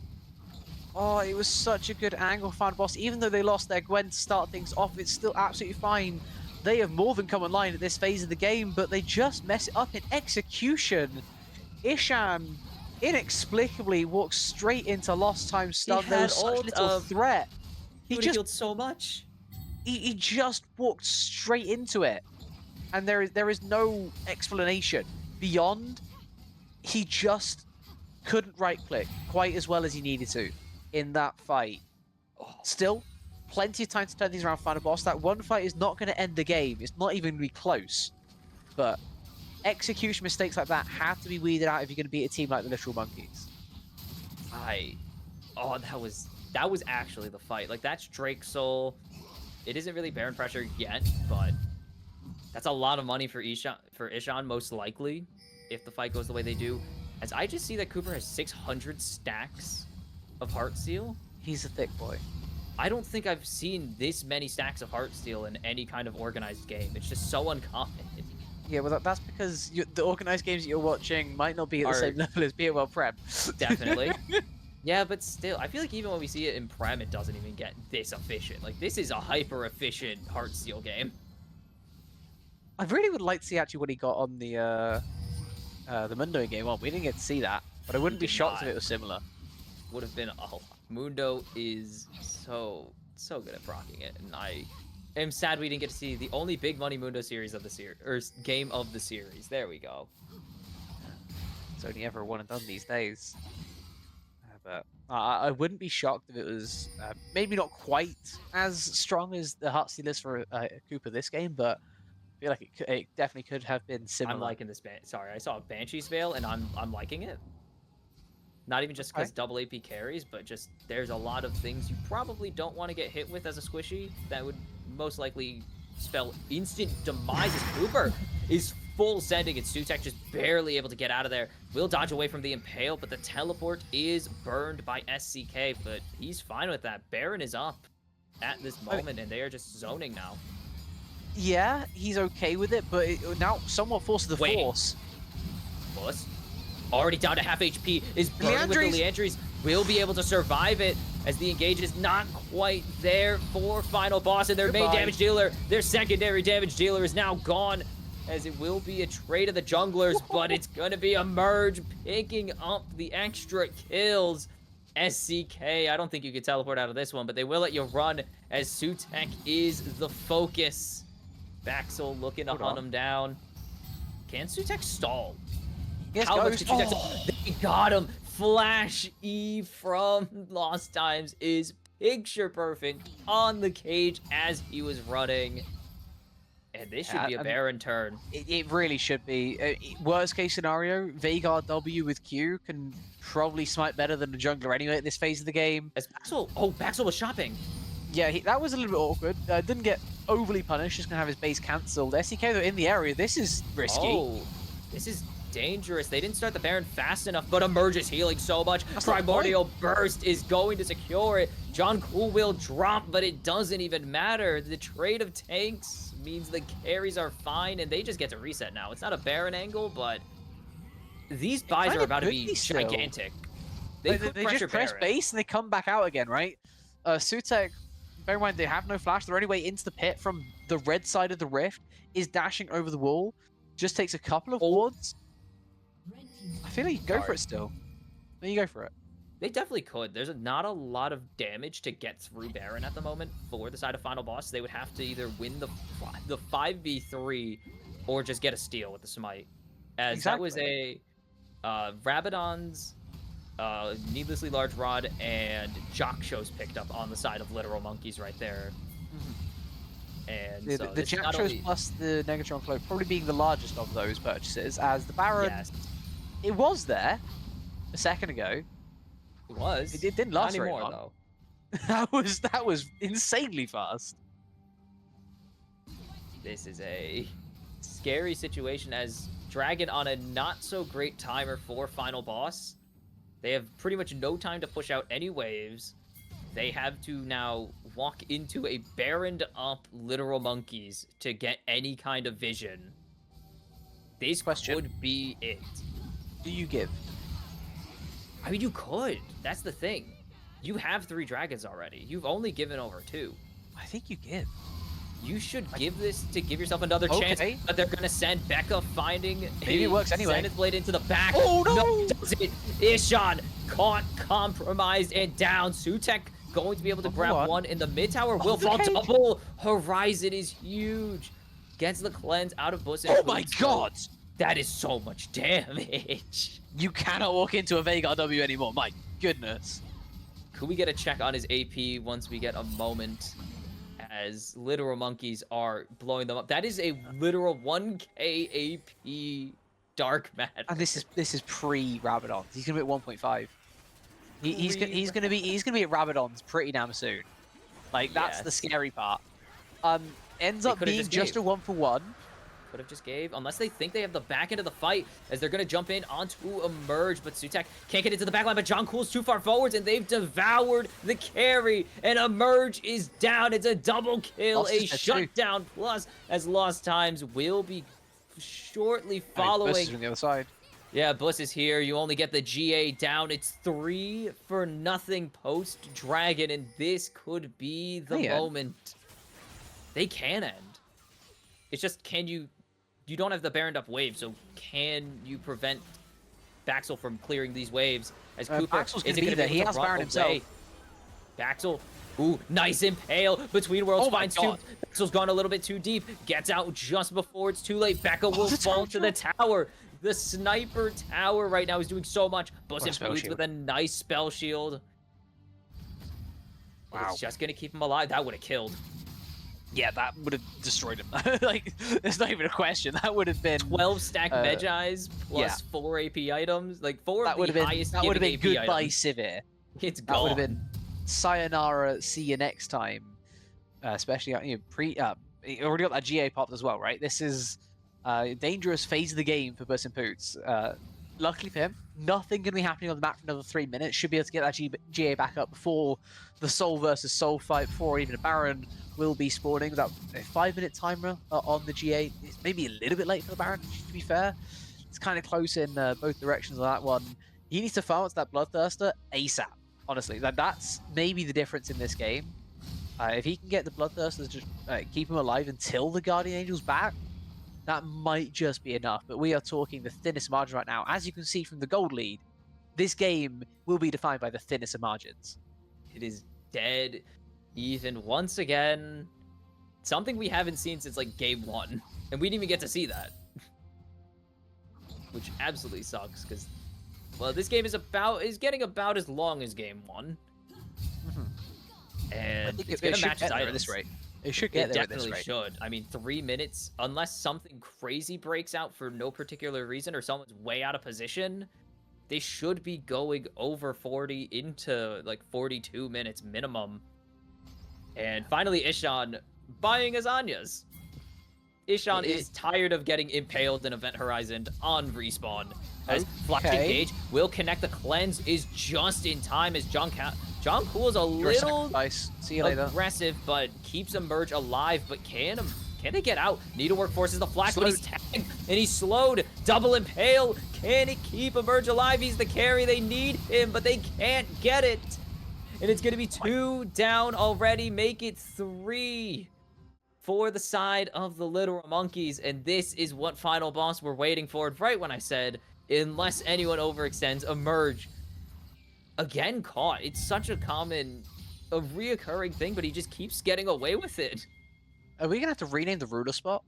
Oh, it was such a good angle, Final Boss. Even though they lost their Gwen to start things off, it's still absolutely fine. They have more than come online at this phase of the game, but they just mess it up in execution. Ishan inexplicably walks straight into Lost Time Stun. There had was such ult little of- threat. He would have healed so much. He just walked straight into it, and there is no explanation beyond. He just couldn't right click quite as well as he needed to in that fight. Still, plenty of time to turn things around, Final Boss. That one fight is not going to end the game. It's not even going to be close. But execution mistakes like that have to be weeded out if you're going to beat a team like the Literal Monkeys. Oh, that was actually the fight. Like, that's Drake Soul. It isn't really Baron pressure yet, but that's a lot of money for Ishan, most likely, if the fight goes the way they do. As I just see that Cooper has 600 stacks of Heartsteel. He's a thick boy. I don't think I've seen this many stacks of Heartsteel in any kind of organized game. It's just so uncommon. Yeah, well, that's because the organized games that you're watching might not be at the same level as BOL Prem. Definitely. Yeah, but still, I feel like even when we see it in Prem, it doesn't even get this efficient. Like, this is a hyper-efficient Heartsteel game. I really would like to see actually what he got on the Mundo game. Well, we didn't get to see that, but I wouldn't be shocked if it was similar. Would have been a lot. Mundo is so good at proccing it, and I am sad we didn't get to see the only big money Mundo series of the series, or game of the series. There we go. It's only ever one and done these days. But I wouldn't be shocked if it was maybe not quite as strong as the Heartsteel is for Cooper this game, but I feel like it definitely could have been similar. I'm liking this sorry, I saw a Banshee's Veil, and I'm liking it. Not even just because double AP carries, but just there's a lot of things you probably don't want to get hit with as a squishy that would most likely spell instant demise as Cooper is full sending, and Sutek just barely able to get out of there. Will dodge away from the Impale, but the teleport is burned by SCK, but he's fine with that. Baron is up at this moment, and they are just zoning now. Yeah, he's okay with it, but now somewhat forces the force. Puss. Already down to half HP, is burning with the Leandries. Will be able to survive it as the engage is not quite there for Final Boss, and their main damage dealer, their secondary damage dealer is now gone, as it will be a trade of the junglers, but it's going to be a merge picking up the extra kills. SCK, I don't think you can teleport out of this one, but they will let you run as Sutek is the focus. Baxel looking to hunt him down. Can Sutek stall? Yes, How much can Sutek stall? They got him. Flash E from Lost Times is picture perfect on the cage as he was running. And this should be a Baron turn. It really should be. Worst case scenario, Veigar W with Q can probably smite better than the jungler anyway at this phase of the game. As Baxel, Baxel was shopping. Yeah, that was a little bit awkward. Didn't get overly punished, just gonna have his base cancelled. SEK though in the area, this is risky. Oh, this is dangerous. They didn't start the Baron fast enough, but Emerge is healing so much. Primordial Burst is going to secure it. John Cool will drop, but it doesn't even matter. The trade of tanks means the carries are fine, and they just get to reset now. It's not a Baron angle, but these buys are about to be gigantic. They just press base and they come back out again, right? Sutek, bear in mind, they have no flash. Their only way into the pit from the red side of the rift is dashing over the wall. Just takes a couple of wards. I feel like you go for it still. Then you go for it. They definitely could. There's not a lot of damage to get through Baron at the moment for the side of Final Boss. They would have to either win the 5v3 or just get a steal with the smite. As that was a Rabadon's Needlessly Large Rod and Jock Shows picked up on the side of Literal Monkeys right there. And The, so the this is not Jak'Tros only plus the Negatron Cloak probably being the largest of those purchases, as the Baron, yes, it was there a second ago. it was. It didn't Not last very anymore long. though. That was insanely fast. This is a scary situation as Dragon on a not so great timer for final boss. They have pretty much no time to push out any waves. They have to now walk into a baroned up literal monkeys to get any kind of vision. This Question. could be it. Do you give? I mean, you could. That's the thing. You have 3 dragons already. You've only given over 2. I think you give. You should give this to give yourself another Okay. chance, but they're gonna send Becca finding Maybe it works anyway. Zenith Blade into the back. Oh, no! it doesn't. Ishan caught, compromised, and down. Sutek going to be able to grab on. one in the mid tower. Will the fall cake. double. Horizon is huge. Gets the cleanse out of Buss. Oh my god! That is so much damage. You cannot walk into a Veigar W anymore. My goodness. Could we get a check on his AP once we get a moment? As literal monkeys are blowing them up. That is a literal 1k AP dark matter. And this is pre Rabadon. He's gonna be at 1.5. He's gonna be at Rabadon's pretty damn soon. Like that's the Yes. scary part. Ends They up could've being just just gave. a 1-for-1. Could have just gave, unless they think they have the back end of the fight, as they're going to jump in onto Emerge, but Sutek can't get into the backline, but John Cool's too far forwards, and they've devoured the carry, and Emerge is down. It's a double kill, Lost a his head too. shutdown plus, as Lost Times will be shortly following. Versus on the other side. Yeah, Buss is here. You only get the GA down. It's 3-0 post Dragon, and this could be the They end. moment. They can end. It's just, can you... You don't have the Baroned up wave, so can you prevent Baxel from clearing these waves? As Cooper Baxel's gonna isn't be gonna there. able He to has run Baron away. himself. Baxel, ooh, nice impale between worlds. Oh my Finds 2. God. Baxel's gone a little bit too deep. Gets out just before it's too late. Becca will the fall tower to the tower. The sniper tower right now is doing so much. Buss What a spell boots shield. with a nice spell shield. Wow. It's just gonna keep him alive. That would have killed. Yeah, that would have destroyed him. Like, there's not even a question. That would have been 12 stack Medjais plus yeah. 4 AP items. Like 4 that of would the have been highest that would have giving been AP goodbye items. Sivir. It's That gone. would have been sayonara. See you next time. Especially already got that GA popped as well, right? This is a dangerous phase of the game for Buss and Poots. Luckily for him, nothing going to be happening on the map for another 3 minutes. Should be able to get that GA back up before the Soul versus Soul fight, before even a Baron will be spawning. That a 5-minute timer on the GA. It's maybe a little bit late for the Baron, to be fair. It's kind of close in both directions on that one. He needs to farm that Bloodthirster ASAP, honestly. That's maybe the difference in this game. If he can get the Bloodthirster to just keep him alive until the Guardian Angel's back, that might just be enough. But we are talking the thinnest margin right now. As you can see from the gold lead, this game will be defined by the thinnest of margins. It is dead even once again. Something we haven't seen since like game 1. And we didn't even get to see that. Which absolutely sucks because, well, this game is getting about as long as game 1. And I think it's it gonna should match get his there at items. this rate. It should get It there at this definitely rate. should. I mean, 3 minutes, unless something crazy breaks out for no particular reason or someone's way out of position, they should be going over 40 into like 42 minutes minimum. And finally, Ishan buying Azanya's. Ishan is tired of getting impaled in Event Horizon on respawn. As Flash Okay. Engage will connect the cleanse is just in time as John Cool is a You're a little sacrifice. See you later. aggressive, but keeps Emerge alive. But can they get out? Needlework forces the flash, but he's tagged and he's slowed. Double impale. Can he keep Emerge alive? He's the carry. They need him, but they can't get it. And it's going to be 2 down already. Make it 3 for the side of the literal monkeys. And this is what final boss we're waiting for. Right when I said, unless anyone overextends, Emerge. Again caught. It's such a reoccurring thing, but he just keeps getting away with it. Are we gonna have to rename the ruler spot?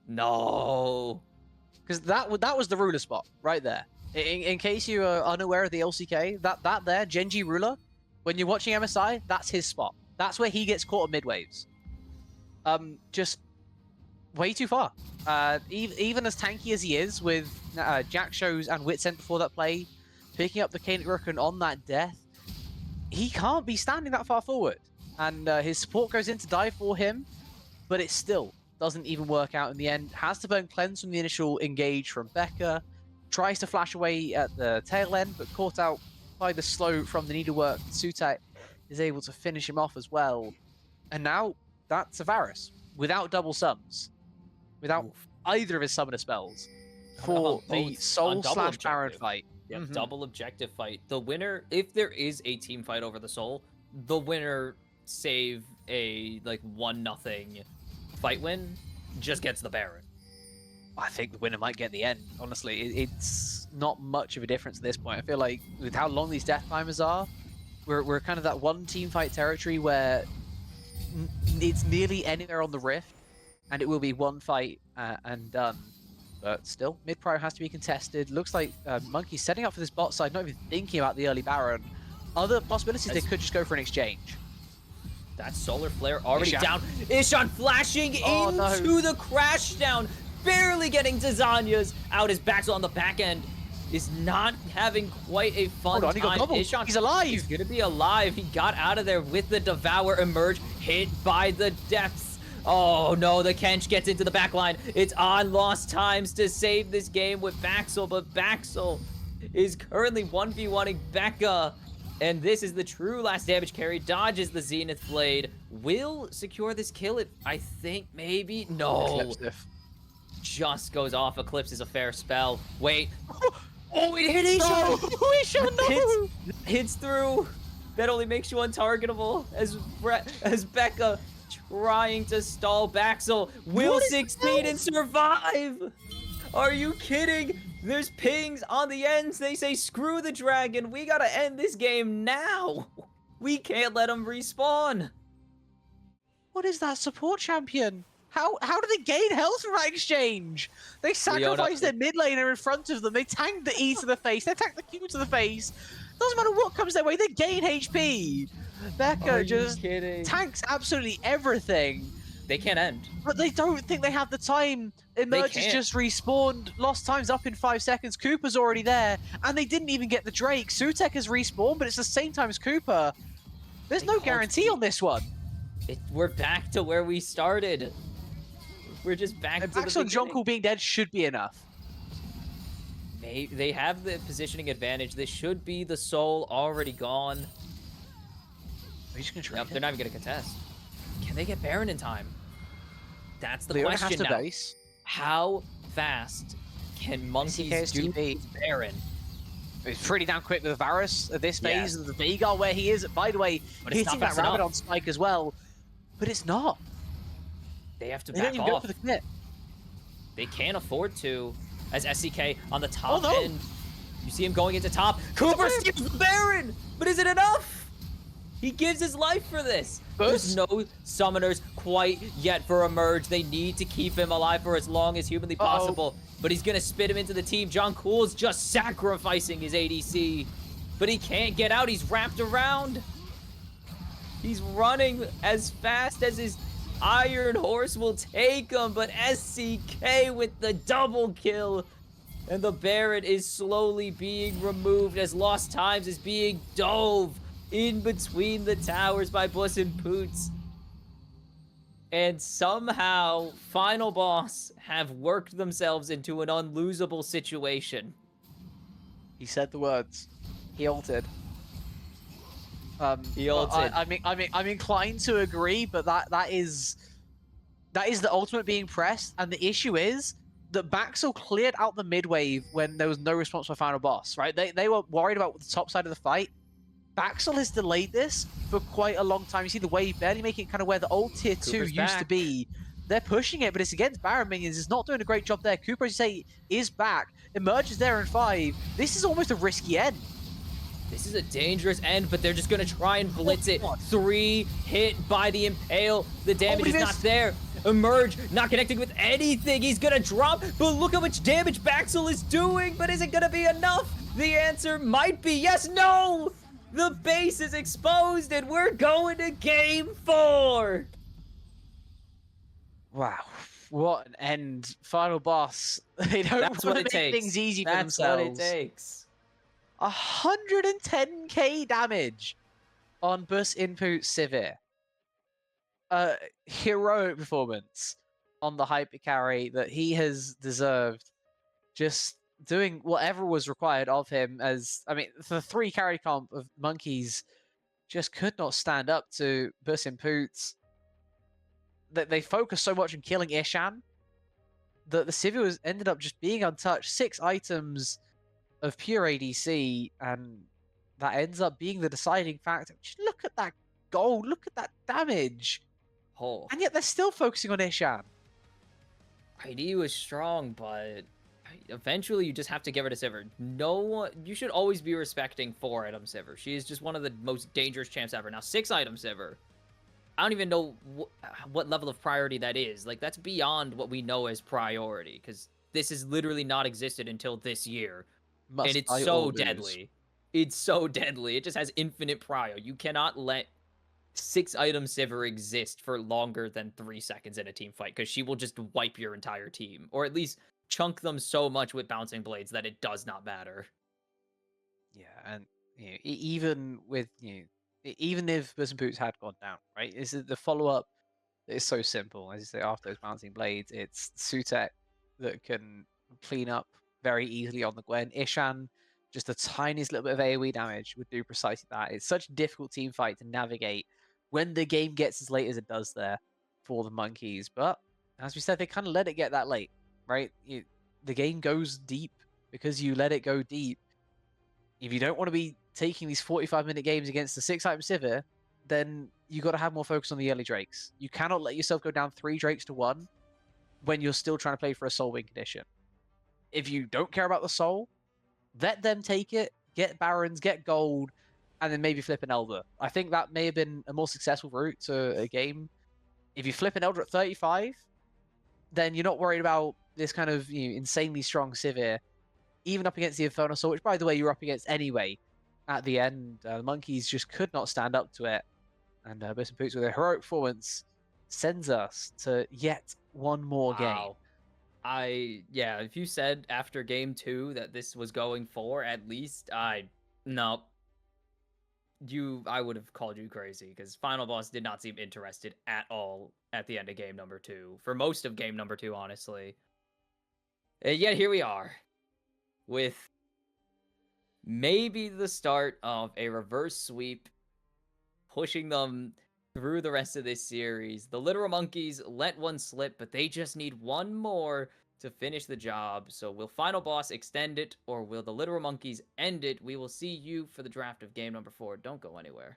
No. Because that was the ruler spot right there. In case you are unaware of the LCK, that there, Genji ruler, when you're watching MSI, that's his spot. That's where he gets caught at mid waves. just way too far. Even as tanky as he is, with Jack Shows and Witsent before that play, picking up the Kainic Rooken on that death, he can't be standing that far forward. And his support goes in to die for him, but it still doesn't even work out in the end. Has to burn Cleanse from the initial engage from Becca, tries to flash away at the tail end, but caught out by the slow from the needlework. Sutek is able to finish him off as well. And now that's Avaris, without double sums, without either of his summoner spells, for the both Soul on double / Baron objective. fight. Yeah, Mhm. double objective fight. The winner, if there is a team fight over the soul, the winner save a like 1-0 fight win just gets the Baron. I think the winner might get the end. Honestly, it's not much of a difference at this point. I feel like with how long these death timers are, we're kind of that one team fight territory where it's nearly anywhere on the rift, and it will be one fight and done. But still, mid pro has to be contested. Looks like Monkey's setting up for this bot side, not even thinking about the early Baron. Other possibilities, they could just go for an exchange. That solar flare already Ishan. down. Ishan flashing Oh, into no. the crash down, barely getting to Zanya's out. His Baxel on the back end is not having quite a fun Hold on, he got time. gobbled. Ishan, He's alive. He's gonna be alive. He got out of there with the Devour emerge, hit by the depths. Oh no, the Kench gets into the back line. It's on lost times to save this game with Baxel, but Baxel is currently 1v1ing Becca. And this is the true last damage carry. Dodges the Zenith Blade. Will secure this kill. I think maybe. No. Eclipse. Just goes off. Eclipse is a fair spell. Wait. Oh, it hit Ishan. No, Ishan, no. Hits through. That only makes you untargetable. As Becca trying to stall Baxel. Will What is succeed and this? survive. Are you kidding? There's pings on the ends. They say, screw the dragon. We gotta end this game now. We can't let him respawn. What is that support champion? How do they gain health from that exchange? They sacrificed their mid laner in front of them. They tanked the E to the face. They tanked the Q to the face. Doesn't matter what comes their way. They gain HP. Becca just kidding? tanks absolutely everything. They can't end. But they don't think they have the time. Emerge has can't. just respawned. Lost time's up in 5 seconds. Cooper's already there. And they didn't even get the Drake. Sutek has respawned, but it's the same time as Cooper. There's They no can't guarantee beat- on this one. We're back to where we started. We're just back And to Max the on beginning. Jonkel being dead should be enough. They have the positioning advantage. This should be the soul already gone. Are you just gonna try? Yep, they're not even gonna contest. Can they get Baron in time? That's the Leona has question to now. base. How fast can monkeys SCK's do TP. Baron? It's pretty damn quick with Varus at this Yeah. phase. The Veigar where he is, by the way, But it's not hitting that fast rabbit enough. on Spike as well. But it's not. They have to They don't back even go off. for the commit. They can't afford to. As SCK on the top no. end. You see him going into top. Cooper steals the Baron! But is it enough? He gives his life for this. There's no summoners quite yet for Emerge. They need to keep him alive for as long as humanly possible. But he's gonna spit him into the team. John Cool's just sacrificing his ADC. But he can't get out. He's wrapped around. He's running as fast as his Iron Horse will take him. But SCK with the double kill. And the Baron is slowly being removed as Lost Times is being dove in between the towers by Puss and Poots. And somehow, Final Boss have worked themselves into an unlosable situation. He said the words. He ulted. He ulted. I'm inclined to agree, but that is the ultimate being pressed, and the issue is that Baxel cleared out the mid wave when there was no response for Final Boss, right? They were worried about the top side of the fight. Baxel has delayed this for quite a long time. You see the wave barely making it kind of where the old tier 2 Cooper's used to back. be. They're pushing it, but it's against Baron minions. It's not doing a great job there. Cooper, as you say, is back. Emerge is there in 5. This is almost a risky end. This is a dangerous end, but they're just gonna try and blitz it. God. 3 hit by the Impale. The damage he is not missed. there. Emerge not connecting with anything. He's gonna drop, but look how much damage Baxel is doing. But is it gonna be enough? The answer might be yes. No! The base is exposed, and we're going to game 4. Wow, what an end! Final boss. They don't That's want what to it make takes. things easy for That's what it themselves. takes. 110k damage on Bus Input Sivir. Heroic performance on the hyper carry that he has deserved. Just doing whatever was required of him. As I mean, the 3 carry comp of monkeys just could not stand up to Bus Inputs. That they focused so much on killing Ishan that the Sivir was ended up just being untouched. 6 items of pure ADC, and that ends up being the deciding factor. Just look at that gold, look at that damage. Oh, And yet they're still focusing on Ishan. ID was strong, but eventually you just have to give it to Sivir. No one, you should always be respecting 4-item Sivir. She is just one of the most dangerous champs ever. Now 6-item Sivir, I don't even know what level of priority that is. Like, that's beyond what we know as priority, because this has literally not existed until this year. And it's so deadly. It's so deadly. It just has infinite prio. You cannot let 6-item Sivir exist for longer than 3 seconds in a team fight, because she will just wipe your entire team. Or at least chunk them so much with bouncing blades that it does not matter. Yeah, and even with even if Bus and Boots had gone down, right? Is the follow up is so simple. As you say, after those bouncing blades, it's Sutek that can clean up very easily on the Gwen. Ishan, just the tiniest little bit of AoE damage would do precisely that. It's such a difficult team fight to navigate when the game gets as late as it does there for the monkeys. But as we said, they kind of let it get that late, right? The game goes deep because you let it go deep. If you don't want to be taking these 45-minute games against the 6-item Sivir, then you got to have more focus on the early Drakes. You cannot let yourself go down 3 Drakes to 1 when you're still trying to play for a soul win condition. If you don't care about the soul, let them take it, get Barons, get gold, and then maybe flip an Elder. I think that may have been a more successful route to a game. If you flip an Elder at 35, then you're not worried about this kind of insanely strong Sivir, even up against the Infernal Soul, which, by the way, you were up against anyway at the end. The monkeys just could not stand up to it. And Bus and Boots, with a heroic performance, sends us to yet one more game. Yeah, if you said after game 2 that this was going 4, at least, I would have called you crazy, because Final Boss did not seem interested at all at the end of game number 2. For most of game number 2, honestly. And yet here we are, with maybe the start of a reverse sweep, pushing them through the rest of this series. The Literal Monkeys let one slip, but they just need one more to finish the job. So will Final Boss extend it, or will the Literal Monkeys end it? We will see you for the draft of game number 4. Don't go anywhere.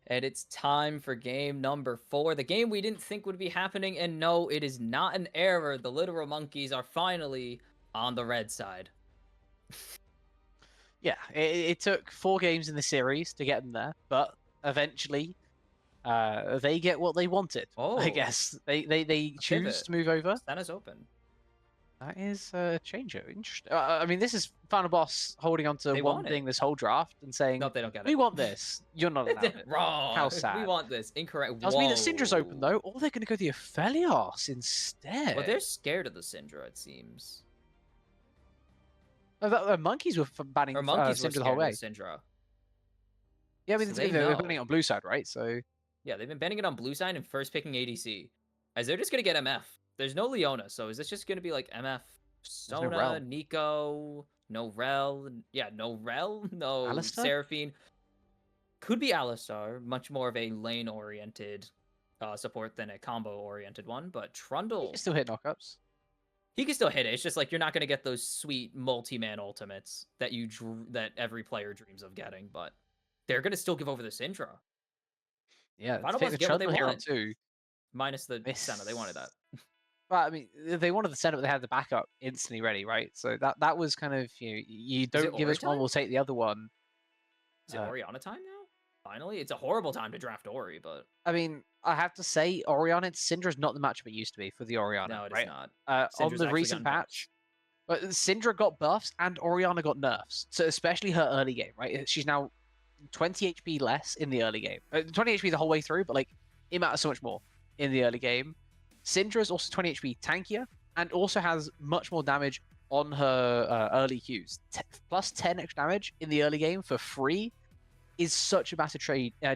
And it's time for game number 4, the game we didn't think would be happening, and no, it is not an error. The literal monkeys are finally on the red side. Yeah, it took 4 games in the series to get them there, but eventually they get what they wanted. Oh. I guess they choose pivot. to move over. Santa's open. That is a change. Interesting. I mean, this is Final Boss holding on to They one want it. thing this whole draft and saying, No, they don't get it. "We want this. You're not allowed it." Wrong. How sad. We want this. Incorrect. Does mean that Whoa. Syndra's open though, or they're going to go the Aphelios instead. Well, they're scared of the Syndra, it seems. Monkeys were banning Or monkeys were Syndra the scared whole of way. the Syndra. Yeah, I mean, So they're they know. banning it on blue side, right? So Yeah, they've been banning it on blue side and first picking ADC. As they're just going to get MF. There's no Leona, so is this just going to be like MF, Sona, no Rel. Nico, no Rel? Yeah, no Rel, no Alistar? Seraphine. Could be Alistar, much more of a lane-oriented support than a combo-oriented one, but you Trundle. can still hit knockups. He can still hit it. It's just like you're not gonna get those sweet multi-man ultimates that every player dreams of getting, but they're gonna still give over the Syndra. Yeah, to Final take Boss the get what they Trundle here on want. 2. Minus the This... Senna. They wanted that. Well, I mean, they wanted the center, but they had the backup instantly ready, right? So that was kind of, you don't give Ori us one, time? we'll take the other one. Is it Oriana time now? Finally? It's a horrible time to draft Ori, but I mean, I have to say, Oriana and Syndra is not the matchup it used to be for the Oriana, no, it is right? not. On Syndra's the actually recent gotten patch, but Syndra got buffs and Oriana got nerfs. So especially her early game, right? She's now 20 HP less in the early game. 20 HP the whole way through, but like it matters so much more in the early game. Syndra is also 20 HP tankier and also has much more damage on her early Qs. Plus 10 extra damage in the early game for free is such a massive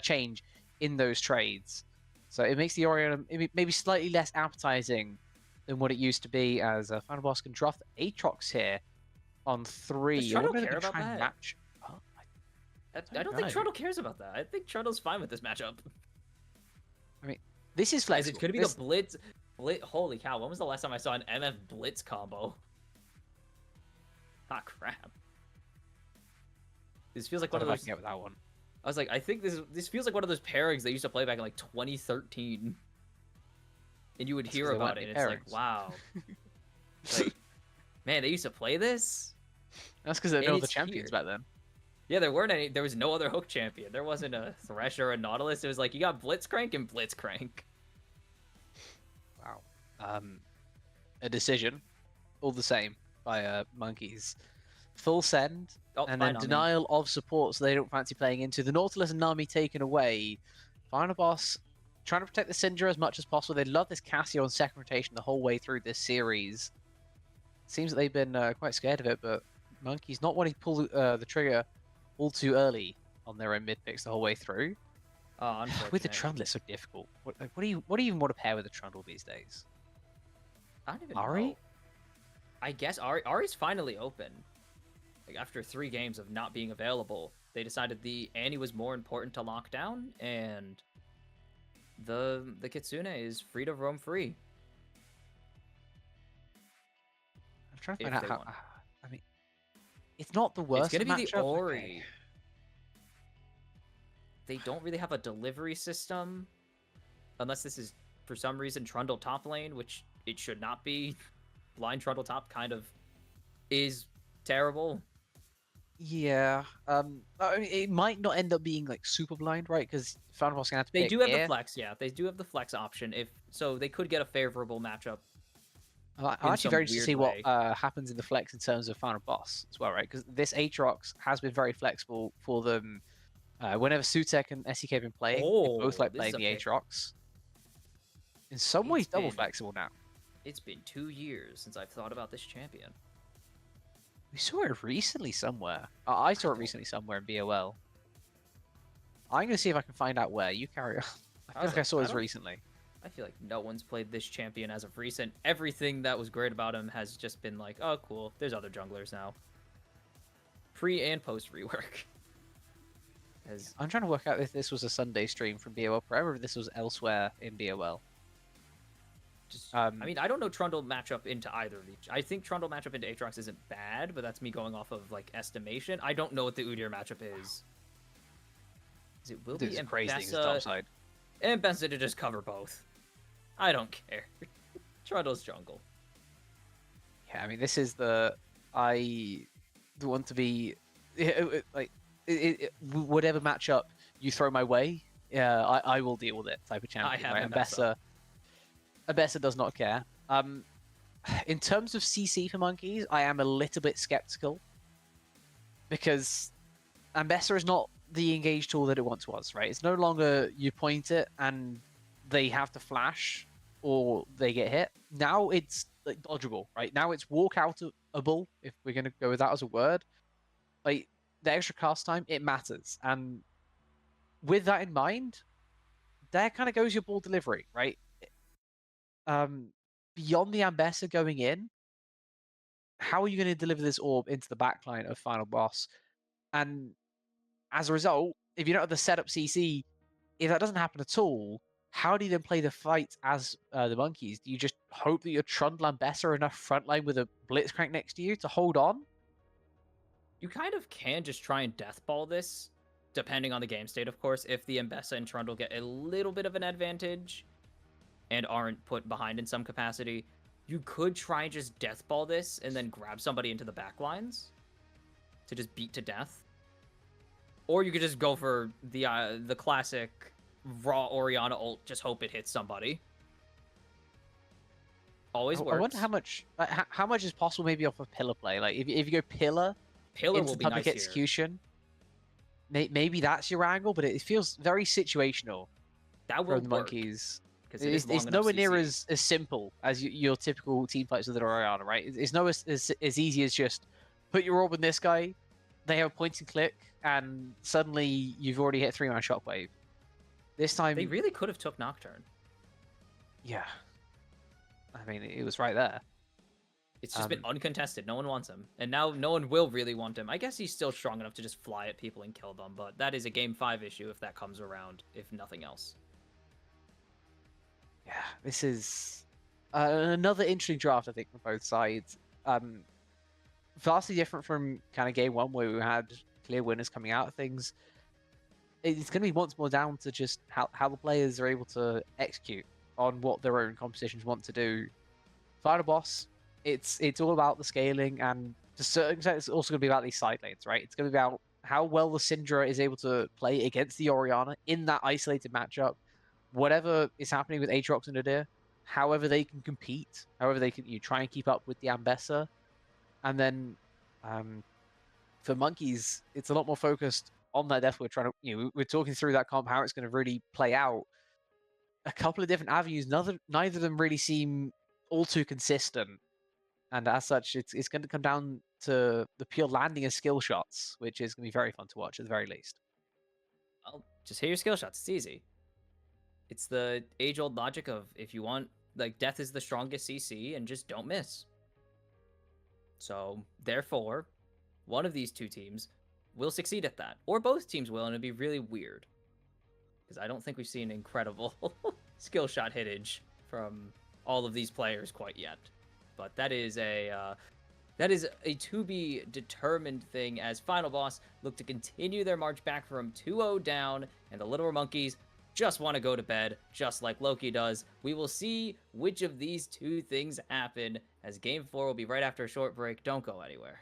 change in those trades. So it makes the Oriana maybe slightly less appetizing than what it used to be, as Final Boss can draft Aatrox here on 3. Does Trundle care about that? Match... Oh, I don't think Trundle cares about that. I think Trundle's fine with this matchup. I mean, this is flexible. Is it could be the Blitz. Holy cow, when was the last time I saw an MF Blitz combo? Ah, crap. This feels like one of those... I can get with that one. I was like, I think this feels like one of those pairings they used to play back in like 2013. And you would hear about it, and it's like, wow. Like, man, they used to play this? That's because there were no other it's champions here. back then. Yeah, there was no other hook champion. There wasn't a Thresh or a Nautilus. It was like, you got Blitzcrank and Blitzcrank. Wow. A decision, all the same, by Monkeys. Full send, and then denial of support, so they don't fancy playing into. The Nautilus and Nami taken away. Final Boss trying to protect the Syndra as much as possible. They love this Cassio on second rotation the whole way through this series. Seems that they've been quite scared of it, but Monkeys not wanting to pull the trigger all too early on their own mid picks the whole way through. Oh, With the Trundle, it's so difficult. What do you even want to pair with the Trundle these days? I don't even Ari? know. I guess Ari's finally open. Like, after 3 games of not being available, they decided the Annie was more important to lock down, and the Kitsune is free to roam free. I'm trying to find out how... I mean, it's not the worst. It's gonna be the matchup. Ori. Okay. They don't really have a delivery system, unless this is for some reason Trundle top lane, which it should not be. Blind Trundle top kind of is terrible. Yeah. I mean, it might not end up being like super blind, right? Because Final Boss gonna have to. They pick do have air. the flex, yeah. They do have the flex option, so they could get a favorable matchup. I'm actually very interested to see what happens in the flex in terms of Final Boss as well, right? Because this Aatrox has been very flexible for them. Whenever Sutek and SEK have been playing, they both like playing the Aatrox. In some ways, double flexible now. It's been 2 years since I've thought about this champion. We saw it recently somewhere. I saw it recently somewhere in BOL. I'm going to see if I can find out where. You carry on. I feel like I saw this recently. I feel like no one's played this champion as of recent. Everything that was great about him has just been like, oh, cool. There's other junglers now. Pre and post rework. I'm trying to work out if this was a Sunday stream from BOL Pro or if this was elsewhere in BOL. I mean, I don't know Trundle matchup into either of these. I think Trundle matchup into Aatrox isn't bad, but that's me going off of like estimation. I don't know what the Udyr matchup is. It will be Topside. And Bessa to just cover both. I don't care. Trundle's jungle. Yeah, I mean, this is the want to be like whatever matchup you throw my way. Yeah, I will deal with it type of champion. I have right? Bessa does not care. In terms of CC for Monkeys, I am a little bit skeptical because Ambessa is not the engage tool that it once was, right? It's no longer you point it and they have to flash or they get hit. Now it's like dodgeable, right? Now it's walk outable, if we're going to go with that as a word. Like the extra cast time, it matters. And with that in mind, there kind of goes your ball delivery, right? Beyond the Ambessa going in, how are you going to deliver this orb into the backline of Final Boss? And as a result, if you don't have the setup CC, if that doesn't happen at all, how do you then play the fight as the monkeys? Do you just hope that your Trundle and Bess are enough frontline with a Blitzcrank next to you to hold on? You kind of can just try and deathball this, depending on the game state, of course. If the Mbessa and Trundle get a little bit of an advantage and aren't put behind in some capacity, you could try and just deathball this and then grab somebody into the backlines to just beat to death. Or you could just go for the classic raw Orianna ult, just hope it hits somebody. Always works. I wonder how much is possible maybe off of pillar play. Like if you go pillar Pillar into will be public nice execution, maybe that's your angle, but it feels very situational here. That will from the work, monkeys. 'cause it is long It's enough nowhere near CC. as simple as your typical team fights with an Orianna, right? It's nowhere as easy as just put your orb in this guy, they have a point and click, and suddenly you've already hit 3-man shockwave. This time, They really could have took Nocturne. yeah. I mean, it was right there. It's just been uncontested. No one wants him. And now no one will really want him. I guess he's still strong enough to just fly at people and kill them, but that is a Game 5 issue if that comes around, if nothing else. Yeah, this is another interesting draft, I think, from both sides. Vastly different from kind of game one, where we had clear winners coming out of things. It's going to be once more down to just how the players are able to execute on what their own competitions want to do. Final boss, it's all about the scaling, and to a certain extent, it's also going to be about these side lanes, right? It's going to be about how well the Syndra is able to play against the Orianna in that isolated matchup. Whatever is happening with Aatrox and Nadir, however they can compete, however they can try and keep up with the Ambessa. And then for monkeys, it's a lot more focused on that death. We're trying to, we're talking through that comp, how it's going to really play out. A couple of different avenues, neither of them really seem all too consistent. And as such, it's going to come down to the pure landing of skill shots, which is going to be very fun to watch at the very least. Well, just hit your skill shots. It's easy. It's the age-old logic of if you want, like, death is the strongest CC, and just don't miss. So, therefore, one of these two teams will succeed at that. Or both teams will, and it'd be really weird. Because I don't think we've seen incredible skill shot hittage from all of these players quite yet. But that is a to be determined thing, as Final Boss look to continue their march back from 2-0 down, and the Little Monkeys just want to go to bed, just like Loki does. We will see which of these two things happen, as Game 4 will be right after a short break. Don't go anywhere.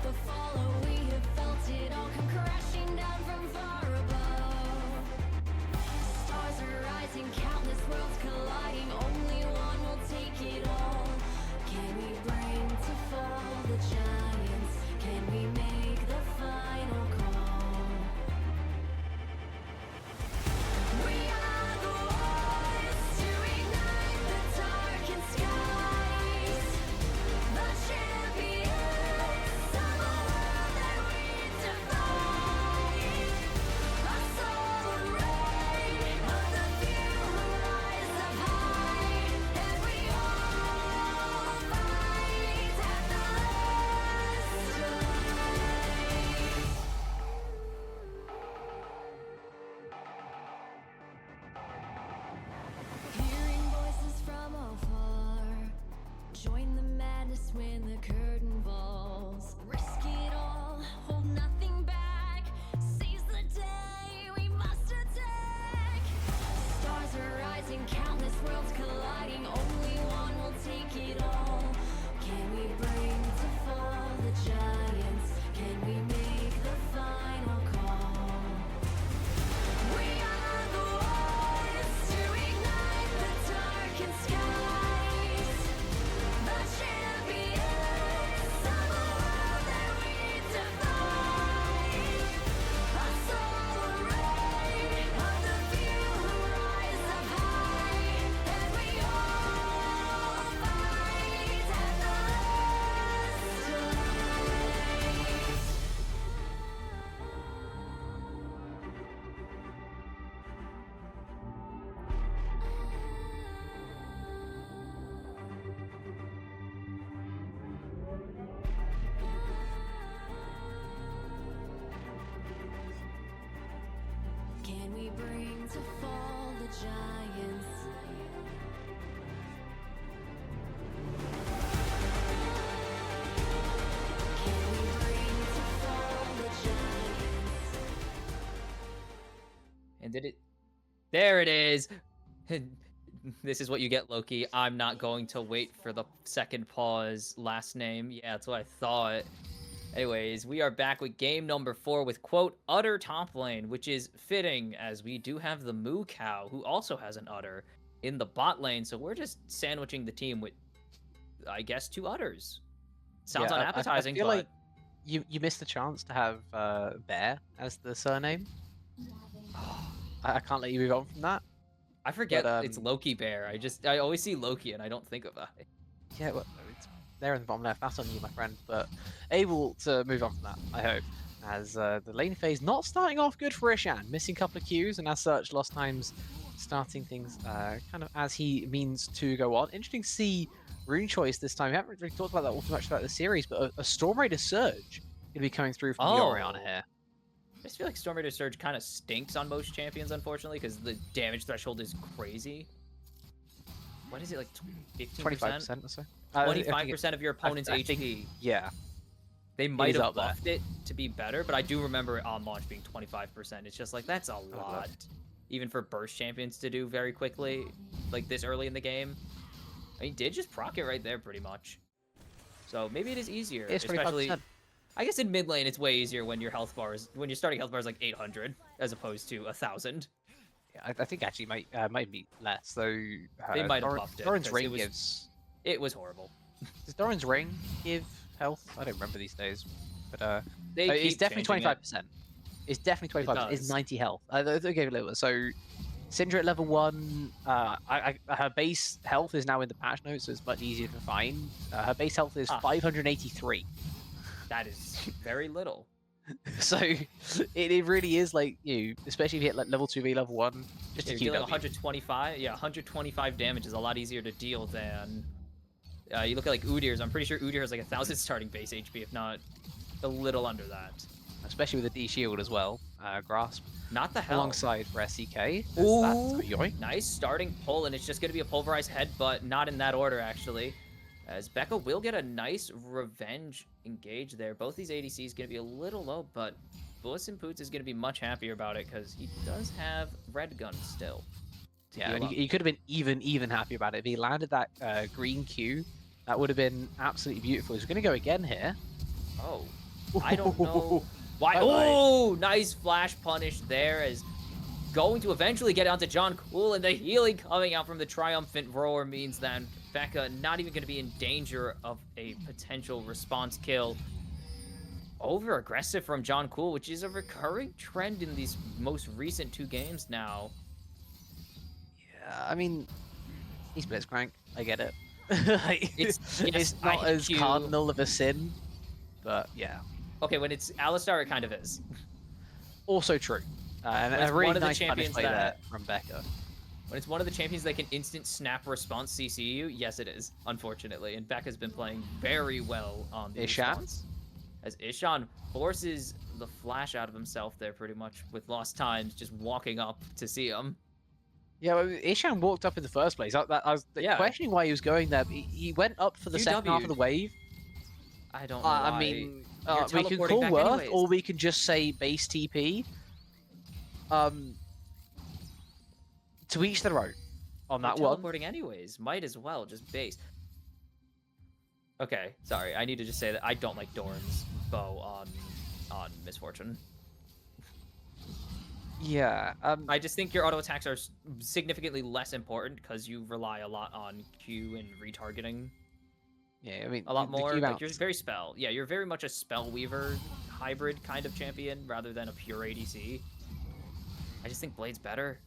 the follow, we have felt it all come crashing down from far above. Stars are rising, countless worlds colliding, only one will take it all. Can we bring to fall the giants? Can we make the final call? We are the ones to ignite the darkened skies, the champions of a world that we defy. A soul ray of the few who rise up high, and we all fight at the last Hearing voices from afar, join the madness when the curtain falls. Risk it all, hold nothing back. Seize the day, we must attack. Stars are rising, countless worlds colliding. Only one will take it all. Can we bring to fall the giants? Can we make the final call? We are the ones to ignite the darkened skies, the champions of a world that we defy. A soul ray of the few who rise up high, and we all fight at the Can we bring to fall the giants? Can we bring to fall the giants? And did it? There it is. This is what you get, Loki. I'm not going to wait for the second pause. Last name. Yeah, that's what I thought. Anyways, we are back with game number 4 with, quote, utter top lane, which is fitting as we do have the Moo Cow, who also has an utter, in the bot lane. So we're just sandwiching the team with, I guess, 2 utters. Sounds Yeah, unappetizing, I feel but like you missed the chance to have Bear as the surname. I can't let you move on from that. I forget but, it's Loki Bear. I always see Loki and I don't think about it. Yeah, well, it's there in the bottom left. That's on you, my friend. But able to move on from that, I hope. As the lane phase not starting off good for Ishan, missing a couple of Qs, and as such, lost times starting things kind of as he means to go on. Interesting to see rune choice this time. We haven't really talked about that all too much throughout the series, but a Storm Raider Surge going to be coming through from the Orianna here. I just feel like Storm Raider Surge kind of stinks on most champions, unfortunately, because the damage threshold is crazy. What is it, like 15%? 25% or so. 25% of your opponent's I think- HP. Yeah. They might is have up there. buffed it to be better, but I do remember it on launch being 25%. It's just like, that's a lot. Even for burst champions to do very quickly, like this early in the game. I mean, he did just proc it right there, pretty much. So maybe it is easier, It's especially... 25%. I guess in mid lane, it's way easier when your health bar is... When your starting health bar is like 800, as opposed to 1,000. Yeah, I think actually might be less, though. They might have buffed it, Doran's 'cause ring it was- gives... It was horrible. Does Doran's ring give health? I don't remember these days. But They it's keep definitely changing it. 25%. It's definitely 25%. It's does. 90 health. They gave it a little bit. So Syndra at level 1, her base health is now in the patch notes, so it's much easier to find. Her base health is 583. That is very little. So it really is like, especially if you hit like level 2v, level 1, just You're to keep dealing up. 125. Yeah, 125 damage is a lot easier to deal than... you look at like Udyr's. I'm pretty sure Udyr has like 1,000 starting base HP, if not a little under that. Especially with the D shield as well. Grasp. Not the hell. Alongside for SEK. Ooh. Yoink. Nice starting pull, and it's just going to be a pulverized head, but not in that order, actually. As Becca will get a nice revenge engage there. Both these ADCs going to be a little low, but Bullets and Poots is going to be much happier about it because he does have Red Gun still. Yeah, and he could have been even happy about it. If he landed that green Q, that would have been absolutely beautiful. He's going to go again here. Oh. I don't know why. Bye-bye. Oh, nice flash punish there as going to eventually get onto John Cool, and the healing coming out from the triumphant roar means that Becca not even going to be in danger of a potential response kill. Over aggressive from John Cool, which is a recurring trend in these most recent 2 games now. Yeah, I mean, he's Blitzcrank. I get it. Like, It's- it's yes, not I as hate you. cardinal of a sin, but yeah. Okay, when it's Alistar, it kind of is. Also true. And It's a really one of the nice punish champions play there that- from Becca. When it's one of the champions that can instant snap response CC you, yes it is, unfortunately. And Becca's been playing very well on the Ishan? response. As Ishan forces the flash out of himself there pretty much with lost times, just walking up to see him. Yeah, well, Ishan walked up in the first place. I was Yeah. questioning why he was going there. But he went up for the second half of the wave. I don't know I why. mean, You're we can teleporting call back Worth, anyways. or we can just say base TP. To each their own on You're that one. teleporting anyways. Might as well, just base. Okay, sorry. I need to just say that I don't like Dorn's bow on Misfortune. Yeah. I just think your auto attacks are significantly less important because you rely a lot on Q and retargeting Yeah. I mean, a lot the more. Q Like you're bounce- very spell. Yeah, you're very much a spell weaver hybrid kind of champion rather than a pure ADC. I just think Blade's better.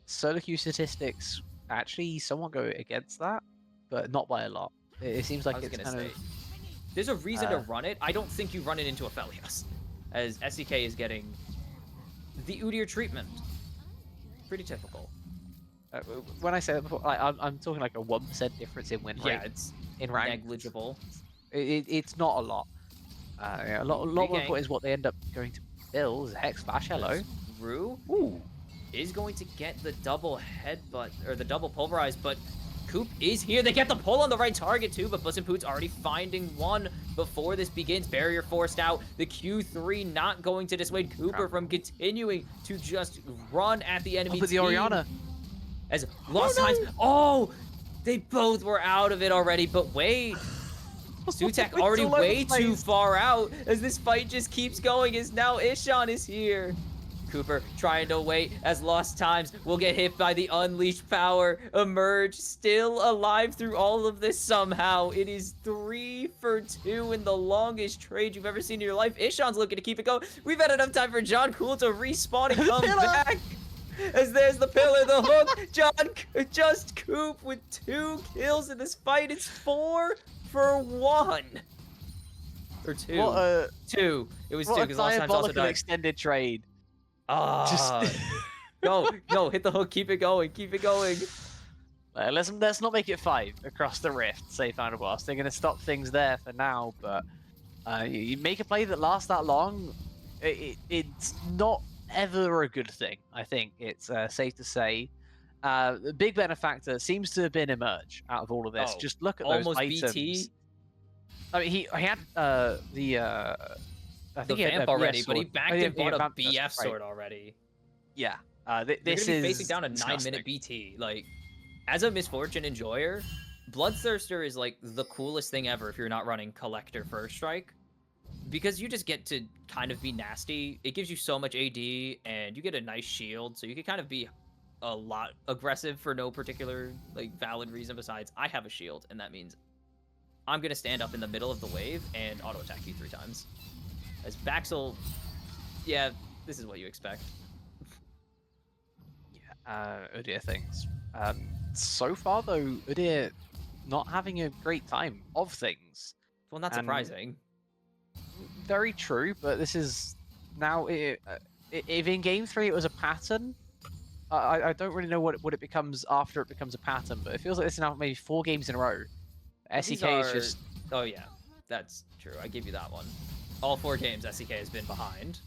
Solo queue statistics actually somewhat go against that, but not by a lot. It seems I like was it's gonna kind say, of there's a reason to run it. I don't think you run it into Aphelios, as SEK is getting the Udyr treatment. Pretty typical. when I say that before, I'm talking like a 1% difference in win rate Yeah, it's in rank. negligible. It's not a lot. Yeah, a lot more Regang. important is what they end up going to build. Hex Flash, hello. Rue Ooh. is going to get the double headbutt, or the double pulverize, but Coop is here. They get the pull on the right target too, but Puss and Poot's already finding one before this begins. Barrier forced out. The Q3 not going to dissuade Cooper from continuing to just run at the enemy Up with the team. Orianna. As lost times. Oh, they both were out of it already, but wait. Sutek It's already all over way the too place. far out as this fight just keeps going as now Ishan is here. Cooper trying to wait as lost times will get hit by the unleashed power. Emerge still alive through all of this somehow. It is 3 for 2 in the longest trade you've ever seen in your life. Ishan's looking to keep it going. We've had enough time for John Cool to respawn and come Pillar! back. As there's the pillar, the hook. Just Coop with 2 kills in this fight. It's 4 for 1. Or 2. What a 2. It was 2 what a because last time's also diabolical died. extended trade. Ah. Just Go, hit the hook, keep it going. let's not make it 5 across the rift. Say Final Boss. They're gonna stop things there for now, but you make a play that lasts that long. It's not ever a good thing. I think it's safe to say. The big benefactor seems to have been Emerge out of all of this. Oh, Just look at almost those items. BT. I mean, he had I The think he had vamp a already, BS but he sword. backed Oh, and bought a vamp, BF that's right. sword already. Yeah. This This is is facing down a 9-minute BT. Like, as a Misfortune enjoyer, Bloodthirster is like the coolest thing ever if you're not running Collector First Strike. Because you just get to kind of be nasty. It gives you so much AD, and you get a nice shield, so you can kind of be a lot aggressive for no particular like valid reason besides I have a shield, and that means I'm gonna stand up in the middle of the wave and auto attack you 3 times. As Baxel, yeah, this is what you expect. Udyr things. So far though, Udyr not having a great time of things. Well, not And- surprising. Very true, but this is now. If in game 3 it was a pattern, I don't really know what it becomes after it becomes a pattern. But it feels like this is now maybe 4 games in a row. These SEK is are- just Oh yeah, that's true. I give you that one. All 4 games, SEK has been behind.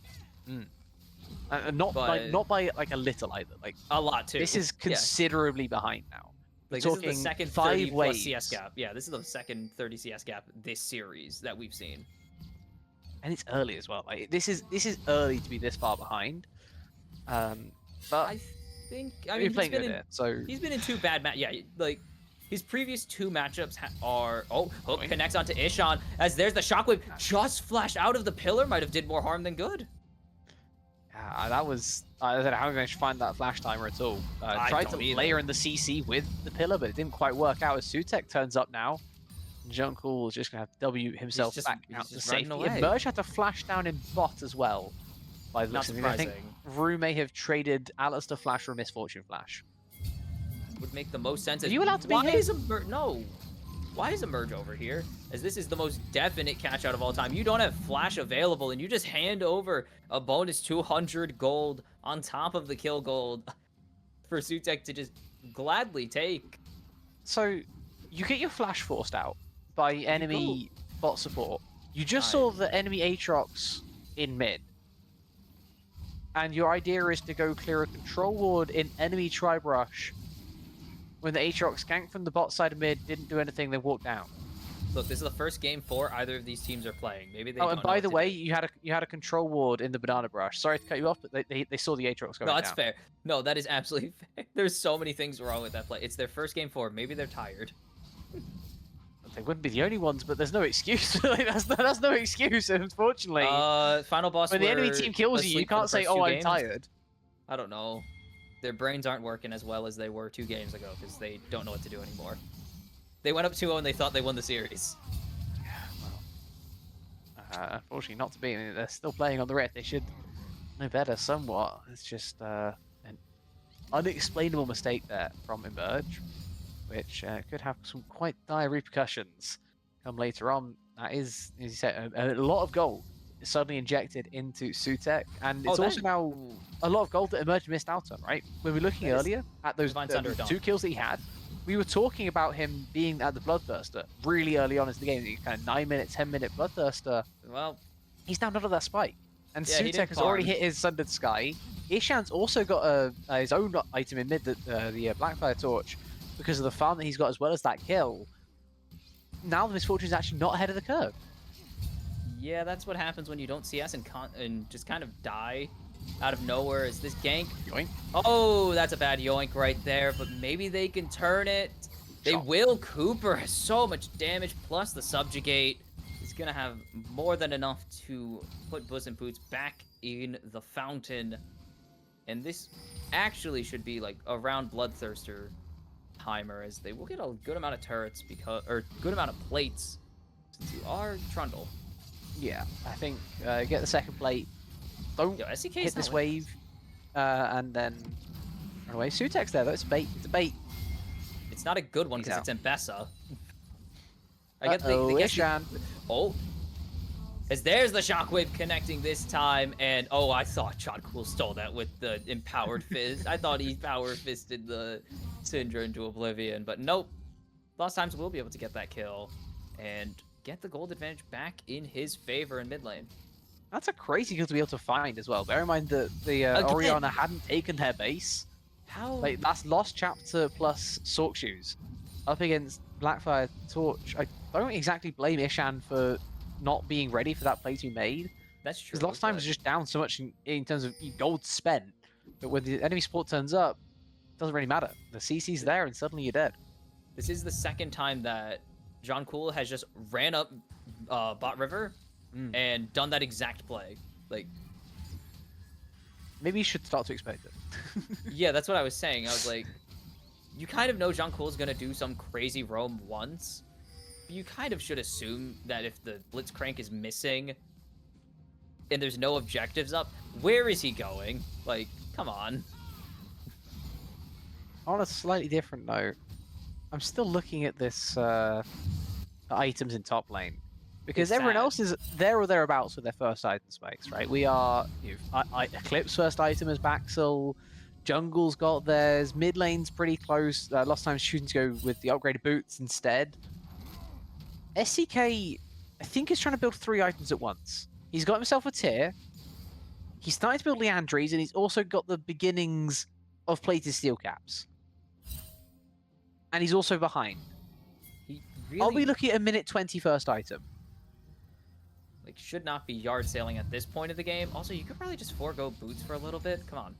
not But- not by like a little either. Like A lot too. this is Yeah. considerably behind now. Like, We're this is the talking second 5 30 plus waves. CS gap. Yeah, this is the second 30 CS gap this series that we've seen. And it's early as well. Like this is early to be this far behind. But I think. I we're mean, playing Udyr, so he's been in 2 bad matches. Yeah, like His previous two matchups are... Oh, Hook connects onto Ishan, as there's the shockwave. Just flashed out of the pillar. Might have did more harm than good. Yeah, that was... I don't know how I'm going to find that flash timer at all. Tried to don't either. layer in the CC with the pillar, but it didn't quite work out as Sutek turns up now. Junkle is just going to have to W himself back out to safety. Emerge had to flash down in bot as well. By the looks of it. I think Rue may have traded Alistair Flash for a Misfortune Flash. Would make the most sense. Are you allowed to be here? No. Why is Emerge over here? As this is the most definite catch out of all time. You don't have Flash available, and you just hand over a bonus 200 gold on top of the kill gold for Sutek to just gladly take. So, you get your Flash forced out by enemy bot support. You just saw the enemy Aatrox in mid. And your idea is to go clear a control ward in enemy Tribe Rush. When the Aatrox ganked from the bot side of mid, didn't do anything, they walked down. Look, this is the first game for either of these teams are playing. Maybe they. Oh, and by the way, you had a control ward in the Banana Brush. Sorry to cut you off, but they saw the Aatrox going down. No, that's fair. No, that is absolutely fair. There's so many things wrong with that play. It's their first game for. Maybe they're tired. They wouldn't be the only ones, but there's no excuse. That's no excuse, unfortunately. Final boss. When the enemy team kills you, you can't say, "Oh, I'm tired." I don't know. Their brains aren't working as well as they were 2 games ago because they don't know what to do anymore. They went up 2-0 and they thought they won the series. Yeah, well, unfortunately, not to be. I mean, they're still playing on the red. They should know better somewhat. It's just an unexplainable mistake there from Emerge, which could have some quite dire repercussions come later on. That is, as you said, a lot of gold is suddenly injected into Sutek, and it's also now a lot of gold that Emerge missed out on, right? When we were looking earlier at those 2 kills that he had, we were talking about him being at the Bloodthirster really early on in the game, the kind of 9-minute, 10-minute Bloodthirster. Well, he's now not at that spike. And yeah, Sutek has already hit his Sundered Sky. Ishan's also got his own item in mid, the Blackfire Torch, because of the farm that he's got as well as that kill. Now the Misfortune is actually not ahead of the curve. Yeah, that's what happens when you don't CS and just kind of die out of nowhere. Is this gank? Yoink. Oh, that's a bad yoink right there, but maybe they can turn it. They will. Cooper has so much damage, plus the Subjugate. He's going to have more than enough to put Puss in Boots back in the fountain. And this actually should be like around Bloodthirster timer, as they will get a good amount of turrets or good amount of plates since you are Trundle. Yeah, I think get the second plate. Don't hit this wave, and then run away. Sutek's there though. It's bait. It's a bait. It's not a good one because it's Mbessa. I get Ishan. Oh, as there's the shockwave connecting this time, and oh, I thought Chadcool stole that with the empowered fist. I thought he power fisted the Syndra into oblivion, but nope. Lost Times will be able to get that kill and get the gold advantage back in his favor in mid lane. That's a crazy kill to be able to find as well. Bear in mind that the Orianna hadn't taken their base. How? Like, that's Lost Chapter plus Sork Shoes up against Blackfire Torch. I don't exactly blame Ishan for not being ready for that play to be made. That's true. Because Lost Times is just down so much in terms of gold spent. But when the enemy support turns up, it doesn't really matter. The CC's there and suddenly you're dead. This is the second time that John Cool has just ran up bot river and done that exact play. Like, maybe you should start to expect it. yeah, that's what I was saying. I was like, you kind of know John Cool's gonna do some crazy roam once. You kind of should assume that if the Blitzcrank is missing and there's no objectives up, where is he going? Like, come on. On a slightly different note, I'm still looking at this items in top lane. Because everyone else is there or thereabouts with their first item spikes, right? We are... Eclipse first item is Baxel. Jungle's got theirs. Mid lane's pretty close. Lost Time's choosing to go with the upgraded boots instead. SCK, I think, is trying to build 3 items at once. He's got himself a tier. He's starting to build Leandries, and he's also got the beginnings of plated steel caps. And he's also behind. I'll be looking at a minute 20 first item. Like, should not be yard sailing at this point of the game. Also, you could probably just forego boots for a little bit. Come on.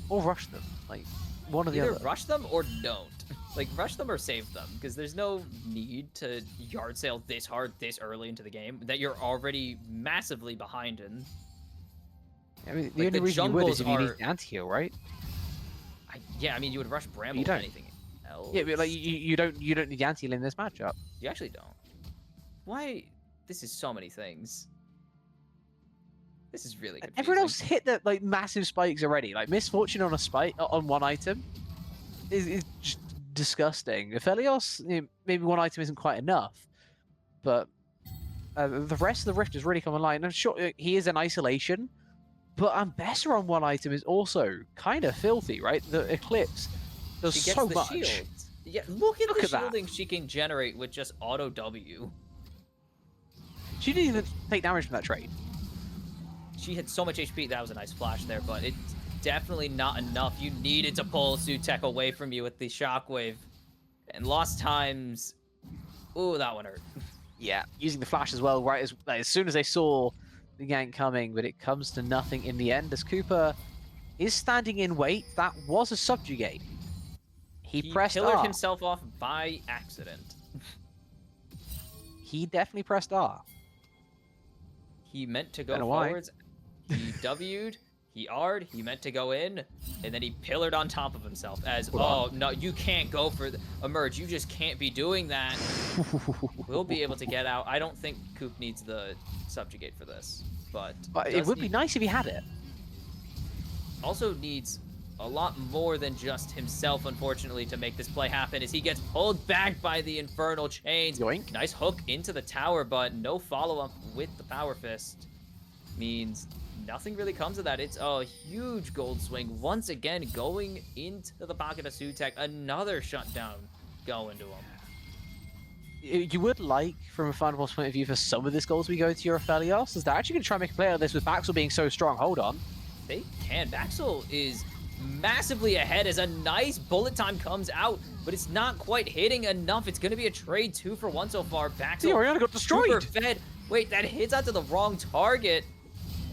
Or rush them. Like, one or the other. Either rush them or don't. Like, rush them or save them, because there's no need to yard sale this hard this early into the game that you're already massively behind in. I mean, the Like, only the reason you would is if you jungles need anti-heal, right? Yeah, I mean, you would rush Bramble You if don't. anything else. Yeah, but like you don't need anti-heal in this matchup. You actually don't. Why? This is so many things. This is really confusing. Everyone else hit the like massive spikes already. Like misfortune on a spike on one item is just disgusting. Aphelios, maybe one item isn't quite enough, but the rest of the Rift is really come online. I'm sure he is in isolation, but Ambessa on one item is also kind of filthy, right? The Eclipse does She gets so the much. shield. Yeah, look at Look the at that. shielding she can generate with just auto W. She didn't even take damage from that trade. She had so much HP. That was a nice flash there, but it's definitely not enough. You needed to pull Sutek away from you with the shockwave. And lost times. Ooh, that one hurt. Yeah, using the flash as well, right as soon as they saw the gank coming, but it comes to nothing in the end as Cooper is standing in wait. That was a subjugate. He pressed pillared R. himself off by accident. He definitely pressed R. He meant to go Don't know why. forwards. He W'd. He R'd. He meant to go in, and then he pillared on top of himself. As no, you can't go for a merge. You just can't be doing that. We'll be able to get out. I don't think Coop needs the subjugate for this, but But it does would be need- nice if he had it. Also needs a lot more than just himself, unfortunately, to make this play happen. As he gets pulled back by the infernal chains. Yoink. Nice hook into the tower, but no follow-up with the power fist means nothing really comes of that. It's a huge gold swing once again going into the pocket of Sutek. Another shutdown going to him. You would like, from a Final Boss point of view, for some of this gold to be going to your Aphelios, as they're actually going to try and make a play out of this with Baxel being so strong. Hold on. They can. Baxel is massively ahead as a nice bullet time comes out, but it's not quite hitting enough. It's going to be a trade 2-for-1 so far. Baxel. The Oriana got destroyed. Super fed. Wait, that hits out to the wrong target.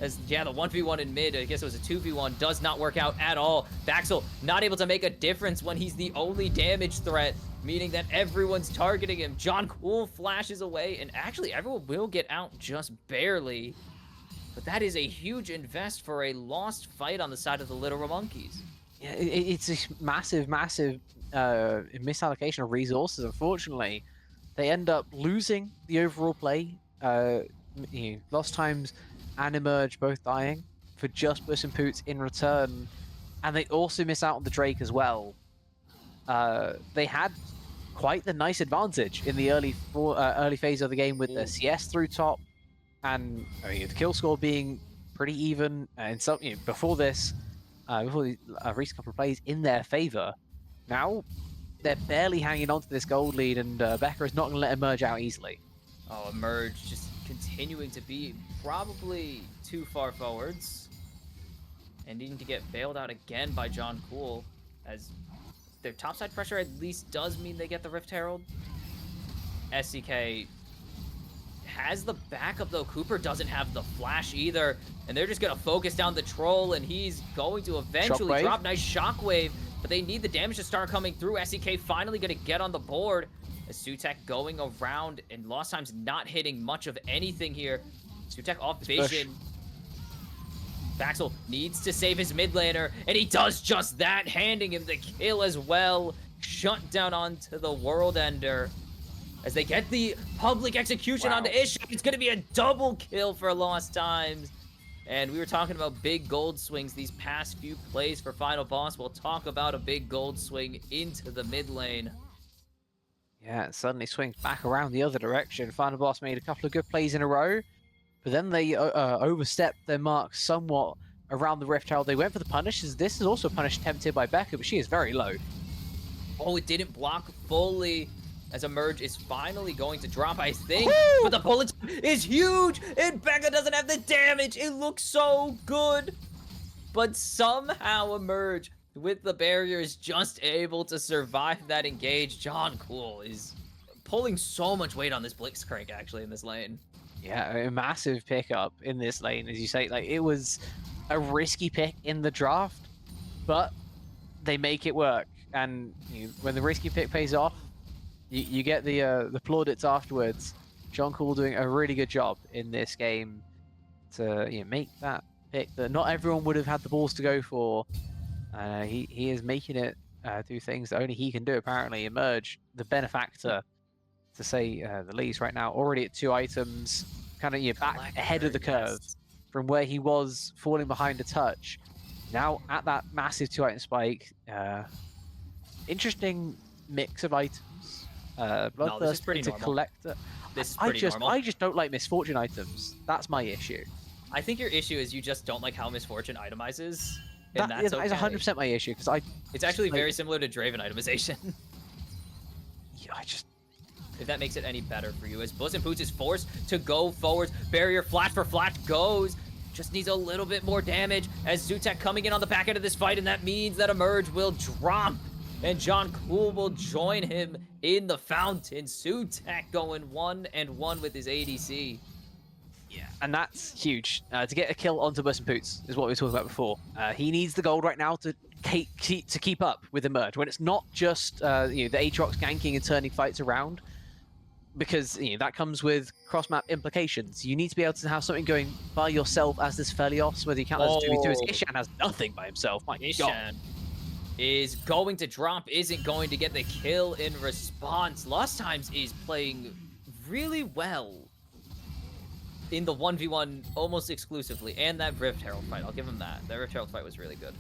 As, yeah, the 1v1 in mid, I guess it was a 2v1, does not work out at all. Baxel not able to make a difference when he's the only damage threat, meaning that everyone's targeting him. John Cool flashes away, and actually everyone will get out just barely. But that is a huge invest for a lost fight on the side of the Little Monkeys. Yeah, it's a massive misallocation of resources, unfortunately. They end up losing the overall play. Lost times and Emerge both dying for just Puss and Poots in return. And they also miss out on the Drake as well. They had quite the nice advantage in the early phase of the game with the CS through top. And the kill score being pretty even. And some, before this, before the recent couple of plays in their favor. Now, they're barely hanging on to this gold lead, and Becca is not going to let Emerge out easily. Oh, Emerge just continuing to be probably too far forwards. And needing to get bailed out again by John Cool, as their topside pressure at least does mean they get the Rift Herald. SCK has the backup though. Cooper doesn't have the flash either, and they're just gonna focus down the troll, and he's going to eventually Shockwave. drop. Nice shockwave, but they need the damage to start coming through. SCK finally gonna get on the board as Sutek going around, and Lost Time's not hitting much of anything here. Sutek off vision. Baxel needs to save his mid laner, and he does just that, handing him the kill as well. Shut down onto the World Ender. As they get the public execution onto Ish, it's going to be a double kill for Lost Times. And we were talking about big gold swings these past few plays for Final Boss. We'll talk about a big gold swing into the mid lane. Yeah, it suddenly swings back around the other direction. Final Boss made a couple of good plays in a row, but then they overstepped their mark somewhat around the Rift Herald. They went for the punish, as this is also a punish attempted by Becca, but she is very low. Oh, it didn't block fully, as Emerge is finally going to drop, I think. Woo! But the bullet is huge, and Becca doesn't have the damage. It looks so good. But somehow Emerge, with the barrier, is just able to survive that engage. John Cool is pulling so much weight on this Blitzcrank, actually, in this lane. Yeah, a massive pickup in this lane, as you say. Like, it was a risky pick in the draft, but they make it work. and when the risky pick pays off, you get the plaudits afterwards. John Cool doing a really good job in this game to make that pick that not everyone would have had the balls to go for. He is making it do things that only he can do, apparently. Emerge, the benefactor, to say the least, right now. Already at 2 items, kind of back ahead of the curve from where he was falling behind a touch. Now at that massive 2-item spike. Interesting mix of items. No, this is pretty into normal. collector. This is pretty normal. I just don't like misfortune items. That's my issue. I think your issue is you just don't like how Misfortune itemizes. And That that's is okay. 100% my issue, because It's actually like- very similar to Draven itemization. I just... If that makes it any better for you, as Puss in Boots is forced to go forwards. Barrier flash for flash goes. Just needs a little bit more damage as Zootek coming in on the back end of this fight, and that means that Emerge will drop. And John Cool will join him in the fountain. Zootek going 1-1 with his ADC. Yeah, and that's huge. To get a kill onto Puss in Boots is what we were talking about before. He needs the gold right now to keep up with Emerge, when it's not just the Aatrox ganking and turning fights around, because that comes with cross-map implications. You need to be able to have something going by yourself as this Felios, whether you count as 2v2, as Ishan has nothing by himself. My God. Ishan is going to drop, isn't going to get the kill in response. Lost Times is playing really well in the 1v1 almost exclusively, and that Rift Herald fight, I'll give him that. That Rift Herald fight was really good.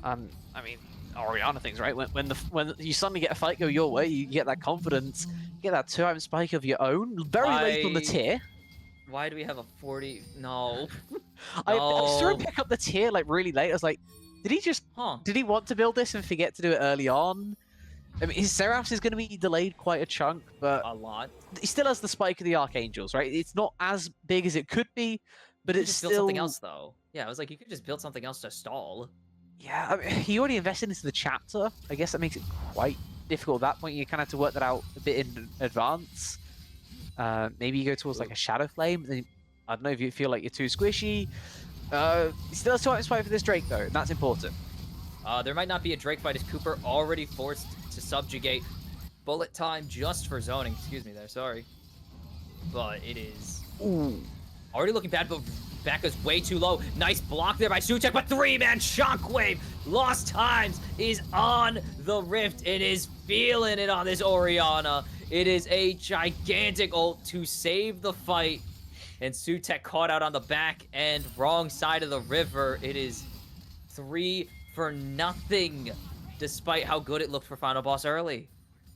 I mean, Orianna things, right? When you suddenly get a fight go your way, you get that confidence, you get that 2-item spike of your own, very late on the tier. Why do we have a 40? No. I saw him pick up the tier like really late. I was like, did he want to build this and forget to do it early on? I mean, his Seraphs is going to be delayed quite a chunk, but A lot. he still has the spike of the Archangels, right? It's not as big as it could be, but You it's just still... build something else, though. Yeah, I was like, you could just build something else to stall. Yeah, I mean, he already invested into the chapter. I guess that makes it quite difficult at that point. You kind of have to work that out a bit in advance. Maybe you go towards like a Shadow Flame. Then I don't know if you feel like you're too squishy. He still has 2 items fight for this Drake, though, and that's important. There might not be a Drake fight as Cooper already forced to subjugate. Bullet time just for zoning. Excuse me there, sorry. But it is already looking bad, but Becca's way too low. Nice block there by Sutek, but 3-man Shockwave. Lost Times is on the Rift. It is feeling it on this Orianna. It is a gigantic ult to save the fight. And Sutek caught out on the back end, wrong side of the river. It is 3-0, despite how good it looked for Final Boss early.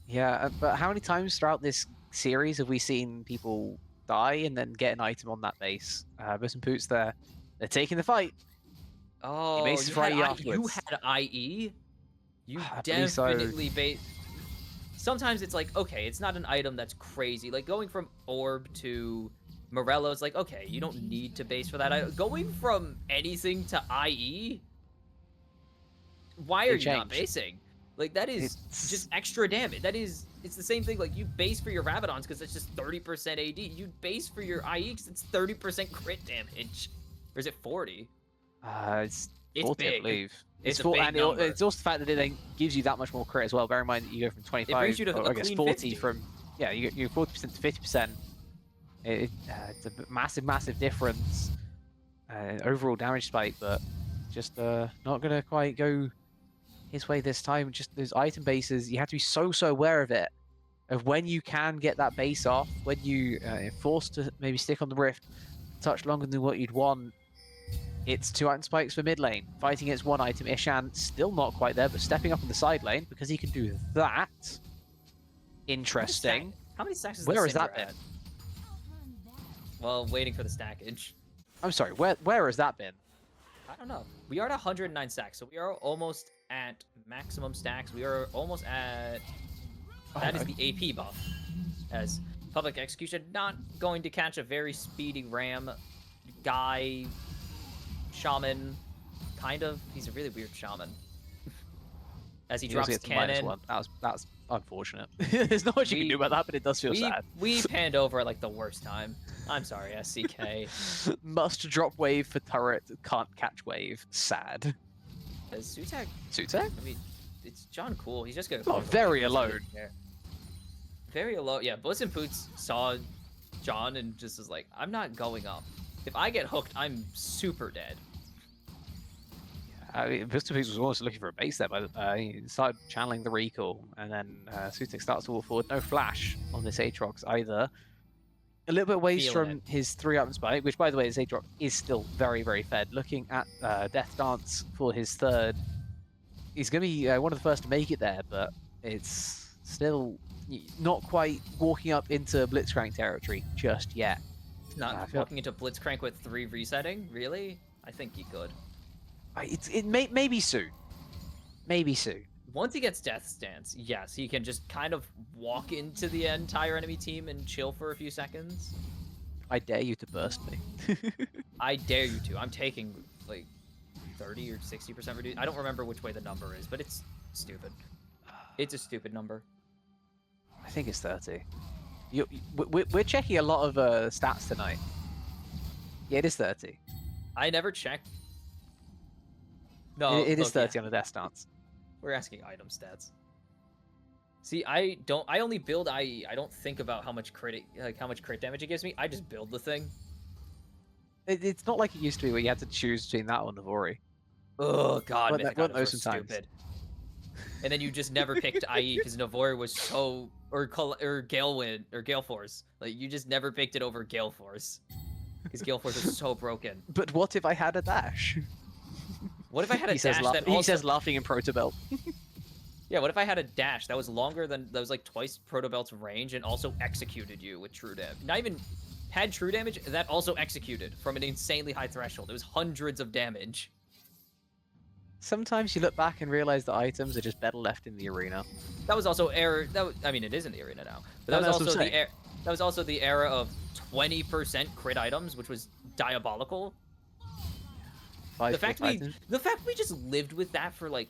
Yeah, but how many times throughout this series have we seen people die and then get an item on that base? Puss and Boots there. They're taking the fight. Oh, makes you Friday had, afterwards. you had IE? You I believe so. definitely Sometimes it's like, okay, it's not an item that's crazy. Like, going from Orb to Morello, it's like, okay, you don't need to base for that. Going from anything to IE? Why are you not basing? Like, that is just extra damage. It's the same thing, like, you base for your Rabadons because it's just 30% AD. You base for your IE because it's 30% crit damage. Or is it 40? It's 40, big. I believe. It's a 40, big and number. it's also the fact that it then gives you that much more crit as well. Bear in mind that you go from 25, brings you to or a I guess clean 40 50. from... Yeah, you go 40% to 50%. It's a massive, massive difference. Overall damage spike, but just not going to quite go his way this time. Just those item bases, you have to be so aware of it, of when you can get that base off, when you are forced to maybe stick on the Rift, touch longer than what you'd want. It's 2 item spikes for mid lane, fighting against 1 item. Ishan still not quite there, but stepping up in the side lane because he can do that. Interesting. How many stacks is Where the has that Cinder at? Well, waiting for the stackage. I'm sorry, where has that been? I don't know. We are at 109 stacks, so we are almost at maximum stacks. We are almost at... That is the AP buff. As Public Execution not going to catch a very speedy ram guy, shaman, kind of. He's a really weird shaman. As he drops his cannon. That's unfortunate. There's not much you can do about that, but it does feel sad. We panned over at like the worst time. I'm sorry, SCK. Must drop wave for turret, can't catch wave. Sad. Is Sutek? Sutek? I mean, it's John Cool. He's just gonna. Oh, go for very it. alone. Very alone. Yeah, Bliss and Poots saw John and just was like, I'm not going up. If I get hooked, I'm super dead. I mean, Mr. Peaks was almost looking for a base there, but he started channeling the recall, and then Sutek starts to walk forward. No flash on this Aatrox either. A little bit away Feeling from his 3-up spike, which, by the way, his Aatrox is still very, very fed. Looking at Death Dance for his third, he's going to be one of the first to make it there, but it's still not quite walking up into Blitzcrank territory just yet. Not walking into Blitzcrank with 3 resetting? Really? I think he could. Maybe soon. Maybe soon. Once he gets Death Stance, yes, he can just kind of walk into the entire enemy team and chill for a few seconds. I dare you to burst me. I dare you to. I'm taking, like, 30 or 60% reduce. I don't remember which way the number is, but it's stupid. It's a stupid number. I think it's 30. We're checking a lot of stats tonight. Yeah, it is 30. I never checked. No, It is look, 30 yeah. on the Death Stance. We're asking item stats. See, I only build IE. I don't think about how much crit damage it gives me. I just build the thing. It's not like it used to be where you had to choose between that or Navori. Oh god, Weren't Mythic those items were sometimes? stupid. And then you just never picked IE because Navori was so or Gale Wind or Gale Force. Like you just never picked it over Gale Force because Gale Force is so broken. But what if I had a dash? What if I had a He dash says, that he also... says laughing in Protobelt. Yeah, what if I had a dash that was longer than... That was like twice Protobelt's range and also executed you with true damage. Not even had true damage, that also executed from an insanely high threshold. It was hundreds of damage. Sometimes you look back and realize that items are just better left in the arena. That was also era... I mean, it is in the arena now. But that No, was that's what also I'm the saying. that was also the era of 20% crit items, which was diabolical. The fact we just lived with that for like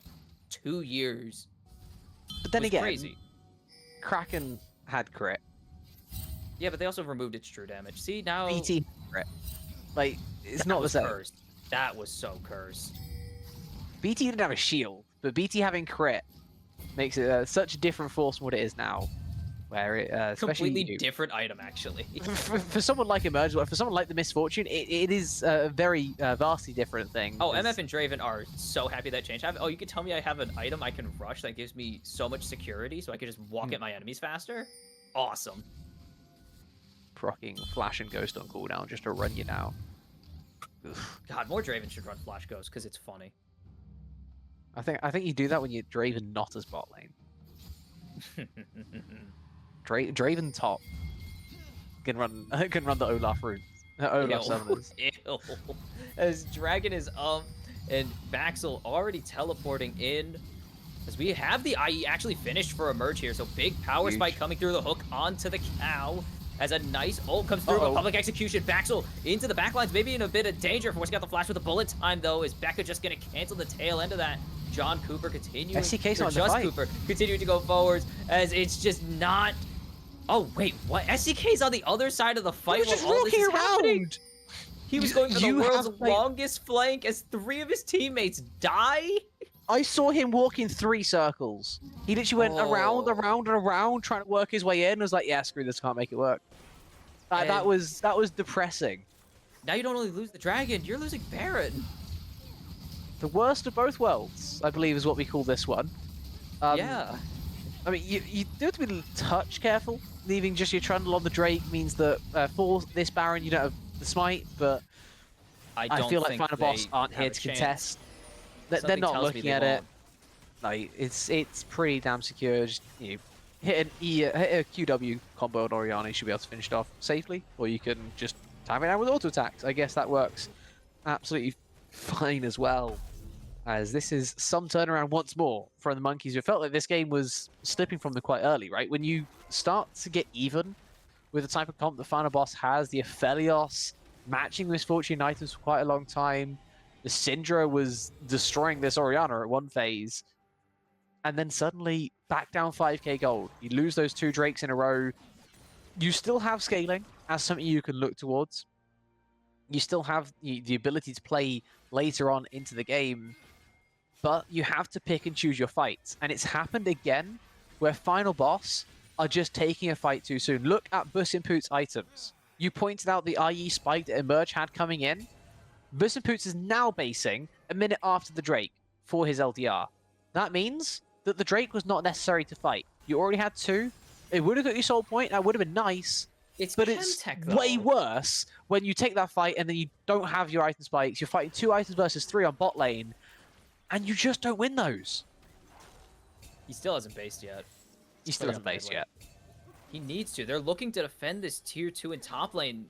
2 years. But then was again, crazy. Kraken had crit. Yeah, but they also removed its true damage. See now, BT crit. Like it's that not the was same. cursed. That was so cursed. BT didn't have a shield, but BT having crit makes it such a different force from what it is now. Where it especially Completely different item, actually. for someone like Emerge, for someone like the Misfortune, it is a very vastly different thing. Oh, MF and Draven are so happy that changed. Oh, you can tell me I have an item I can rush that gives me so much security, so I can just walk at my enemies faster. Awesome. Procking Flash and Ghost on cooldown just to run you now. God, more Draven should run Flash Ghost because it's funny. I think you do that when you're Draven not as bot lane. Draven top can run the Olaf route. Olaf summoners. Ew. As Dragon is up and Baxel already teleporting in. As we have the IE actually finished for Emerge here, so big power Huge. spike coming through the hook onto the cow. As a nice ult comes through, but public execution. Baxel into the backlines, maybe in a bit of danger. Forcing out the flash with a bullet time, though. Is Becca just going to cancel the tail end of that? John Cooper continuing, SCK's or not in the just fight. Cooper continuing to go forwards as it's just not. Oh wait, what? SCK's on the other side of the fight. He was just while all this walking is happening? around. He was going for the You world's have, like- longest flank as 3 of his teammates die. I saw him walk in 3 circles. He literally went around, Oh. around, and around, trying to work his way in. And was like, "Yeah, screw this, can't make it work." That And- was depressing. Now you don't only lose the dragon, you're losing Baron. The worst of both worlds, I believe, is what we call this one. Yeah. I mean, you do have to be a touch careful. Leaving just your Trundle on the Drake means that for this Baron you don't have the smite, but I I don't feel like think Final Boss they aren't have here a to chance. contest. They're Something not tells me looking they at it. won't. Like it's pretty damn secure. Just hit a QW combo on Oriana, you should be able to finish it off safely, or you can just time it down with auto attacks. I guess that works absolutely fine as well. As this is some turnaround once more from the Monkeys, who felt like this game was slipping from them quite early, right? When you start to get even with the type of comp the Final Boss has, the Aphelios matching Misfortune items for quite a long time, the Syndra was destroying this Oriana at one phase, and then suddenly back down 5k gold. You lose those 2 Drakes in a row. You still have scaling as something you can look towards. You still have the ability to play later on into the game. but you have to pick and choose your fights. And it's happened again where Final Boss are just taking a fight too soon. Look at Bus and Poot's items. You pointed out the IE spike that Emerge had coming in. Bus and Poots is now basing a minute after the Drake for his LDR. That means that the Drake was not necessary to fight. You already had 2. It would have got you soul point. That would have been nice. It's But it's Chemtech, though. way worse when you take that fight and then you don't have your item spikes. You're fighting 2 items versus 3 on bot lane, and you just don't win those. He still hasn't based yet. He still hasn't based yet. He needs to. They're looking to defend this tier 2 in top lane.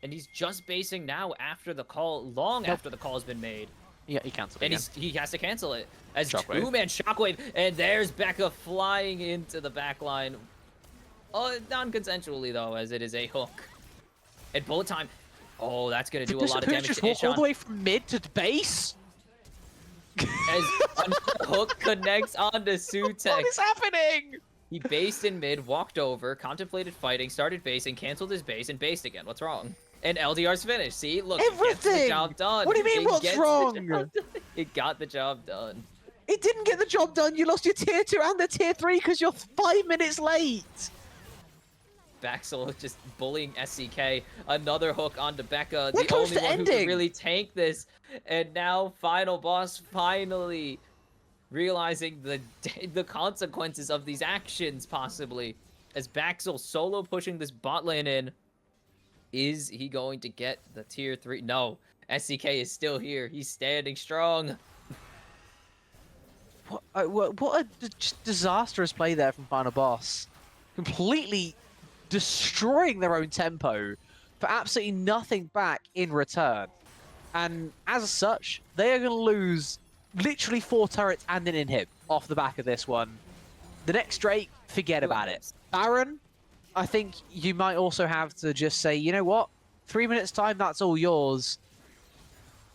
And he's just basing now after the call, long after the call has been made. Yeah, he cancelled it And again. he has to cancel it. As Shockwave. 2-man Shockwave. And there's Becca flying into the backline. Non-consensually, though, as it is a hook. And bullet time. Oh, that's going to do a lot of damage just to walk all Ishan. the way from mid to base? As another hook connects onto Sutek. What is happening? He based in mid, walked over, contemplated fighting, started basing, canceled his base, and based again. What's wrong? And LDR's finished. See, look, it gets the Everything! job done. What do you mean, It what's gets the wrong? job done. It got the job done. It didn't get the job done. You lost your tier 2 and the tier 3 because you're 5 minutes late. Baxel just bullying SCK. Another hook onto Becca. We're the close only to one who can ending. really tank this. And now Final Boss finally realizing the consequences of these actions, possibly. As Baxel solo pushing this bot lane in. Is he going to get the tier 3? No. SCK is still here. He's standing strong. What a disastrous play there from Final Boss. Completely destroying their own tempo for absolutely nothing back in return. And as such, they are going to lose literally 4 turrets and an inhib off the back of this one. The next Drake, forget about it. Baron, I think you might also have to just say, you know what? 3 minutes time, that's all yours.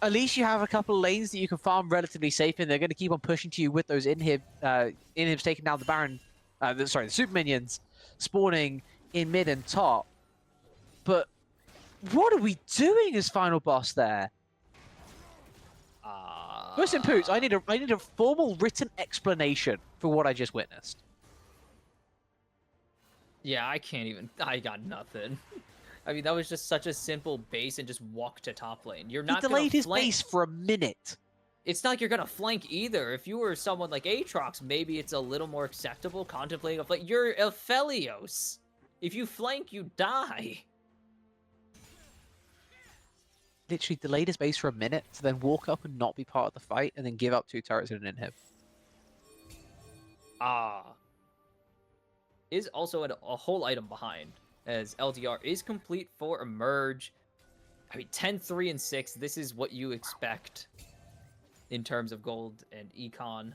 At least you have a couple of lanes that you can farm relatively safe in. They're going to keep on pushing to you with those inhibs taking down the Baron, the super minions spawning in mid and top. But what are we doing as Final Boss there? Bus and Poots, I need a formal written explanation for what I just witnessed. Yeah, I can't even. I got nothing. I mean, that was just such a simple base and just walk to top lane. You're not He delayed his flank. base for a minute. It's not like you're gonna flank either. If you were someone like Aatrox, maybe it's a little more acceptable contemplating a flank. You're Aphelios. If you flank, you die. Literally delayed his base for a minute to then walk up and not be part of the fight and then give up 2 turrets and an inhib. Is also a whole item behind, as LDR is complete for Emerge. I mean, 10, 3, and 6, this is what you expect in terms of gold and econ.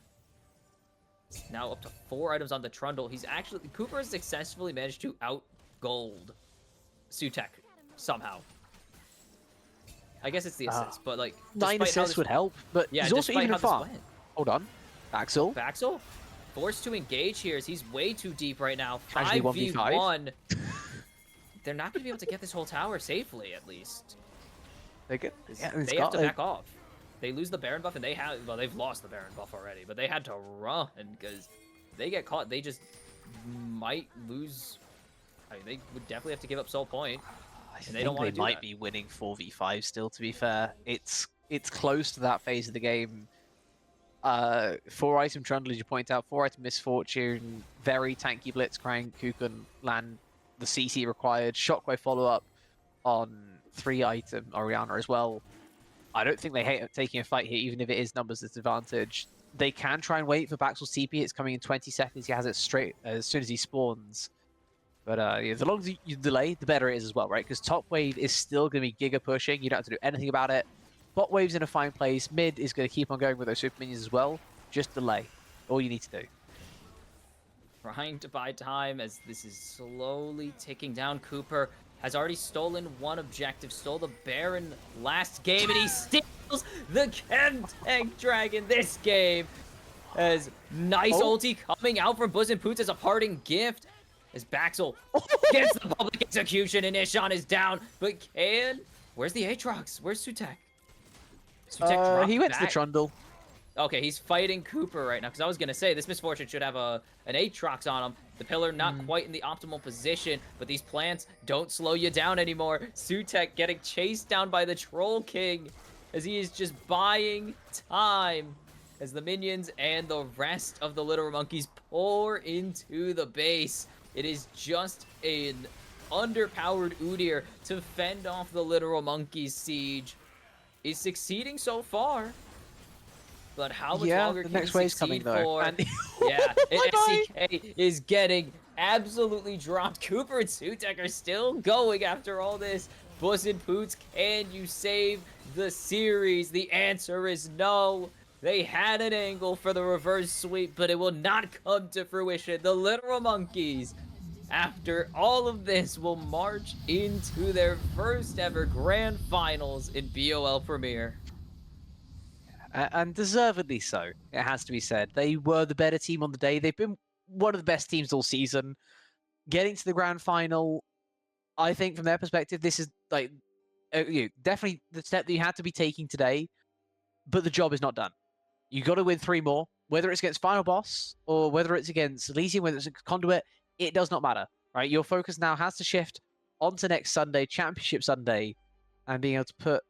It's now up to 4 items on the Trundle. Cooper has successfully managed to out-gold Sutek somehow. I guess it's the assist, but like... 9 assists would help, but Yeah, he's also despite even how in this farm. went. Hold on. Axel. Baxel forced to engage here as he's way too deep right now. Casually 5v1. They're not going to be able to get this whole tower safely, at least. They get, They have to back off. They lose the Baron buff, and they've lost the Baron buff already, but they had to run because they get caught. They just might lose. I mean, they would definitely have to give up soul point. And they don't want to do might that. be winning 4v5 still, to be fair. It's close to that phase of the game. 4-item Trundle, as you point out, 4-item Misfortune, very tanky Blitzcrank who can land the CC required, Shockwave follow-up on 3-item Orianna as well. I don't think they hate taking a fight here, even if it is numbers disadvantage. They can try and wait for Baxel's TP. It's coming in 20 seconds. He has it straight as soon as he spawns. But yeah, the longer you delay, the better it is as well, right? Because top wave is still going to be giga pushing. You don't have to do anything about it. Bot wave's in a fine place. Mid is going to keep on going with those super minions as well. Just delay. All you need to do. Trying to buy time as this is slowly ticking down. Cooper has already stolen one objective, stole the Baron last game, and he steals the Chemtech Dragon this game. As nice ulti coming out from Bus and Poots as a parting gift. As Baxel gets the public execution and Ishan is down, but where's the Aatrox? Where's Sutek? Sutek dropped He went to the back. Trundle. Okay, he's fighting Cooper right now, because I was going to say, this Misfortune should have an Aatrox on him. The pillar not quite in the optimal position, but these plants don't slow you down anymore. Sutek getting chased down by the Troll King, as he is just buying time, as the minions and the rest of the Literal Monkeys pour into the base. It is just an underpowered Udyr to fend off the Literal Monkeys siege. Is succeeding so far. But how much longer the can next he wave's succeed coming, though. for? And- Yeah, and Bye-bye. SCK is getting absolutely dropped. Cooper and Sutek are still going after all this. Puss and Poots, can you save the series? The answer is no. They had an angle for the reverse sweep, but it will not come to fruition. The Literal Monkeys, after all of this, will march into their first ever grand finals in BOL Premier. And deservedly so, it has to be said. They were the better team on the day. They've been one of the best teams all season. Getting to the grand final, I think from their perspective, this is like definitely the step that you had to be taking today, but the job is not done. You got to win 3 more, whether it's against Final Boss or whether it's against Elysium, whether it's against Conduit, it does not matter, right? Your focus now has to shift onto next Sunday, Championship Sunday, and being able to put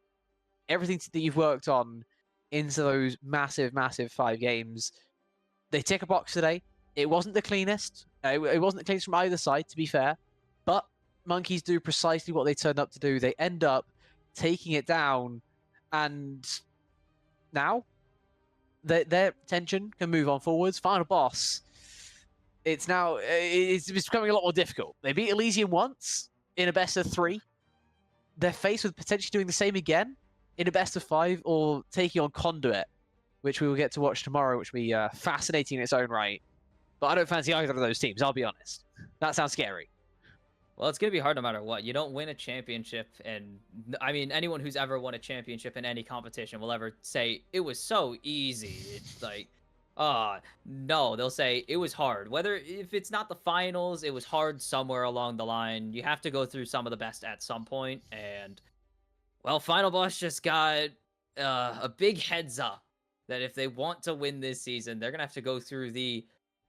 everything that you've worked on into those massive, massive 5 games. They tick a box today. It wasn't the cleanest. It wasn't the cleanest from either side, to be fair. But Monkeys do precisely what they turned up to do. They end up taking it down, and now their tension can move on forwards. Final Boss, it's becoming a lot more difficult. They beat Elysium once in a best of 3. They're faced with potentially doing the same again in a best of 5, or taking on Conduit, which we will get to watch tomorrow, which will be fascinating in its own right. But I don't fancy either of those teams, I'll be honest. That sounds scary. Well, it's going to be hard no matter what. You don't win a championship, and I mean, anyone who's ever won a championship in any competition will ever say, it was so easy. It's like, no, they'll say it was hard. Whether, if it's not the finals, it was hard somewhere along the line. You have to go through some of the best at some point, and well, Final Boss just got a big heads up that if they want to win this season, they're going to have to go through the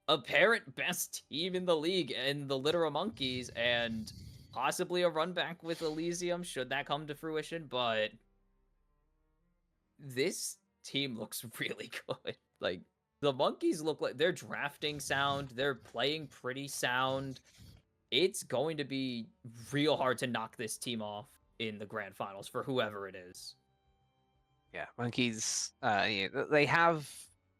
apparent best team in the league and the Literal Monkeys, and possibly a run back with Elysium should that come to fruition. But this team looks really good. Like, the Monkeys look like they're drafting sound, they're playing pretty sound. It's going to be real hard to knock this team off in the grand finals for whoever it is. Yeah, Monkeys, they have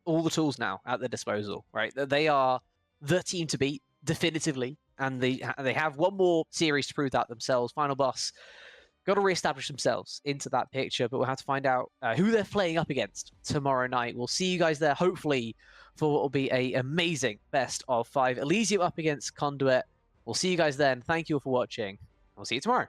all the tools now at their disposal, right? They are the team to beat, definitively, and they have one more series to prove that themselves. Final Boss got to reestablish themselves into that picture, but we'll have to find out who they're playing up against tomorrow night. We'll see you guys there, hopefully, for what will be an amazing best of 5. Elysium up against Conduit. We'll see you guys then. Thank you all for watching. We'll see you tomorrow.